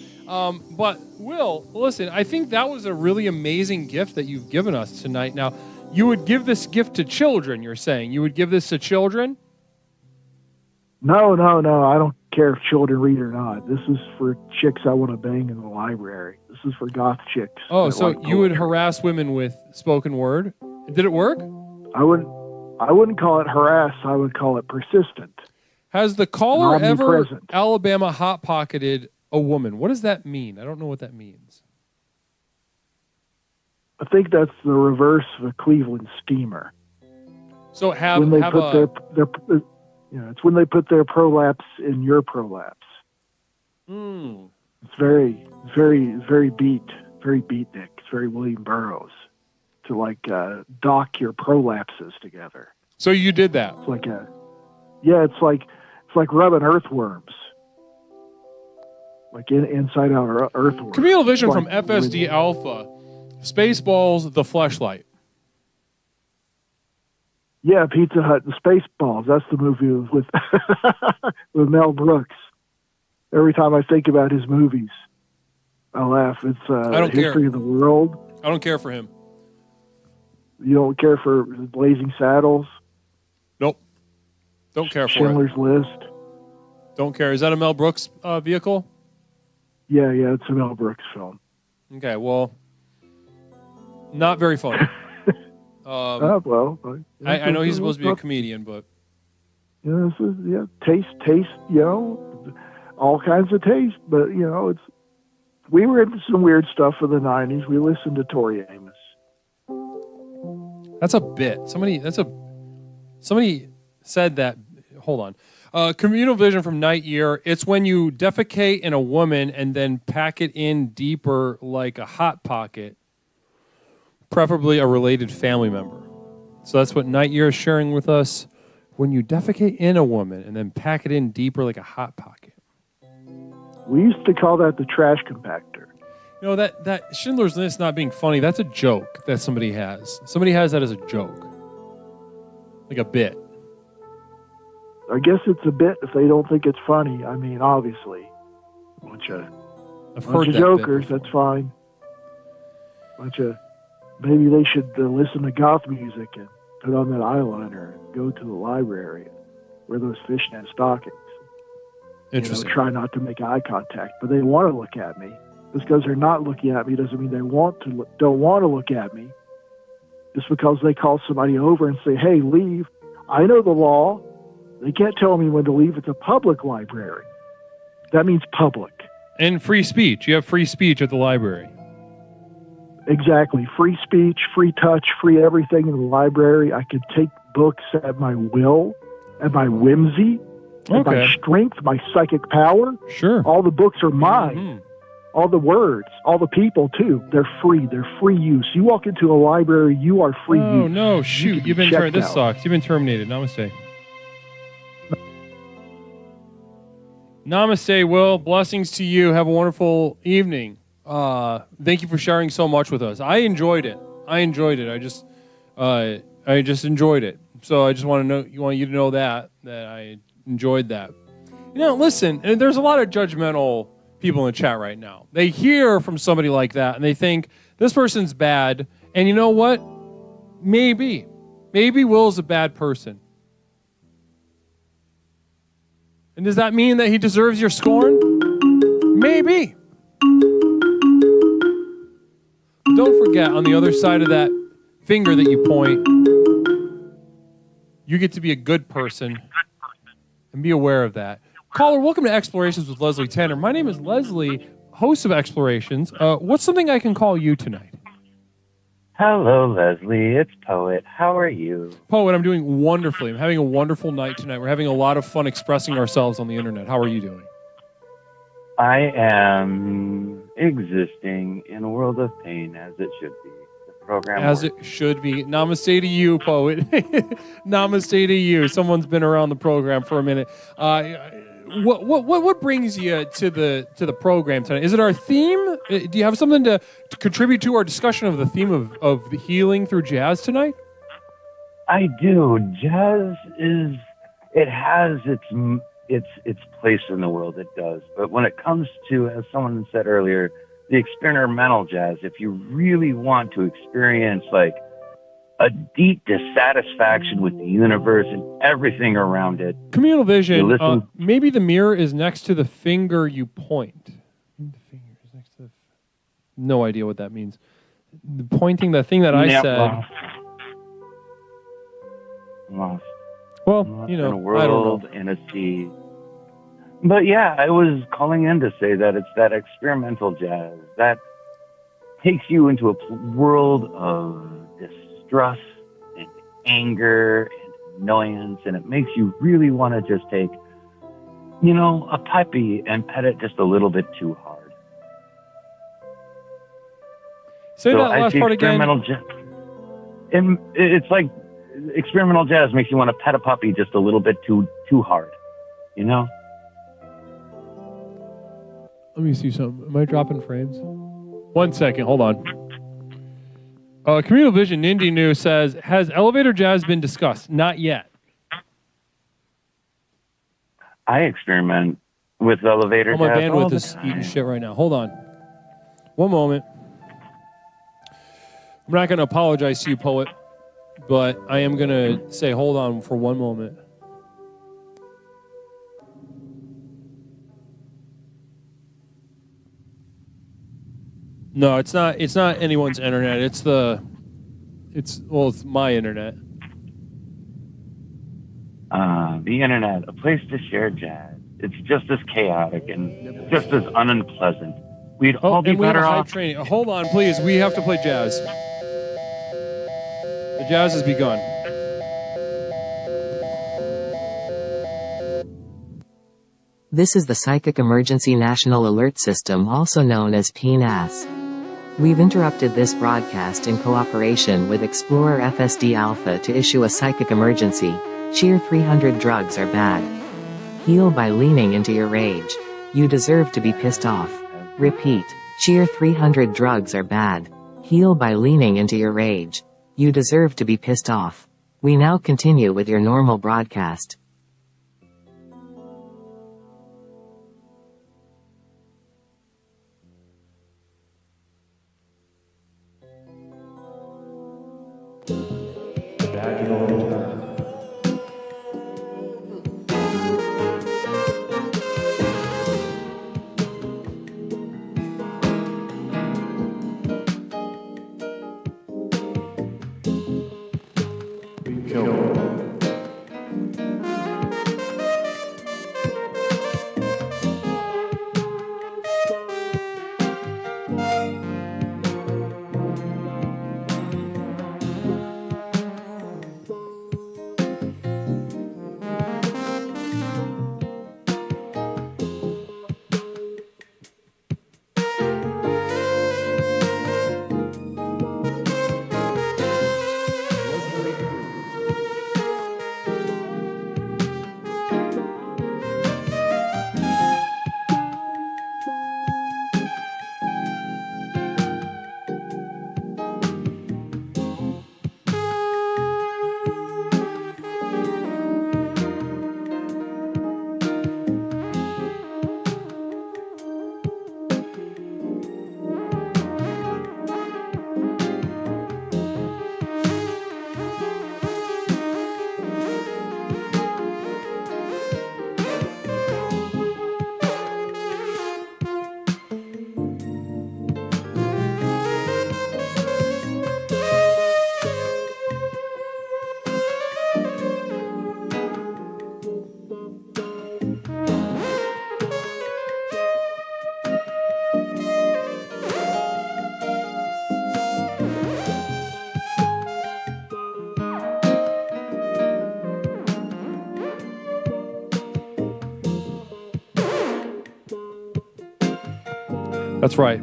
But Will, listen, I think that was a really amazing gift that you've given us tonight. Now, you would give this gift to children, you're saying. You would give this to children? No. I don't care if children read or not. This is for chicks I want to bang in the library. This is for goth chicks. Oh, so you would harass women with spoken word? Did it work? I wouldn't call it harass. I would call it persistent. Has the caller ever Alabama hot pocketed a woman? What does that mean? I don't know what that means. I think that's the reverse of a Cleveland steamer. So it's when they put their prolapse in your prolapse. It's very beatnik. It's very William Burroughs to dock your prolapses together. So you did that. It's like rubbing earthworms. Like inside out earthworms. Communal Vision from FSD Alpha. Spaceballs, the fleshlight. Yeah, Pizza Hut, the Spaceballs. That's the movie with with Mel Brooks. Every time I think about his movies, I laugh. It's History of the World. I don't care for him. It's like, yeah, it's like rubbing earthworms. No. Like You don't care for Blazing Saddles? Nope. Don't care for Schindler's it. List? Don't care. Is that a Mel Brooks vehicle? Yeah, it's a Mel Brooks film. Okay, well, not very funny. I know he's supposed to be a comedian, but this is taste. All kinds of taste. But we were into some weird stuff for the '90s. We listened to Tori Amos. That's a bit. Somebody said that. Hold on. Communal vision from Night Year. It's when you defecate in a woman and then pack it in deeper like a hot pocket, preferably a related family member. So that's what Night Year is sharing with us. When you defecate in a woman and then pack it in deeper like a hot pocket. We used to call that the trash compactor. That Schindler's List not being funny, that's a joke that somebody has. Somebody has that as a joke. Like a bit. I guess it's a bit if they don't think it's funny. I mean, obviously. Bunch of jokers, that's fine. Maybe they should listen to goth music and put on that eyeliner and go to the library and wear those fishnet stockings. Interesting. Try not to make eye contact, but they want to look at me. Just because they're not looking at me doesn't mean they don't want to look at me. Just because they call somebody over and say, "Hey, leave." I know the law. They can't tell me when to leave. It's a public library. That means public. And free speech. You have free speech at the library. Exactly. Free speech, free touch, free everything in the library. I could take books at my will, at my whimsy, at my strength, my psychic power. Sure. All the books are mine. Mm-hmm. All the words, all the people, too. They're free. They're free use. You walk into a library, you are free use. Oh, no. Shoot. You've been terminated. This sucks. You've been terminated. Namaste. Namaste, Will. Blessings to you. Have a wonderful evening. Thank you for sharing so much with us. I enjoyed it. I just enjoyed it. So I just want you to know that I enjoyed that. Listen, and there's a lot of judgmental people in the chat right now. They hear from somebody like that and they think this person's bad. And you know what? Maybe Will's a bad person. And does that mean that he deserves your scorn? Maybe. But don't forget, on the other side of that finger that you point, you get to be a good person and be aware of that. Caller, welcome to Explorations with Leslie Tanner. My name is Leslie, host of Explorations. What's something I can call you tonight? Hello, Leslie. It's Poet. How are you? Poet, I'm doing wonderfully. I'm having a wonderful night tonight. We're having a lot of fun expressing ourselves on the internet. How are you doing? I am existing in a world of pain, as it should be. The program as works. It should be. Namaste to you, Poet. Namaste to you. Someone's been around the program for a minute. What brings you to the program tonight? Is it our theme? Do you have something to contribute to our discussion of the theme of the healing through jazz tonight? I do. Jazz has its place in the world. It does. But when it comes to, as someone said earlier, the experimental jazz, if you really want to experience like a deep dissatisfaction with the universe and everything around it. Communal vision. Maybe the mirror is next to the finger you point. The finger is next to no idea what that means. The pointing, the thing that I said. Lost. Well, in a world, in a sea. But yeah, I was calling in to say that it's that experimental jazz that takes you into a world of distrust and anger and annoyance, and it makes you really want to just take, a puppy and pet it just a little bit too hard. Say that last part again. It's like experimental jazz makes you want to pet a puppy just a little bit too hard, Let me see something. Am I dropping frames? 1 second. Hold on. Communal Vision Nindy New says, has elevator jazz been discussed? Not yet. I experiment with elevator jazz. My bandwidth is eating shit right now. Hold on. One moment. I'm not going to apologize to you, Poet. but I am going to say hold on for one moment. No, it's not anyone's internet. It's my internet. The internet, a place to share jazz. It's just as chaotic and just as unpleasant. We'd all be and we have better a hype off. training. Hold on, please. We have to play jazz. The jazz has begun. This is the Psychic Emergency National Alert System, also known as PNAS. We've interrupted this broadcast in cooperation with Explorer FSD Alpha to issue a psychic emergency. Cheer 300 drugs are bad. Heal by leaning into your rage. You deserve to be pissed off. Repeat. Cheer 300 drugs are bad. Heal by leaning into your rage. You deserve to be pissed off. We now continue with your normal broadcast. That's right.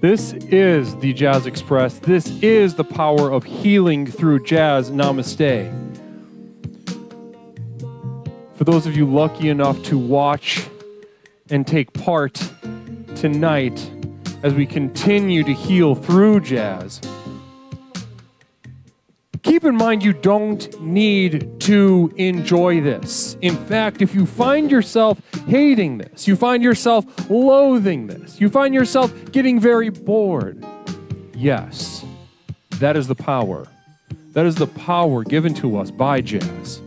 This is the Jazz Express. This is the power of healing through jazz. Namaste. For those of you lucky enough to watch and take part tonight as we continue to heal through jazz, keep in mind you don't need to enjoy this. In fact, if you find yourself hating this, you find yourself loathing this, you find yourself getting very bored, yes, that is the power. That is the power given to us by jazz.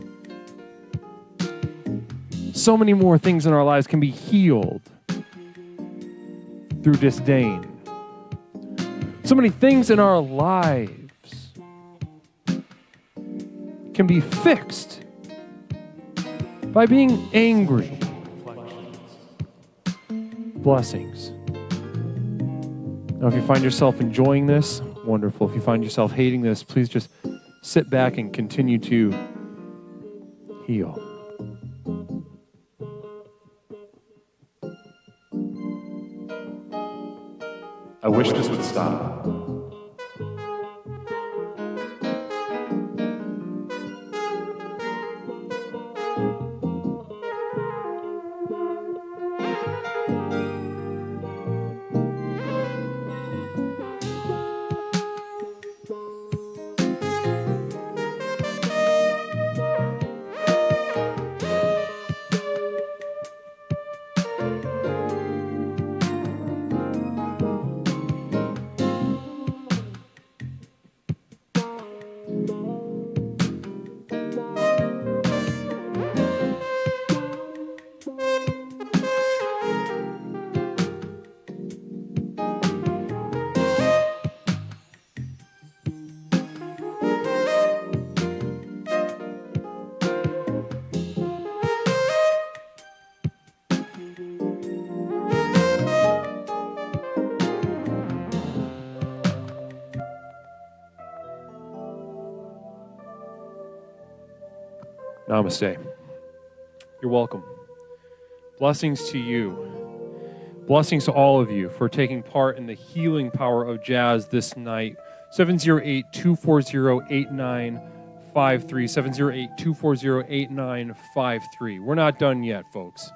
So many more things in our lives can be healed through disdain. So many things in our lives can be fixed by being angry. Blessings. Now, if you find yourself enjoying this, wonderful. If you find yourself hating this, please just sit back and continue to heal. I wish this would stop. Namaste. You're welcome. Blessings to you. Blessings to all of you for taking part in the healing power of jazz this night. 708-240-8953. 708-240-8953. We're not done yet, folks.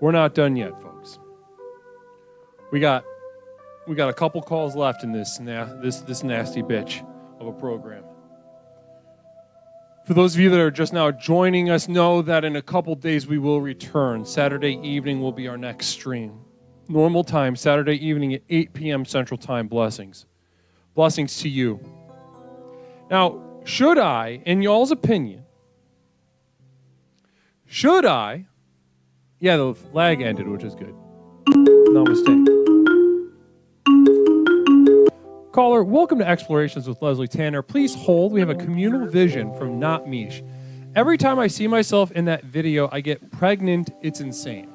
We're not done yet, folks. We got a couple calls left in this nasty bitch of a program. For those of you that are just now joining us, know that in a couple days we will return. Saturday evening will be our next stream. Normal time, Saturday evening at 8 p.m. Central Time. Blessings. Blessings to you. Now, should I, in y'all's opinion, yeah, the lag ended, which is good. Namaste. Caller, welcome to Explorations with Leslie Tanner. Please hold. We have a communal vision from Not Mish. Every time I see myself in that video, I get pregnant. It's insane.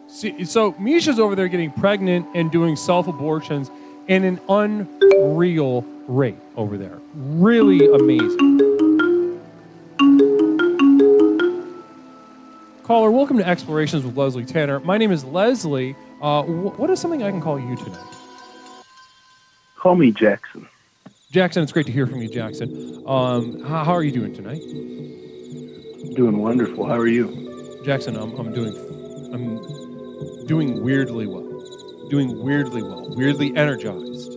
So Mish is over there getting pregnant and doing self-abortions in an unreal rate over there. Really amazing. Caller, welcome to Explorations with Leslie Tanner. My name is Leslie. What is something I can call you tonight? Call me Jackson. Jackson, it's great to hear from you, Jackson. How are you doing tonight? Doing wonderful. How are you? Jackson, I'm doing weirdly well. Doing weirdly well. Weirdly energized.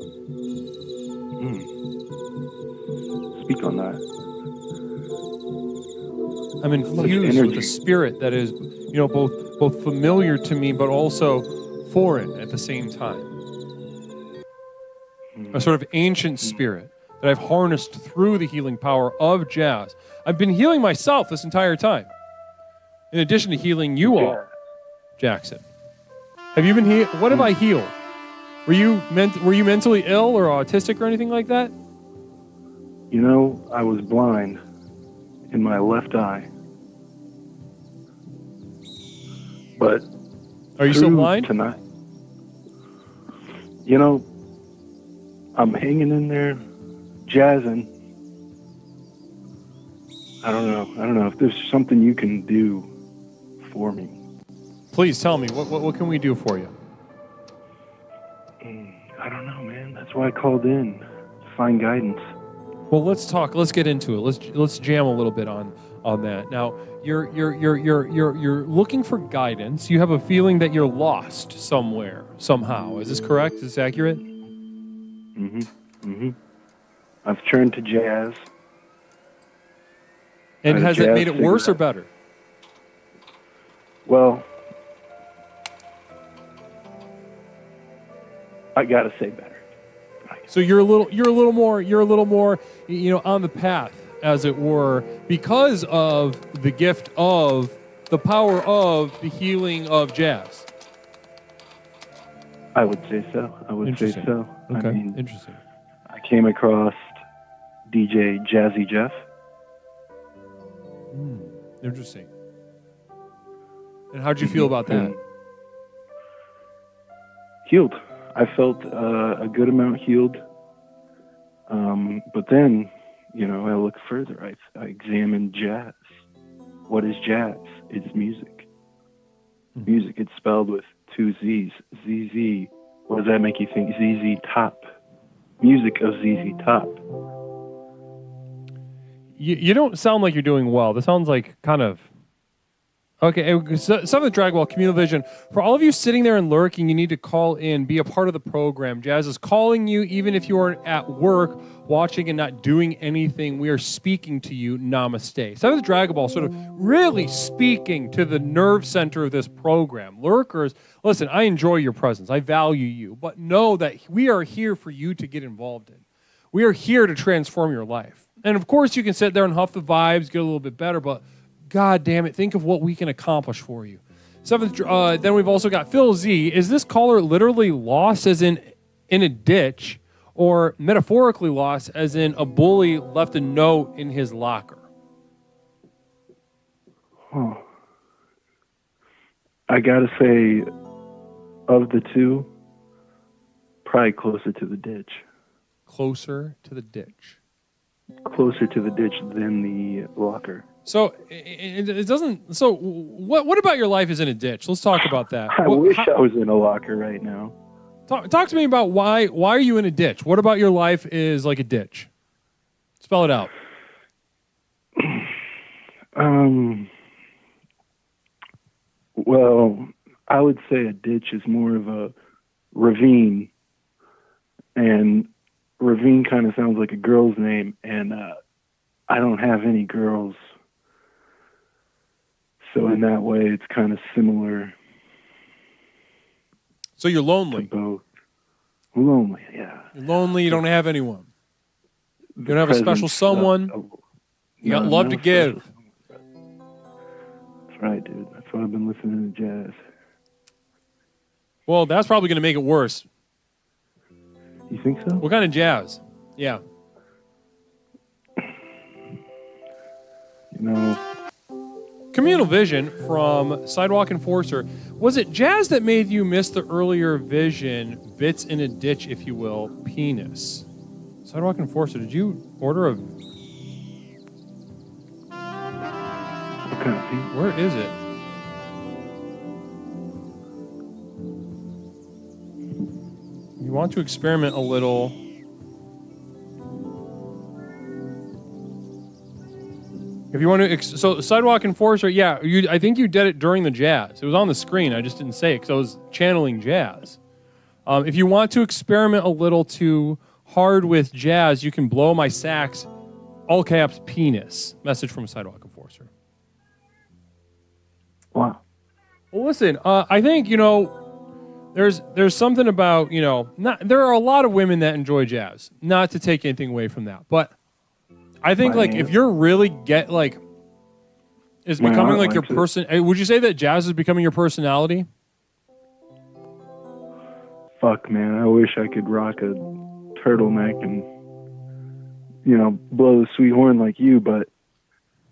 Speak on that. I'm infused with a spirit that is, both familiar to me, but also foreign at the same time. A sort of ancient spirit that I've harnessed through the healing power of jazz. I've been healing myself this entire time, in addition to healing you all, Jackson. Have you been healed? What have I healed? Were you mentally ill or autistic or anything like that? You know, I was blind in my left eye. But are you still blind? Tonight, you know, I'm hanging in there, jazzing. I don't know if there's something you can do for me. Please tell me, what can we do for you? I don't know, man. That's why I called in to find guidance. Well, let's talk. Let's get into it. Let's jam a little bit on that. Now, you're looking for guidance. You have a feeling that you're lost somewhere, somehow. Is this correct? Is this accurate? I've turned to jazz. And has it made it worse or better? Well, I gotta say better. So you're a little more on the path, as it were, because of the gift of the power of the healing of jazz. I would say so. Okay, I mean, interesting. I came across DJ Jazzy Jeff. Interesting. And how'd you feel about that? Healed. I felt a good amount healed. But then, I look further. I examined jazz. What is jazz? It's music. Music. It's spelled with two Z's. ZZ. What does that make you think? ZZ Top. Music of ZZ Top. You don't sound like you're doing well. This sounds like kind of... Okay, Seventh Dragwall, Communal Vision. For all of you sitting there and lurking, you need to call in, be a part of the program. Jazz is calling you, even if you are at work, watching and not doing anything. We are speaking to you. Namaste. Seventh Dragwall sort of really speaking to the nerve center of this program. Lurkers, listen, I enjoy your presence. I value you. But know that we are here for you to get involved in. We are here to transform your life. And of course, you can sit there and huff the vibes, get a little bit better, but God damn it, think of what we can accomplish for you. Then we've also got Phil Z. Is this caller literally lost as in a ditch, or metaphorically lost as in a bully left a note in his locker? I gotta say, of the two, probably closer to the ditch. Closer to the ditch. closer to the ditch than the locker. So it doesn't. So what about your life is in a ditch? Let's talk about that. I wish I was in a locker right now. Talk to me about why are you in a ditch? What about your life is like a ditch? Spell it out. Well, I would say a ditch is more of a ravine, and ravine kind of sounds like a girl's name, and I don't have any girls, so in that way, it's kind of similar. So you're lonely. Both. Lonely, yeah. You're lonely. You don't have anyone. You don't have a special someone. You got love to give. That's right, dude. That's why I've been listening to jazz. Well, that's probably going to make it worse. You think so? What kind of jazz? Yeah. You know, Communal Vision from Sidewalk Enforcer. Was it jazz that made you miss the earlier vision, bits in a ditch, if you will, penis? Sidewalk Enforcer, did you order a... What kind of penis? Where is it? You want to experiment a little... If you want to, so Sidewalk Enforcer, yeah, I think you did it during the jazz. It was on the screen. I just didn't say it because I was channeling jazz. If you want to experiment a little too hard with jazz, you can blow my sax, all caps, penis. Message from Sidewalk Enforcer. Wow. Well, listen, I think, there's something about, there are a lot of women that enjoy jazz. Not to take anything away from that, but I think, if you're really is becoming your person. Would you say that jazz is becoming your personality? Fuck, man. I wish I could rock a turtleneck and, blow the sweet horn like you, but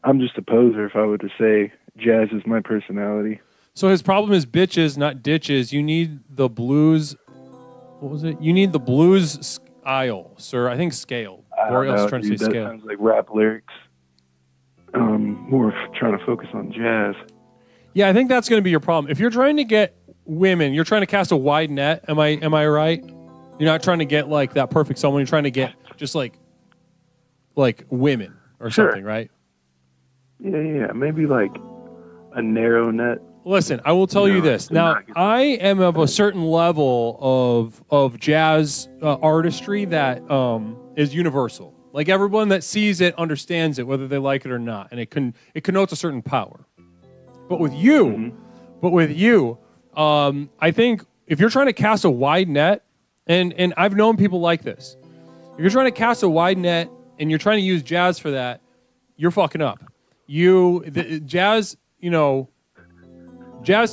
I'm just a poser if I were to say jazz is my personality. So his problem is bitches, not ditches. You need the blues. What was it? You need the blues aisle, sir. I think scale. Or else trying to say that scale. Sounds like rap lyrics. More trying to focus on jazz. Yeah, I think that's going to be your problem. If you're trying to get women, you're trying to cast a wide net. Am I right? You're not trying to get that perfect someone. You're trying to get just like women or something, right? Yeah. Maybe a narrow net. Listen, I will tell you this. Now, I am of a certain level of jazz artistry that is universal. Like everyone that sees it understands it, whether they like it or not, and it connotes a certain power. But with you, I think if you're trying to cast a wide net, and I've known people like this, if you're trying to cast a wide net and you're trying to use jazz for that, you're fucking up. Jazz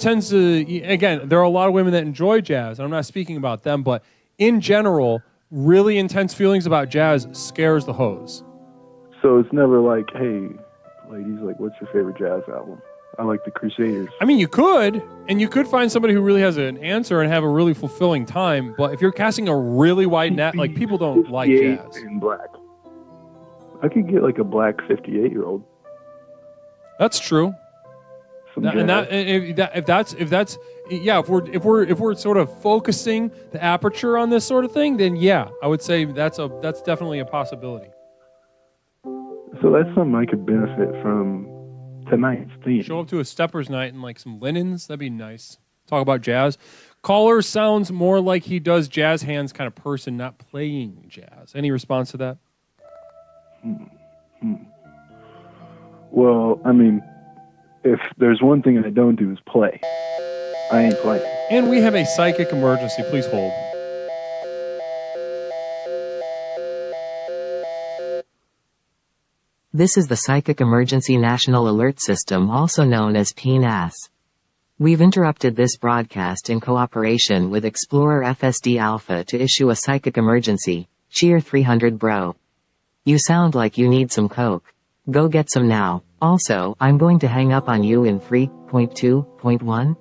tends to, again, there are a lot of women that enjoy jazz. I'm not speaking about them, but in general, really intense feelings about jazz scares the hoes. So it's never like, hey, ladies, what's your favorite jazz album? I like the Crusaders. I mean, you could find somebody who really has an answer and have a really fulfilling time, but if you're casting a really wide net, people don't like jazz. In black. I could get a black 58-year-old. That's true. If we're sort of focusing the aperture on this sort of thing, then yeah, I would say that's definitely a possibility. So that's something I could benefit from tonight's theme. Show up to a steppers night and some linens, that'd be nice. Talk about jazz. Caller sounds more like he does jazz hands kind of person, not playing jazz. Any response to that? Well, I mean, if there's one thing I don't do is play. I ain't playing. And we have a psychic emergency. Please hold. This is the Psychic Emergency National Alert System, also known as PNAS. We've interrupted this broadcast in cooperation with Explorer FSD Alpha to issue a psychic emergency. Cheer 300 bro. You sound like you need some coke. Go get some now. Also, I'm going to hang up on you in 3.2.1.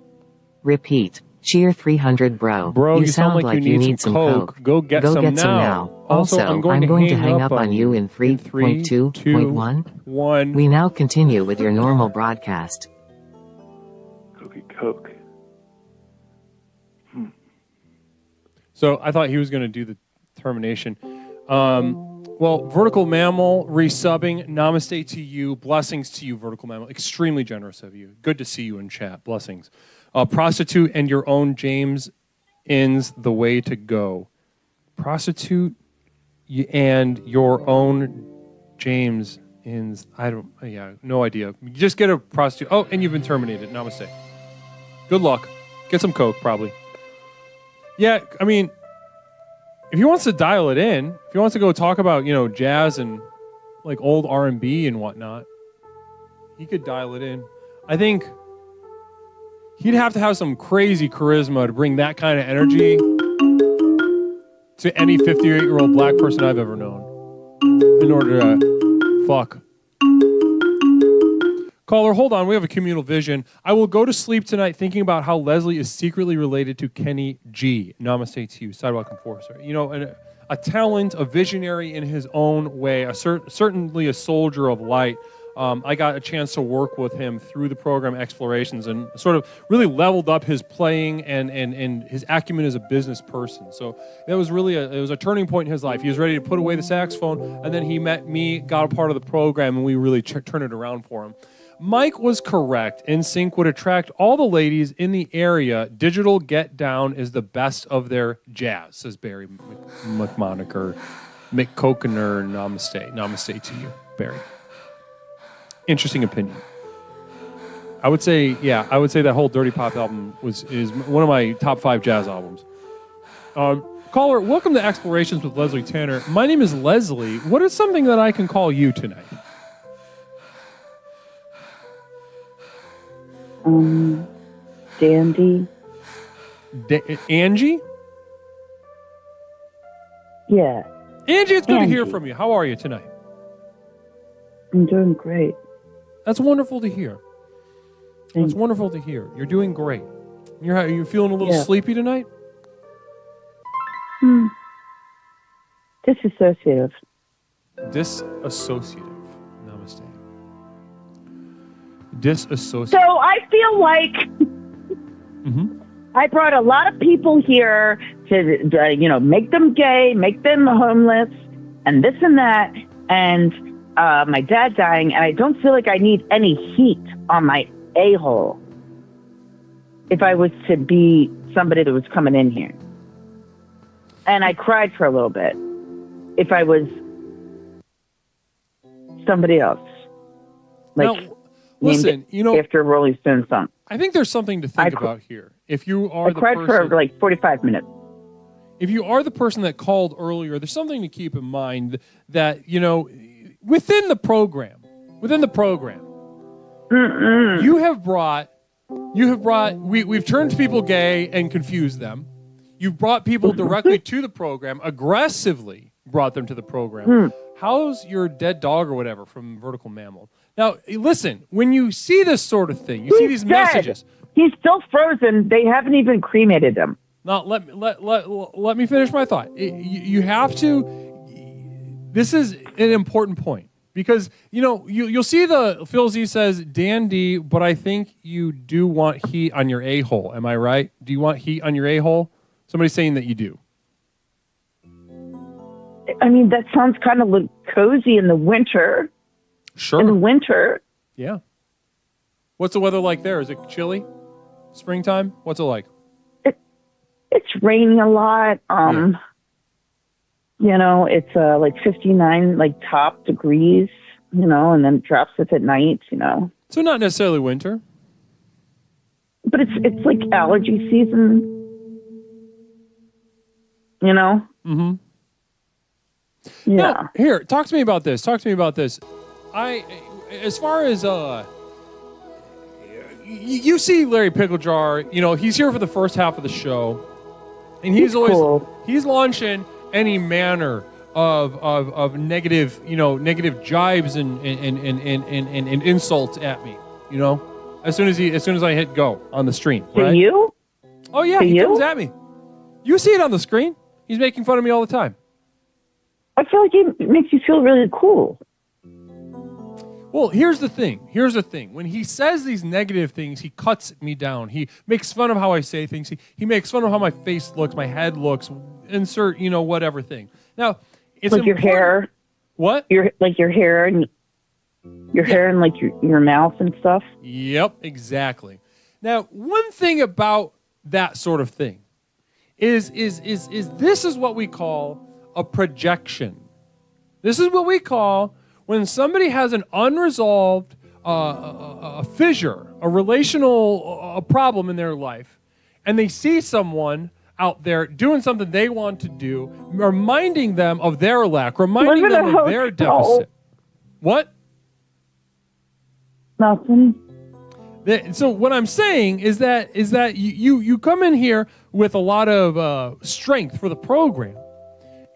Repeat. Cheer 300, bro. Bro, you sound like you need some Coke. Go get some now. Also, I'm going to hang up on you in 3.2.1. We now continue with your normal broadcast. Coke. So I thought he was going to do the termination. Well, Vertical Mammal, resubbing. Namaste to you. Blessings to you, Vertical Mammal. Extremely generous of you. Good to see you in chat. Blessings. Prostitute and your own James Inns the way to go. Prostitute and your own James Inns. No idea. You just get a prostitute. Oh, and you've been terminated. Namaste. Good luck. Get some Coke, probably. Yeah, I mean, if he wants to dial it in, if he wants to go talk about, jazz and like old R&B and whatnot, he could dial it in. I think he'd have to have some crazy charisma to bring that kind of energy to any 58-year-old black person I've ever known in order to fuck. Caller, hold on. We have a communal vision. I will go to sleep tonight thinking about how Leslie is secretly related to Kenny G. Namaste to you, Sidewalk Enforcer. A talent, a visionary in his own way, certainly a soldier of light. I got a chance to work with him through the program Explorations and sort of really leveled up his playing and his acumen as a business person. So it was really a turning point in his life. He was ready to put away the saxophone, and then he met me, got a part of the program, and we really turned it around for him. Mike was correct. NSYNC would attract all the ladies in the area. Digital Get Down is the best of their jazz, says Barry McMoniker. McCokener, namaste. Namaste to you, Barry. Interesting opinion. I would say that whole Dirty Pop album is one of my top 5 jazz albums. Caller, welcome to Explorations with Leslie Tanner. My name is Leslie. What is something that I can call you tonight? Dandy. Angie? Yeah. Angie, it's good to hear from you. How are you tonight? I'm doing great. That's wonderful to hear. That's wonderful to hear. You're doing great. You're feeling a little sleepy tonight? Disassociative. Disassociative. Namaste. Disassociative. So I feel like I brought a lot of people here to, make them gay, make them homeless, and this and that, and my dad dying, and I don't feel like I need any heat on my a-hole if I was to be somebody that was coming in here. And I cried for a little bit if I was somebody else. Like, now, listen, after a Rolling Stones song. I think there's something to think about here. If you are I cried for like 45 minutes. If you are the person that called earlier, there's something to keep in mind that, within the program, you have brought, we've turned people gay and confused them. You've brought people directly to the program, aggressively brought them to the program. How's your dead dog or whatever from Vertical Mammal? Now, listen, when you see this sort of thing, you see these messages. He's still frozen. They haven't even cremated him. Now, let me finish my thought. You have to, this is an important point. Because, you'll see Phil Z says, dandy, but I think you do want heat on your a-hole. Am I right? Do you want heat on your a-hole? Somebody's saying that you do. I mean, that sounds kind of cozy in the winter. Sure. In the winter. Yeah. What's the weather like there? Is it chilly? Springtime? What's it like? It's raining a lot. It's like 59 top degrees, and then it drops at night, So not necessarily winter. But it's like allergy season. Mm-hmm. Yeah. Now, here, talk to me about this. As far as you see Larry Picklejar, he's here for the first half of the show, and he's launching any manner of negative, negative jibes and insults at me, as soon as I hit go on the stream. To right? you? Oh, yeah, To he you? comes at me. You see it on the screen. He's making fun of me all the time. I feel like it makes you feel really cool. Well, here's the thing. When he says these negative things, he cuts me down. He makes fun of how I say things. He makes fun of how my face looks, my head looks, insert, whatever thing. Now, it's like your hair. What? Your hair and hair and like your mouth and stuff. Yep, exactly. Now, one thing about that sort of thing is this is what we call a projection. This is what we call when somebody has an unresolved a fissure, a relational problem in their life, and they see someone out there doing something they want to do, reminding them of their lack, reminding them of their deficit. What? Nothing. So what I'm saying is that you come in here with a lot of strength for the program,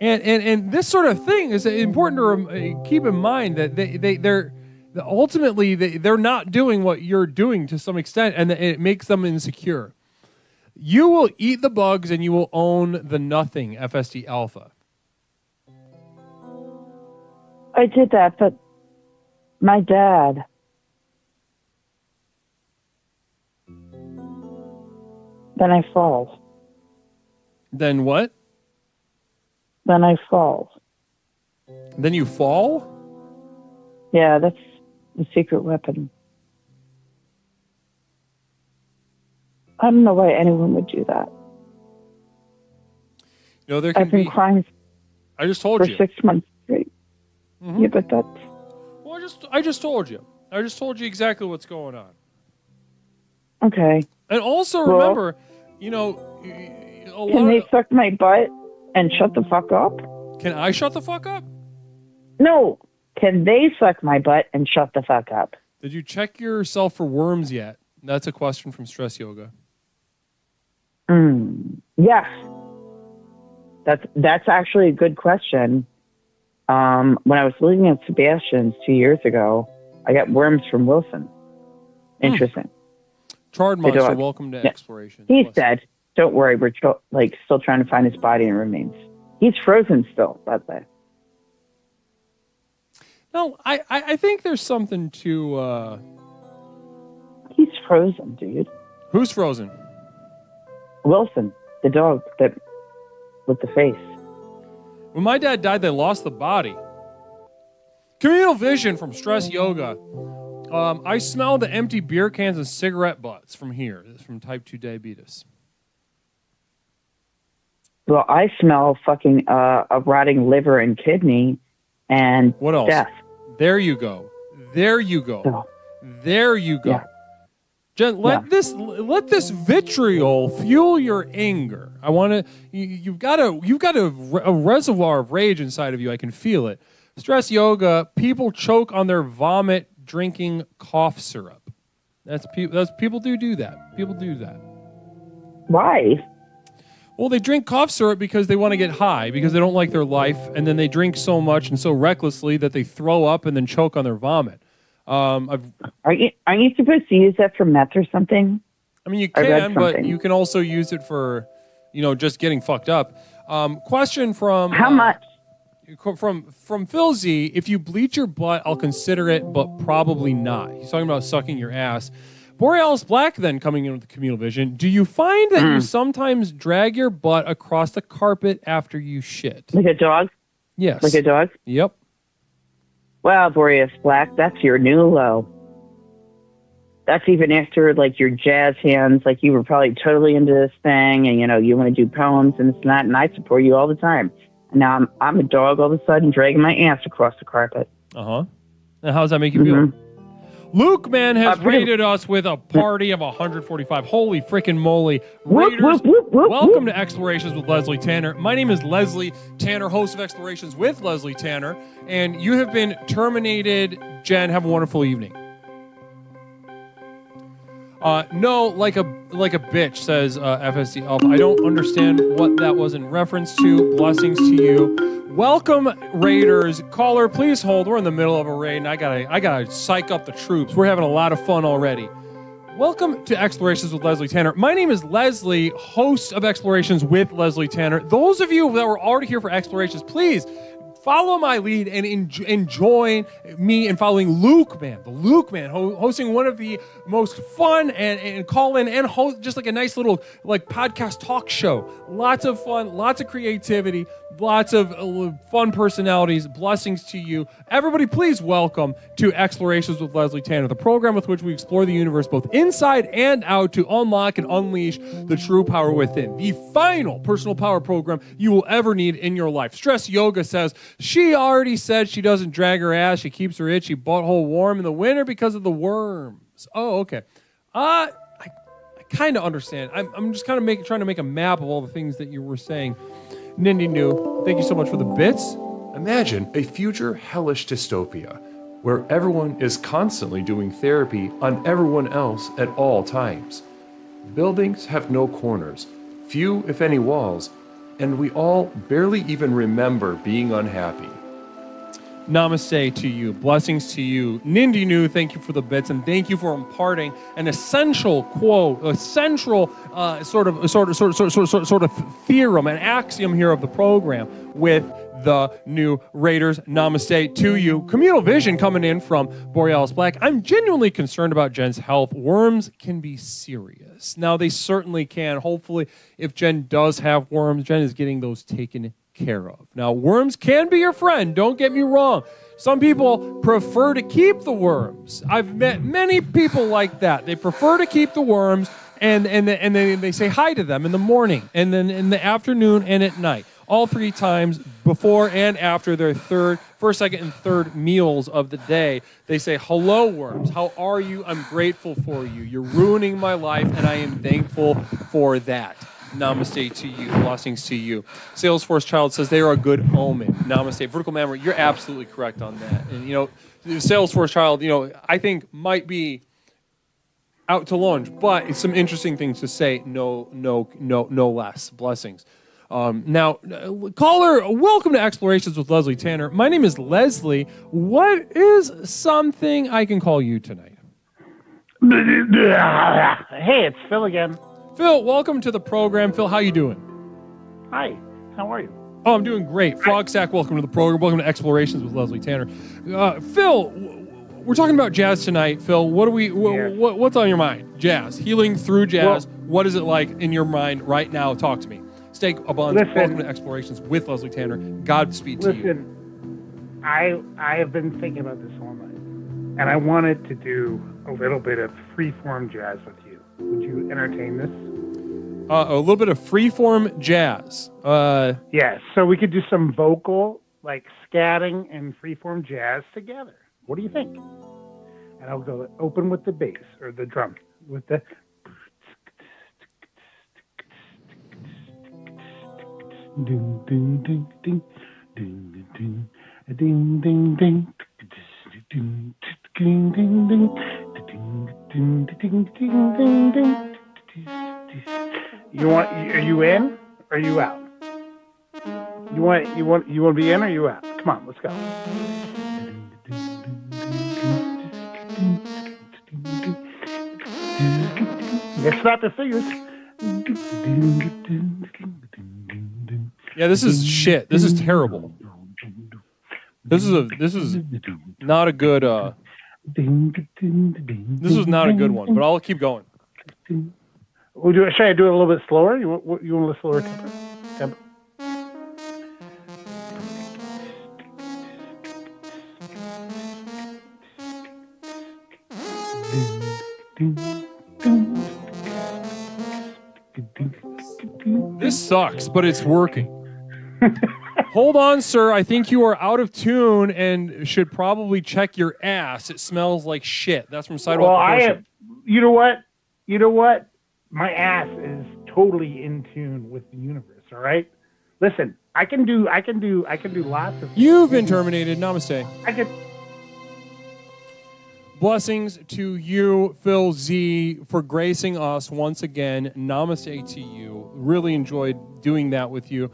and this sort of thing is important to keep in mind that they're ultimately they're not doing what you're doing to some extent, and it makes them insecure. You will eat the bugs and you will own the nothing, FSD Alpha. I did that, but my dad. Then I fall. Then what? Then I fall. Then you fall? Yeah, that's the secret weapon. I don't know why anyone would do that. There can I've been crying. I just told for you. 6 months straight. Mm-hmm. Yeah, but that's. Well, I just told you. I just told you exactly what's going on. Okay. And also Well, remember, can they suck my butt and shut the fuck up? Can I shut the fuck up? No. Can they suck my butt and shut the fuck up? Did you check yourself for worms yet? That's a question from Stress Yoga. Yes. That's actually a good question. When I was living at Sebastian's 2 years ago, I got worms from Wilson. Interesting. Charred Monster, welcome to Exploration. He's dead. Don't worry, we're still trying to find his body and remains. He's frozen still, by the way. No, I think there's something to... He's frozen, dude. Who's frozen? Wilson, the dog with the face. When my dad died, they lost the body. Communal vision from Stress Yoga. I smell the empty beer cans and cigarette butts from here. This is from type 2 diabetes. Well, I smell fucking a rotting liver and kidney and what else? Death. There you go. There you go. Oh. There you go. Yeah. Jen, let this vitriol fuel your anger. I want to. You've got a reservoir of rage inside of you. I can feel it. Stress Yoga. People choke on their vomit drinking cough syrup. That's people do that. People do that. Why? Well, they drink cough syrup because they want to get high, because they don't like their life, and then they drink so much and so recklessly that they throw up and then choke on their vomit. Aren't you supposed to use that for meth or something? I mean, you can, but you can also use it for, just getting fucked up. Question from how much? From Phil Z. If you bleach your butt, I'll consider it, but probably not. He's talking about sucking your ass. Borealis Black then coming in with the communal vision. Do you find that you sometimes drag your butt across the carpet after you shit? Like a dog? Yes. Like a dog? Yep. Wow, Borealis Black, that's your new low. That's even after your jazz hands, you were probably totally into this thing, and you want to do poems and this and that, and I support you all the time. And now I'm a dog all of a sudden dragging my ass across the carpet. And how does that make you feel? Luke, man, has rated us with a party of 145. Holy freaking moly. Raiders, welcome to Explorations with Leslie Tanner. My name is Leslie Tanner, host of Explorations with Leslie Tanner, and you have been terminated. Jen, have a wonderful evening. No, like a bitch, says FSC Alpha. I don't understand what that was in reference to. Blessings to you. Welcome, Raiders. Caller, please hold. We're in the middle of a raid, and I gotta psych up the troops. We're having a lot of fun already. Welcome to Explorations with Leslie Tanner. My name is Leslie, host of Explorations with Leslie Tanner. Those of you that were already here for Explorations, please follow my lead and enjoy me and following Luke Man, the Luke Man, hosting one of the most fun and call in and host just like a nice little like podcast talk show. Lots of fun, lots of creativity, lots of fun personalities. Blessings to you. Everybody, please welcome to Explorations with Leslie Tanner, the program with which we explore the universe both inside and out to unlock and unleash the true power within. The final personal power program you will ever need in your life. Stress Yoga says she already said she doesn't drag her ass. She keeps her itchy butthole warm in the winter because of the worms. Oh, okay. I kind of understand. I'm just kind of trying to make a map of all the things that you were saying. Nindy New, thank you so much for the bits. Imagine a future hellish dystopia where everyone is constantly doing therapy on everyone else at all times. Buildings have no corners, few if any walls, and we all barely even remember being unhappy. Namaste to you. Blessings to you. Nindy New, thank you for the bits, and thank you for imparting an essential quote, a central sort of theorem, an axiom here of the program with the new Raiders. Namaste to you. Communal Vision coming in from Borealis Black. I'm genuinely concerned about Jen's health. Worms can be serious. Now, they certainly can. Hopefully, if Jen does have worms, Jen is getting those taken care of. Now, worms can be your friend. Don't get me wrong. Some people prefer to keep the worms. I've met many people like that. They prefer to keep the worms, and they say hi to them in the morning, and then in the afternoon, and at night. All 3 times before and after their first, second, and third meals of the day. They say, hello, worms. How are you? I'm grateful for you. You're ruining my life, and I am thankful for that. Namaste to you. Blessings to you. Salesforce Child says they are a good omen. Namaste. Vertical Memory, you're absolutely correct on that. And, Salesforce Child, I think might be out to lunch, but it's some interesting things to say. No less. Blessings. Now, caller, welcome to Explorations with Leslie Tanner. My name is Leslie. What is something I can call you tonight? Hey, it's Phil again. Phil, welcome to the program. Phil, how you doing? Hi, how are you? Oh, I'm doing great. Frog Sack, welcome to the program. Welcome to Explorations with Leslie Tanner. Phil, we're talking about jazz tonight. Phil, what's on your mind? Jazz, healing through jazz. What is it like in your mind right now? Talk to me. Steak Abundance, welcome to Explorations with Leslie Tanner. Godspeed to you. Listen, I have been thinking about this all night, and I wanted to do a little bit of freeform jazz with you. Would you entertain this? A little bit of freeform jazz. Yeah, so we could do some vocal, like scatting and freeform jazz together. What do you think? And I'll go open with the bass or the drum with the. Ding ding ding ding ding ding ding ding ding ding ding ding ding ding ding ding ding. Are you in or are you out? You want to be in or are you out? Come on, let's go. Let's snap the fingers. Yeah, this is shit. This is terrible. This is not a good this is not a good one, but I'll keep going. Should I do it a little bit slower? You want a little slower tempo? This sucks, but it's working. Hold on, sir. I think you are out of tune and should probably check your ass. It smells like shit. That's from Sidewalk. Well, I have. You know what? My ass is totally in tune with the universe. All right. Listen, I can do lots of. You've been terminated. Namaste. I could. Blessings to you, Phil Z, for gracing us once again. Namaste to you. Really enjoyed doing that with you.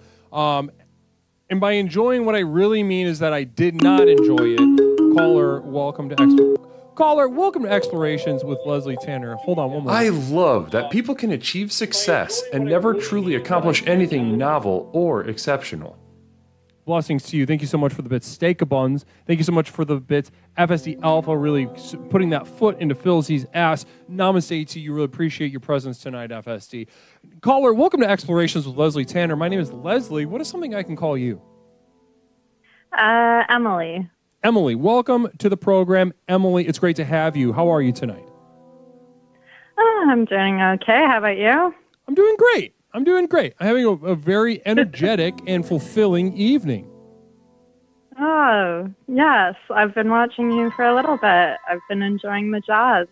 And by enjoying, what I really mean is that I did not enjoy it. Caller, welcome to Caller, welcome to Explorations with Leslie Tanner. Hold on one moment. I love that people can achieve success and never truly accomplish anything novel or exceptional. Blessings to you. Thank you so much for the bits. Steak of Buns. Thank you so much for the bits. FSD Alpha really putting that foot into Phil Z's ass. Namaste to you. Really appreciate your presence tonight, FSD. Caller, welcome to Explorations with Leslie Tanner. My name is Leslie. What is something I can call you? Emily. Emily, welcome to the program. Emily, it's great to have you. How are you tonight? I'm doing okay. How about you? I'm doing great. I'm having a very energetic and fulfilling evening. Oh, yes. I've been watching you for a little bit. I've been enjoying the jazz.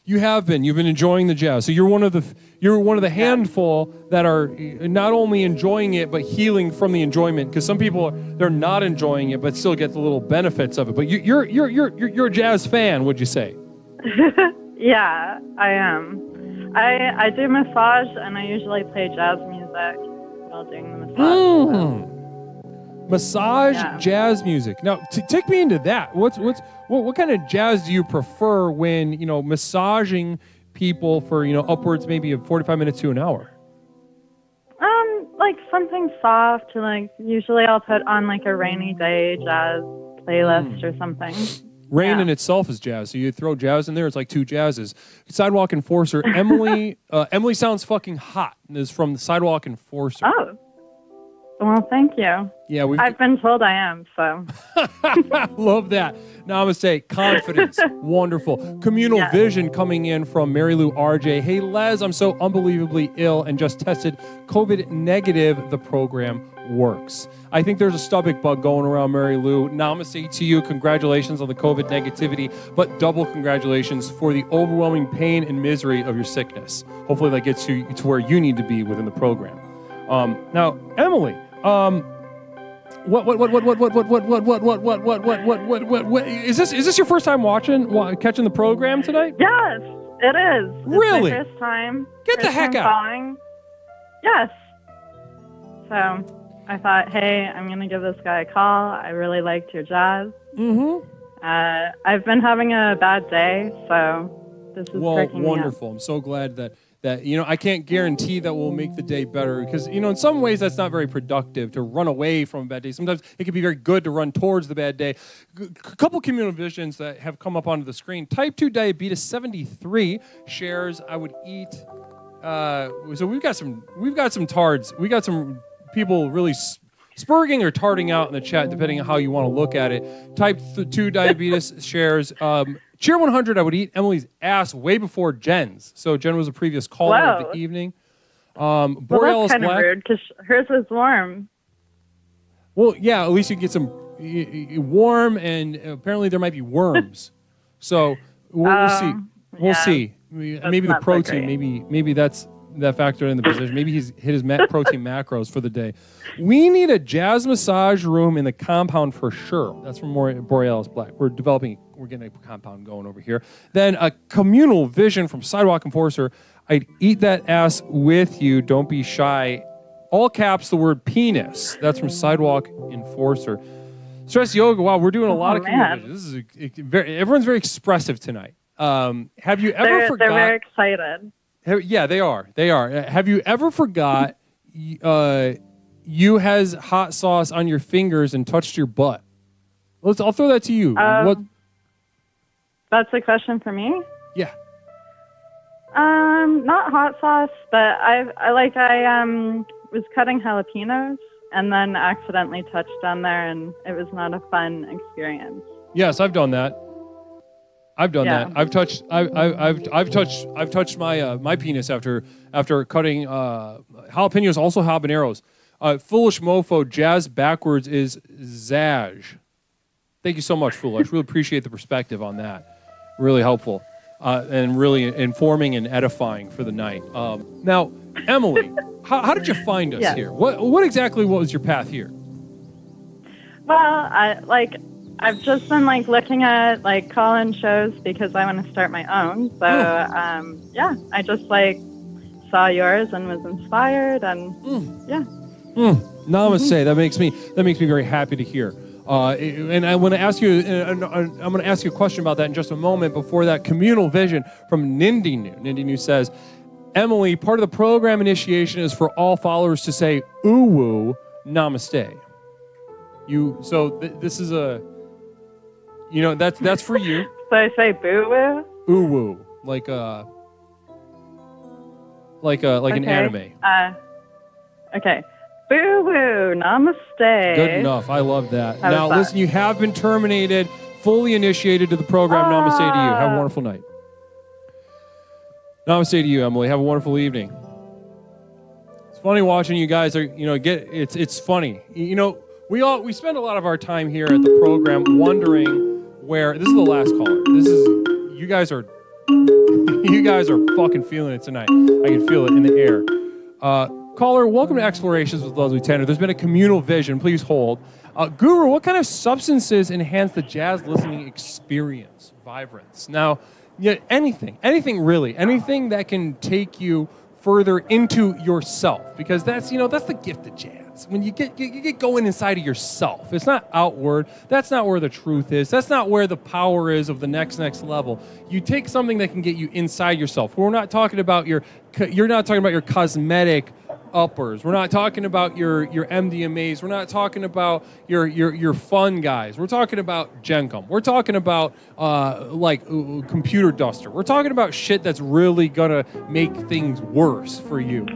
You have been. You've been enjoying the jazz. So you're one of the handful that are not only enjoying it but healing from the enjoyment. Because some people they're not enjoying it but still get the little benefits of it. But you're a jazz fan, would you say? Yeah, I am. I do massage and I usually play jazz music while doing the massage. Massage, jazz music. Now, take me into that. What kind of jazz do you prefer when massaging people for upwards maybe of 45 minutes to an hour? Like something soft. Like usually I'll put on like a rainy day jazz playlist or something. Rain in itself is jazz, so you throw jazz in there, it's like two jazzes. Sidewalk Enforcer, Emily. Emily sounds fucking hot. Is from the Sidewalk Enforcer. Oh, well, thank you. Yeah, I've been told I am, so. Love that. Namaste. Confidence. Wonderful. Communal Vision coming in from Mary Lou RJ. Hey, Les, I'm so unbelievably ill and just tested COVID negative. The program works. I think there's a stomach bug going around, Mary Lou. Namaste to you. Congratulations on the COVID negativity, but double congratulations for the overwhelming pain and misery of your sickness. Hopefully that gets you to where you need to be within the program. Now, Emily, what is this your first time catching the program tonight? Yes, it is. Really? It's my first time. Get the heck out. Calling. Yes. So I thought, hey, I'm going to give this guy a call. I really liked your jazz. I've been having a bad day, so this is freaking wonderful. I'm so glad that I can't guarantee that we'll make the day better because, in some ways that's not very productive to run away from a bad day. Sometimes it can be very good to run towards the bad day. A couple communal visions that have come up onto the screen. Type 2 diabetes 73 shares, I would eat. So we've got some tards. We got some people really spurging or tarding out in the chat, depending on how you want to look at it. Type 2 diabetes shares. Cheer 100, I would eat Emily's ass way before Jen's. So Jen was a previous caller of the evening. Borealis that's kind of rude because hers is warm. Well, yeah, at least you can get some warm, and apparently there might be worms. So we'll see. We'll see. Maybe the protein. Maybe that's that factored in the position. Maybe he's hit his protein macros for the day. We need a jazz massage room in the compound for sure. That's from Borealis Black. We're getting a compound going over here. Then a communal vision from Sidewalk Enforcer. I'd eat that ass with you. Don't be shy. All caps, the word penis. That's from Sidewalk Enforcer. Stress Yoga. Wow, we're doing a lot of communal vision. This is everyone's very expressive tonight. Have you ever forgot? They're very excited. Yeah, they are. They are. Have you ever forgot you has hot sauce on your fingers and touched your butt? I'll throw that to you. What? That's a question for me? Yeah. Not hot sauce, but I was cutting jalapenos and then accidentally touched on there, and it was not a fun experience. Yes, I've done that. That. I've touched my penis after cutting jalapenos, also habaneros. Foolish mofo, jazz backwards is zazz. Thank you so much, Foolish. Really appreciate the perspective on that. Really helpful and really informing and edifying for the night. Now, Emily, how did you find us here? What exactly was your path here? Well, I've just been looking at call-in shows because I want to start my own. So I just saw yours and was inspired, and Namaste. That makes me very happy to hear. And I want to ask you, I'm going to ask you a question about that in just a moment. Before that, communal vision from Nindinu. Nindinu says, Emily, part of the program initiation is for all followers to say uwu namaste. This is a, that's for you. So I say boo-woo? Uwu, like an anime. Okay. Boo-woo, namaste. Good enough. I love that. How Now, was that? listen, you have been terminated, fully initiated to the program. Namaste to you. Have a wonderful night. Namaste to you, Emily. Have a wonderful evening. It's funny watching you guys. It's funny. We spend a lot of our time here at the program wondering where. This is the last caller. You guys are fucking feeling it tonight. I can feel it in the air. Caller, welcome to Explorations with Leslie Tanner. There's been a communal vision. Please hold. Guru, what kind of substances enhance the jazz listening experience, vibrance? Now, anything really, anything that can take you further into yourself, because that's the gift of jazz. When you get going inside of yourself, it's not outward. That's not where the truth is. That's not where the power is of the next level. You take something that can get you inside yourself. We're not talking about you're not talking about your cosmetic uppers. We're not talking about your MDMAs. We're not talking about your fun guys. We're talking about Gencom. We're talking about computer duster. We're talking about shit that's really gonna make things worse for you.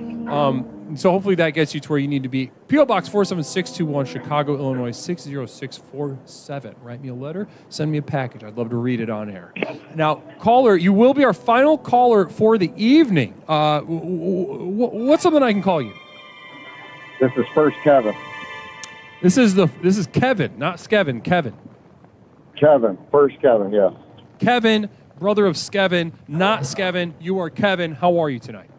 So hopefully that gets you to where you need to be. P.O. Box 47621, Chicago, Illinois 60647. Write me a letter. Send me a package. I'd love to read it on air. Now, caller, you will be our final caller for the evening. What's something I can call you? This is First Kevin. This is Kevin, not Skevin. Kevin. Kevin. First Kevin, yes. Kevin, brother of Skevin, not Skevin. You are Kevin. How are you tonight?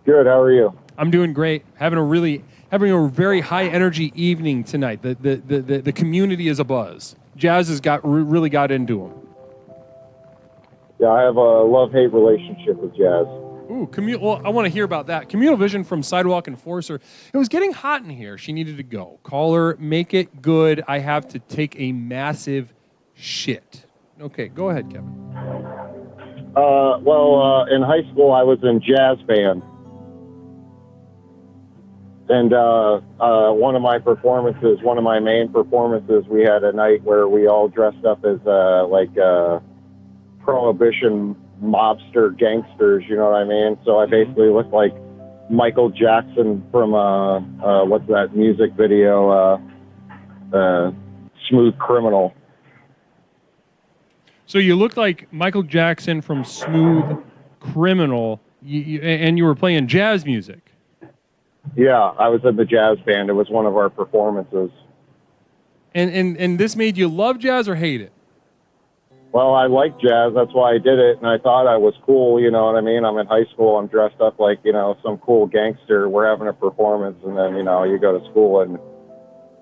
Good. How are you? I'm doing great. Having a very high energy evening tonight. The community is abuzz. Jazz has really got into them. Yeah, I have a love-hate relationship with jazz. Ooh, well, I want to hear about that. Communal vision from Sidewalk Enforcer. It was getting hot in here. She needed to go. Call her. Make it good. I have to take a massive shit. Okay, go ahead, Kevin. In high school, I was in jazz band. And one of my main performances, we had a night where we all dressed up as prohibition mobster gangsters, you know what I mean? So I basically looked like Michael Jackson from what's that music video, Smooth Criminal. So you looked like Michael Jackson from Smooth Criminal, and you were playing jazz music. Yeah, I was in the jazz band. It was one of our performances. And this made you love jazz or hate it? Well, I like jazz. That's why I did it, and I thought I was cool, you know what I mean? I'm in high school. I'm dressed up like, some cool gangster. We're having a performance, and then, you go to school, and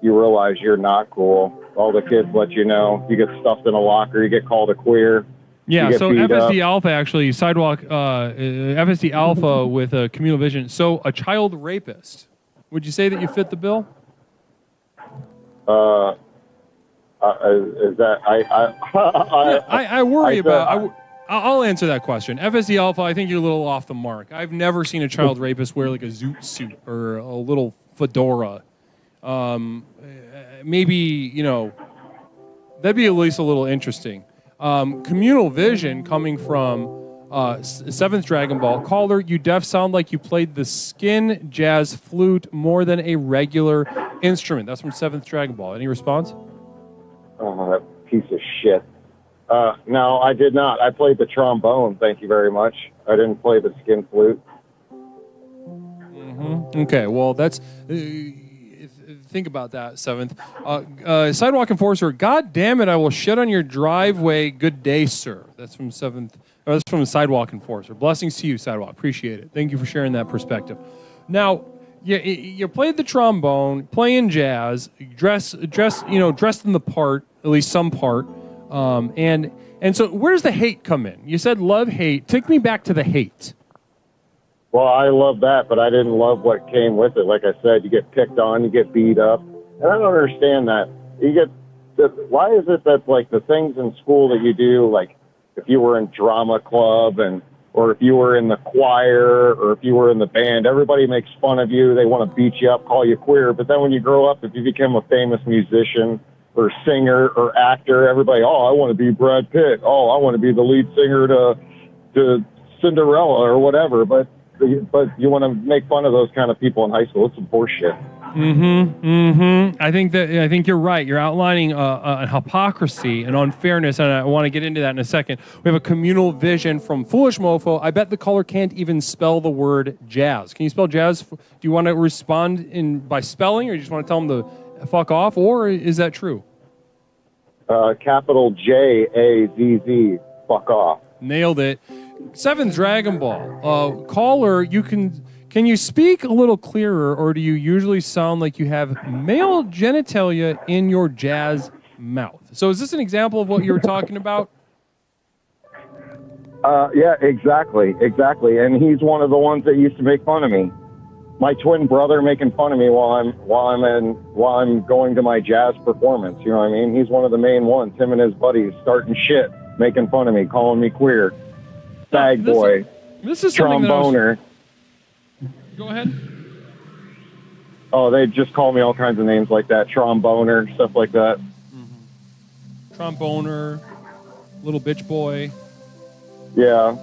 you realize you're not cool. All the kids let you know. You get stuffed in a locker. You get called a queer. Yeah, so FSD Alpha actually, Sidewalk, FSD Alpha with a communal vision. So a child rapist, would you say that you fit the bill? Is that I worry about. I'll answer that question. FSD Alpha, I think you're a little off the mark. I've never seen a child rapist wear like a zoot suit or a little fedora. Maybe that'd be at least a little interesting. Communal vision coming from 7th Dragon Ball. Caller, you def sound like you played the skin jazz flute more than a regular instrument. That's from 7th Dragon Ball. Any response? Oh, that piece of shit. No, I did not. I played the trombone, thank you very much. I didn't play the skin flute. Mm-hmm. Okay, well, that's... think about that, 7th. Sidewalk Enforcer, God damn it, I will shit on your driveway. Good day, sir. That's from 7th. That's from Sidewalk Enforcer. Blessings to you, Sidewalk. Appreciate it. Thank you for sharing that perspective. Now, you played the trombone, playing jazz, dressed in the part, at least some part. And so where's the hate come in? You said love, hate. Take me back to the hate. Well, I love that, but I didn't love what came with it. Like I said, you get picked on, you get beat up. And I don't understand that. why is it that like the things in school that you do, like if you were in drama club or if you were in the choir or if you were in the band, everybody makes fun of you. They want to beat you up, call you queer. But then when you grow up, if you become a famous musician or singer or actor, everybody, I want to be Brad Pitt. I want to be the lead singer to Cinderella or whatever. But you want to make fun of those kind of people in high school. It's some horseshit. I think you're right. You're outlining a hypocrisy and unfairness, and I want to get into that in a second. We have a communal vision from Foolish Mofo. I bet the caller can't even spell the word jazz. Can you spell jazz? Do you want to respond by spelling, or you just want to tell them to fuck off, or is that true? Capital JAZZ. Fuck off. Nailed it. 7th Dragon Ball. Caller, Can you speak a little clearer, or do you usually sound like you have male genitalia in your jazz mouth? So is this an example of what you were talking about? Yeah, exactly. And he's one of the ones that used to make fun of me. My twin brother making fun of me while I'm going to my jazz performance. You know what I mean? He's one of the main ones. Him and his buddies starting shit, making fun of me, calling me queer, fag boy, this is tromboner. Go ahead. Oh, they just call me all kinds of names like that. Tromboner, stuff like that. Tromboner, little bitch boy. Yeah.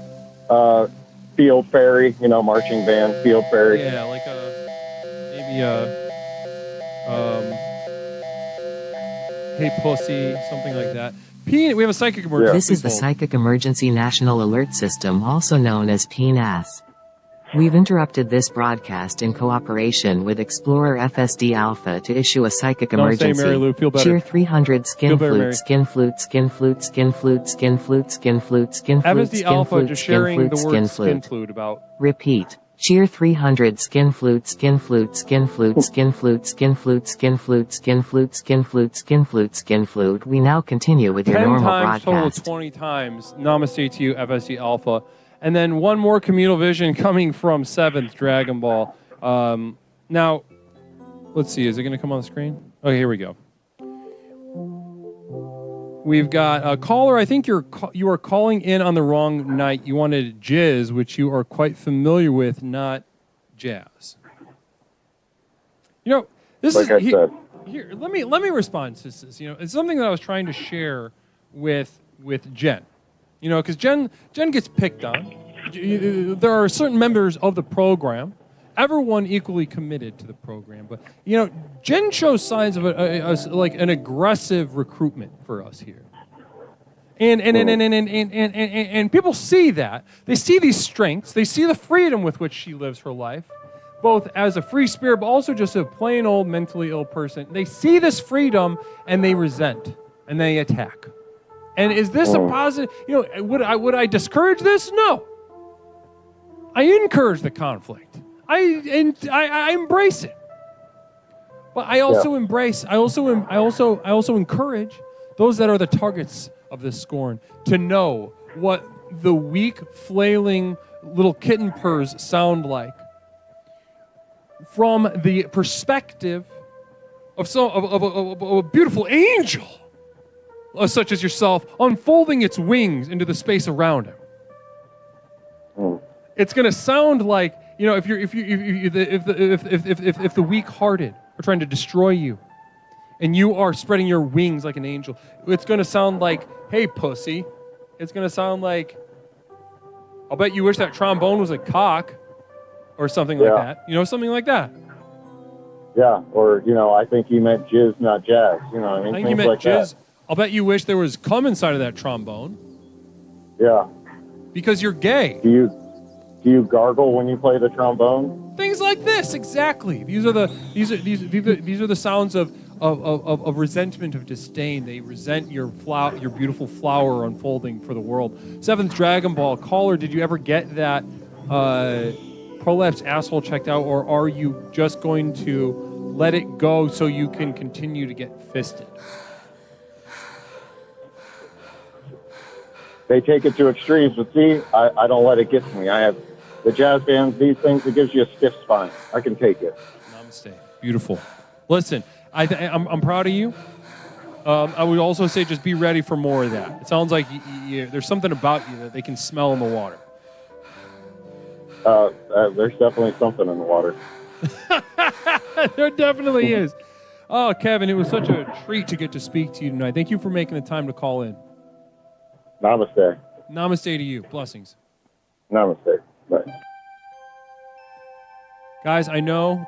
Field Fairy, marching band, Field Fairy. Yeah, like hey pussy, something like that. We have a psychic emergency. This is the Psychic Emergency National Alert System, also known as PNAS. We've interrupted this broadcast in cooperation with Explorer FSD Alpha to issue a psychic emergency. Don't say Mary Lou, feel better. Cheer 300 skin Feel better, flute, Mary. skin flute. FSD Alpha just sharing the word skin flute about. Repeat. Cheer 300 skin flute. We now continue with your 10 normal times broadcast. total, 20 times. Namaste to you, FSD Alpha. And then one more communal vision coming from 7th Dragon Ball. Now, let's see. Is it going to come on the screen? Okay, here we go. We've got a caller. I think you are calling in on the wrong night. You wanted jizz, which you are quite familiar with, not jazz. This like is I said. Here. Let me respond to this. It's something that I was trying to share with Jen. Because Jen gets picked on. There are certain members of the program, everyone equally committed to the program. But, Jen shows signs of like an aggressive recruitment for us here. And people see that. They see these strengths. They see the freedom with which she lives her life, both as a free spirit, but also just a plain old mentally ill person. They see this freedom, and they resent, and they attack. And is this a positive? Would I discourage this? No. I encourage the conflict. I embrace it. But I also embrace. I also encourage those that are the targets of this scorn to know what the weak, flailing little kitten purrs sound like from the perspective of a beautiful angel, such as yourself, unfolding its wings into the space around him. It's going to sound like, if the weak-hearted are trying to destroy you, and you are spreading your wings like an angel, it's going to sound like, hey, pussy. It's going to sound like, I'll bet you wish that trombone was a cock, or something like that. Something like that. Yeah, or, I think you meant jizz, not jazz. I mean? I think you meant jizz. I'll bet you wish there was cum inside of that trombone. Yeah. Because you're gay. Do you gargle when you play the trombone? Things like this, exactly. These are the sounds of resentment, of disdain. They resent your beautiful flower unfolding for the world. 7th Dragon Ball caller, did you ever get that prolapse asshole checked out, or are you just going to let it go so you can continue to get fisted? They take it to extremes, but see, I don't let it get to me. I have the jazz bands, these things, it gives you a stiff spine. I can take it. Namaste. Beautiful. Listen, I'm proud of you. I would also say just be ready for more of that. It sounds like there's something about you that they can smell in the water. There's definitely something in the water. There definitely is. Oh, Kevin, it was such a treat to get to speak to you tonight. Thank you for making the time to call in. Namaste. Namaste to you. Blessings. Namaste. Bye. Guys, I know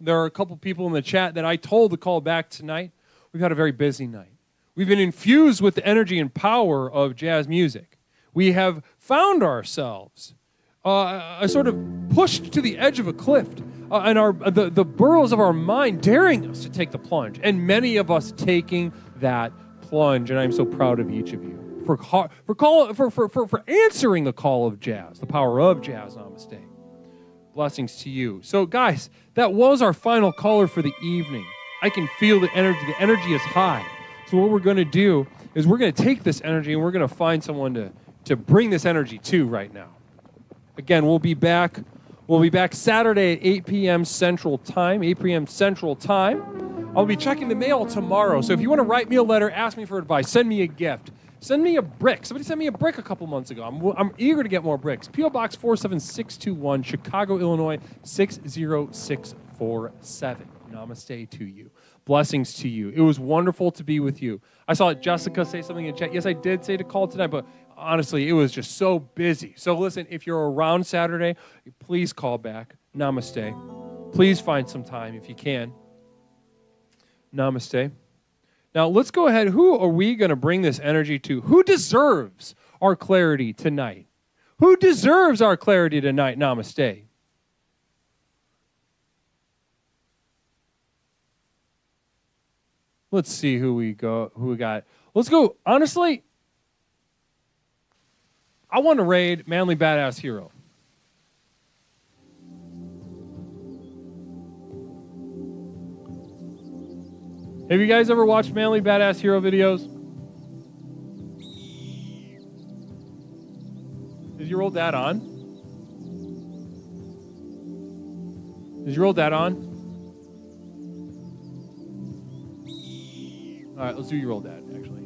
there are a couple people in the chat that I told to call back tonight. We've had a very busy night. We've been infused with the energy and power of jazz music. We have found ourselves sort of pushed to the edge of a cliff, and the burrows of our mind daring us to take the plunge, and many of us taking that plunge. And I'm so proud of each of you for answering the call of jazz, the power of jazz. Namaste. Blessings to you. So, guys, that was our final caller for the evening. I can feel the energy. The energy is high. So what we're going to do is we're going to take this energy and we're going to find someone to bring this energy to right now. Again, we'll be back Saturday at 8 p.m. Central Time. 8 p.m. Central Time. I'll be checking the mail tomorrow. So if you want to write me a letter, ask me for advice, send me a gift. Send me a brick. Somebody sent me a brick a couple months ago. I'm eager to get more bricks. P.O. Box 47621, Chicago, Illinois, 60647. Namaste to you. Blessings to you. It was wonderful to be with you. I saw Jessica say something in chat. Yes, I did say to call tonight, but honestly, it was just so busy. So listen, if you're around Saturday, please call back. Namaste. Please find some time if you can. Namaste. Now, let's go ahead. Who are we going to bring this energy to? Who deserves our clarity tonight? Who deserves our clarity tonight? Namaste. Let's see who we got. Let's go. Honestly, I want to raid Manly Badass Hero. Have you guys ever watched Manly Badass Hero videos? Is your old dad on? Is your old dad on? All right, let's do your old dad, actually.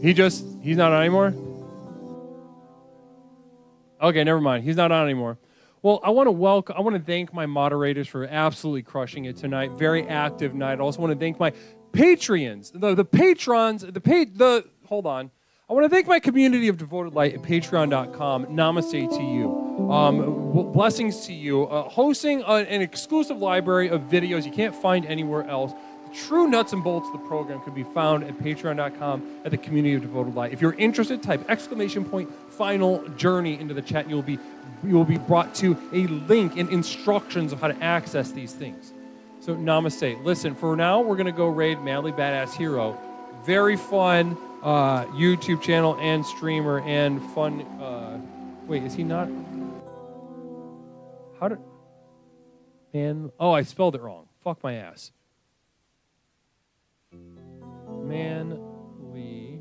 He's not on anymore? Okay, never mind. He's not on anymore. Well, I want to thank my moderators for absolutely crushing it tonight. Very active night. I also want to thank my Patreons, the patrons, hold on. I want to thank my community of devoted light at patreon.com. Namaste to you. Blessings to you. Hosting an exclusive library of videos you can't find anywhere else. The true nuts and bolts of the program can be found at patreon.com at the community of devoted light. If you're interested, type !final journey into the chat and you will be brought to a link and instructions of how to access these things. So namaste. Listen, for now, we're going to go raid Manly Badass Hero. Very fun YouTube channel and streamer and fun. Wait, is he not? Oh, I spelled it wrong. Fuck my ass. Manly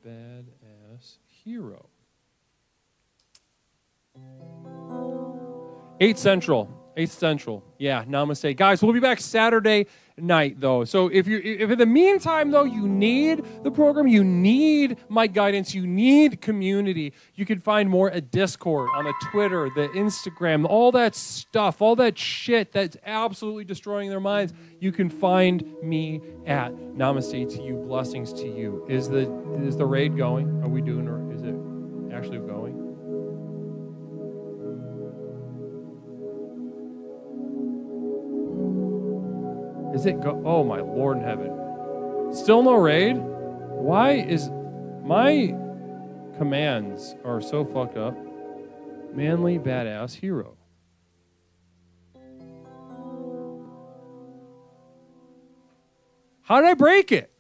Badass Hero. 8 Central. Yeah, namaste. Guys, we'll be back Saturday night, though. So if in the meantime, though, you need the program, you need my guidance, you need community, you can find more at Discord, on the Twitter, the Instagram, all that stuff, all that shit that's absolutely destroying their minds. You can find me at Namaste to you, blessings to you. Is the raid going? Are we doing, or is it actually going? Is it go? Oh my Lord in heaven! Still no raid? Why is my commands are so fucked up? Manly Badass Hero. How did I break it?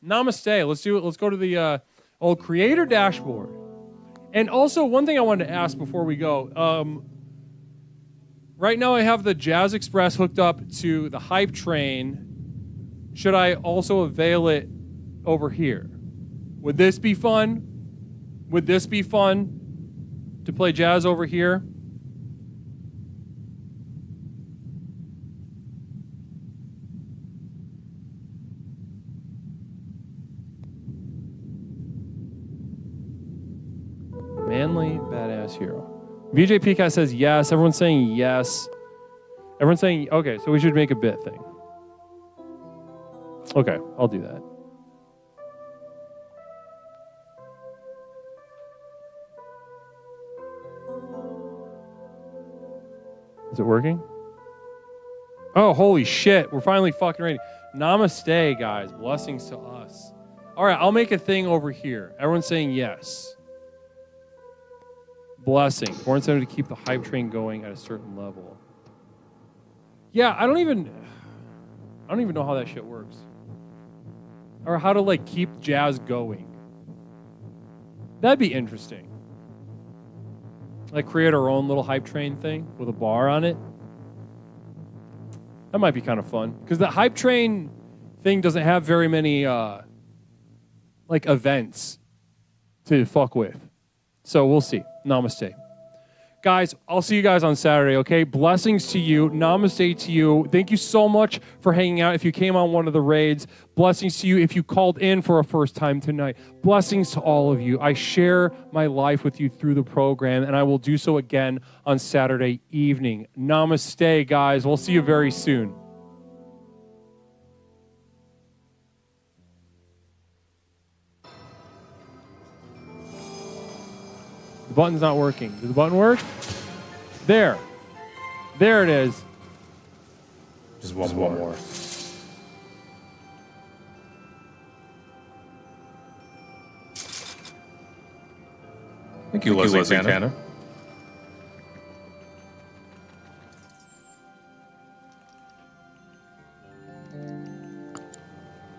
Namaste. Let's do it. Let's go to the old creator dashboard. And also, one thing I wanted to ask before we go. Right now I have the Jazz Express hooked up to the Hype Train. Should I also avail it over here? Would this be fun? Would this be fun to play jazz over here? friendly, badass hero. VJ Peacock says yes. Everyone's saying yes. Everyone's saying, okay, so we should make a bit thing. Okay, I'll do that. Is it working? Oh, holy shit. We're finally fucking ready. Namaste, guys. Blessings to us. All right, I'll make a thing over here. Everyone's saying yes. Blessing. Born Center to keep the hype train going at a certain level. Yeah, I don't even know how that shit works. Or how to like keep jazz going. That'd be interesting. Like create our own little hype train thing with a bar on it. That might be kind of fun. Because the hype train thing doesn't have very many like events to fuck with. So we'll see. Namaste. Guys, I'll see you guys on Saturday, okay? Blessings to you. Namaste to you. Thank you so much for hanging out. If you came on one of the raids, blessings to you. If you called in for a first time tonight, blessings to all of you. I share my life with you through the program, and I will do so again on Saturday evening. Namaste, guys. We'll see you very soon. The button's not working. Does the button work? There. There it is. Just one more. Thank you, Leslie Tanner.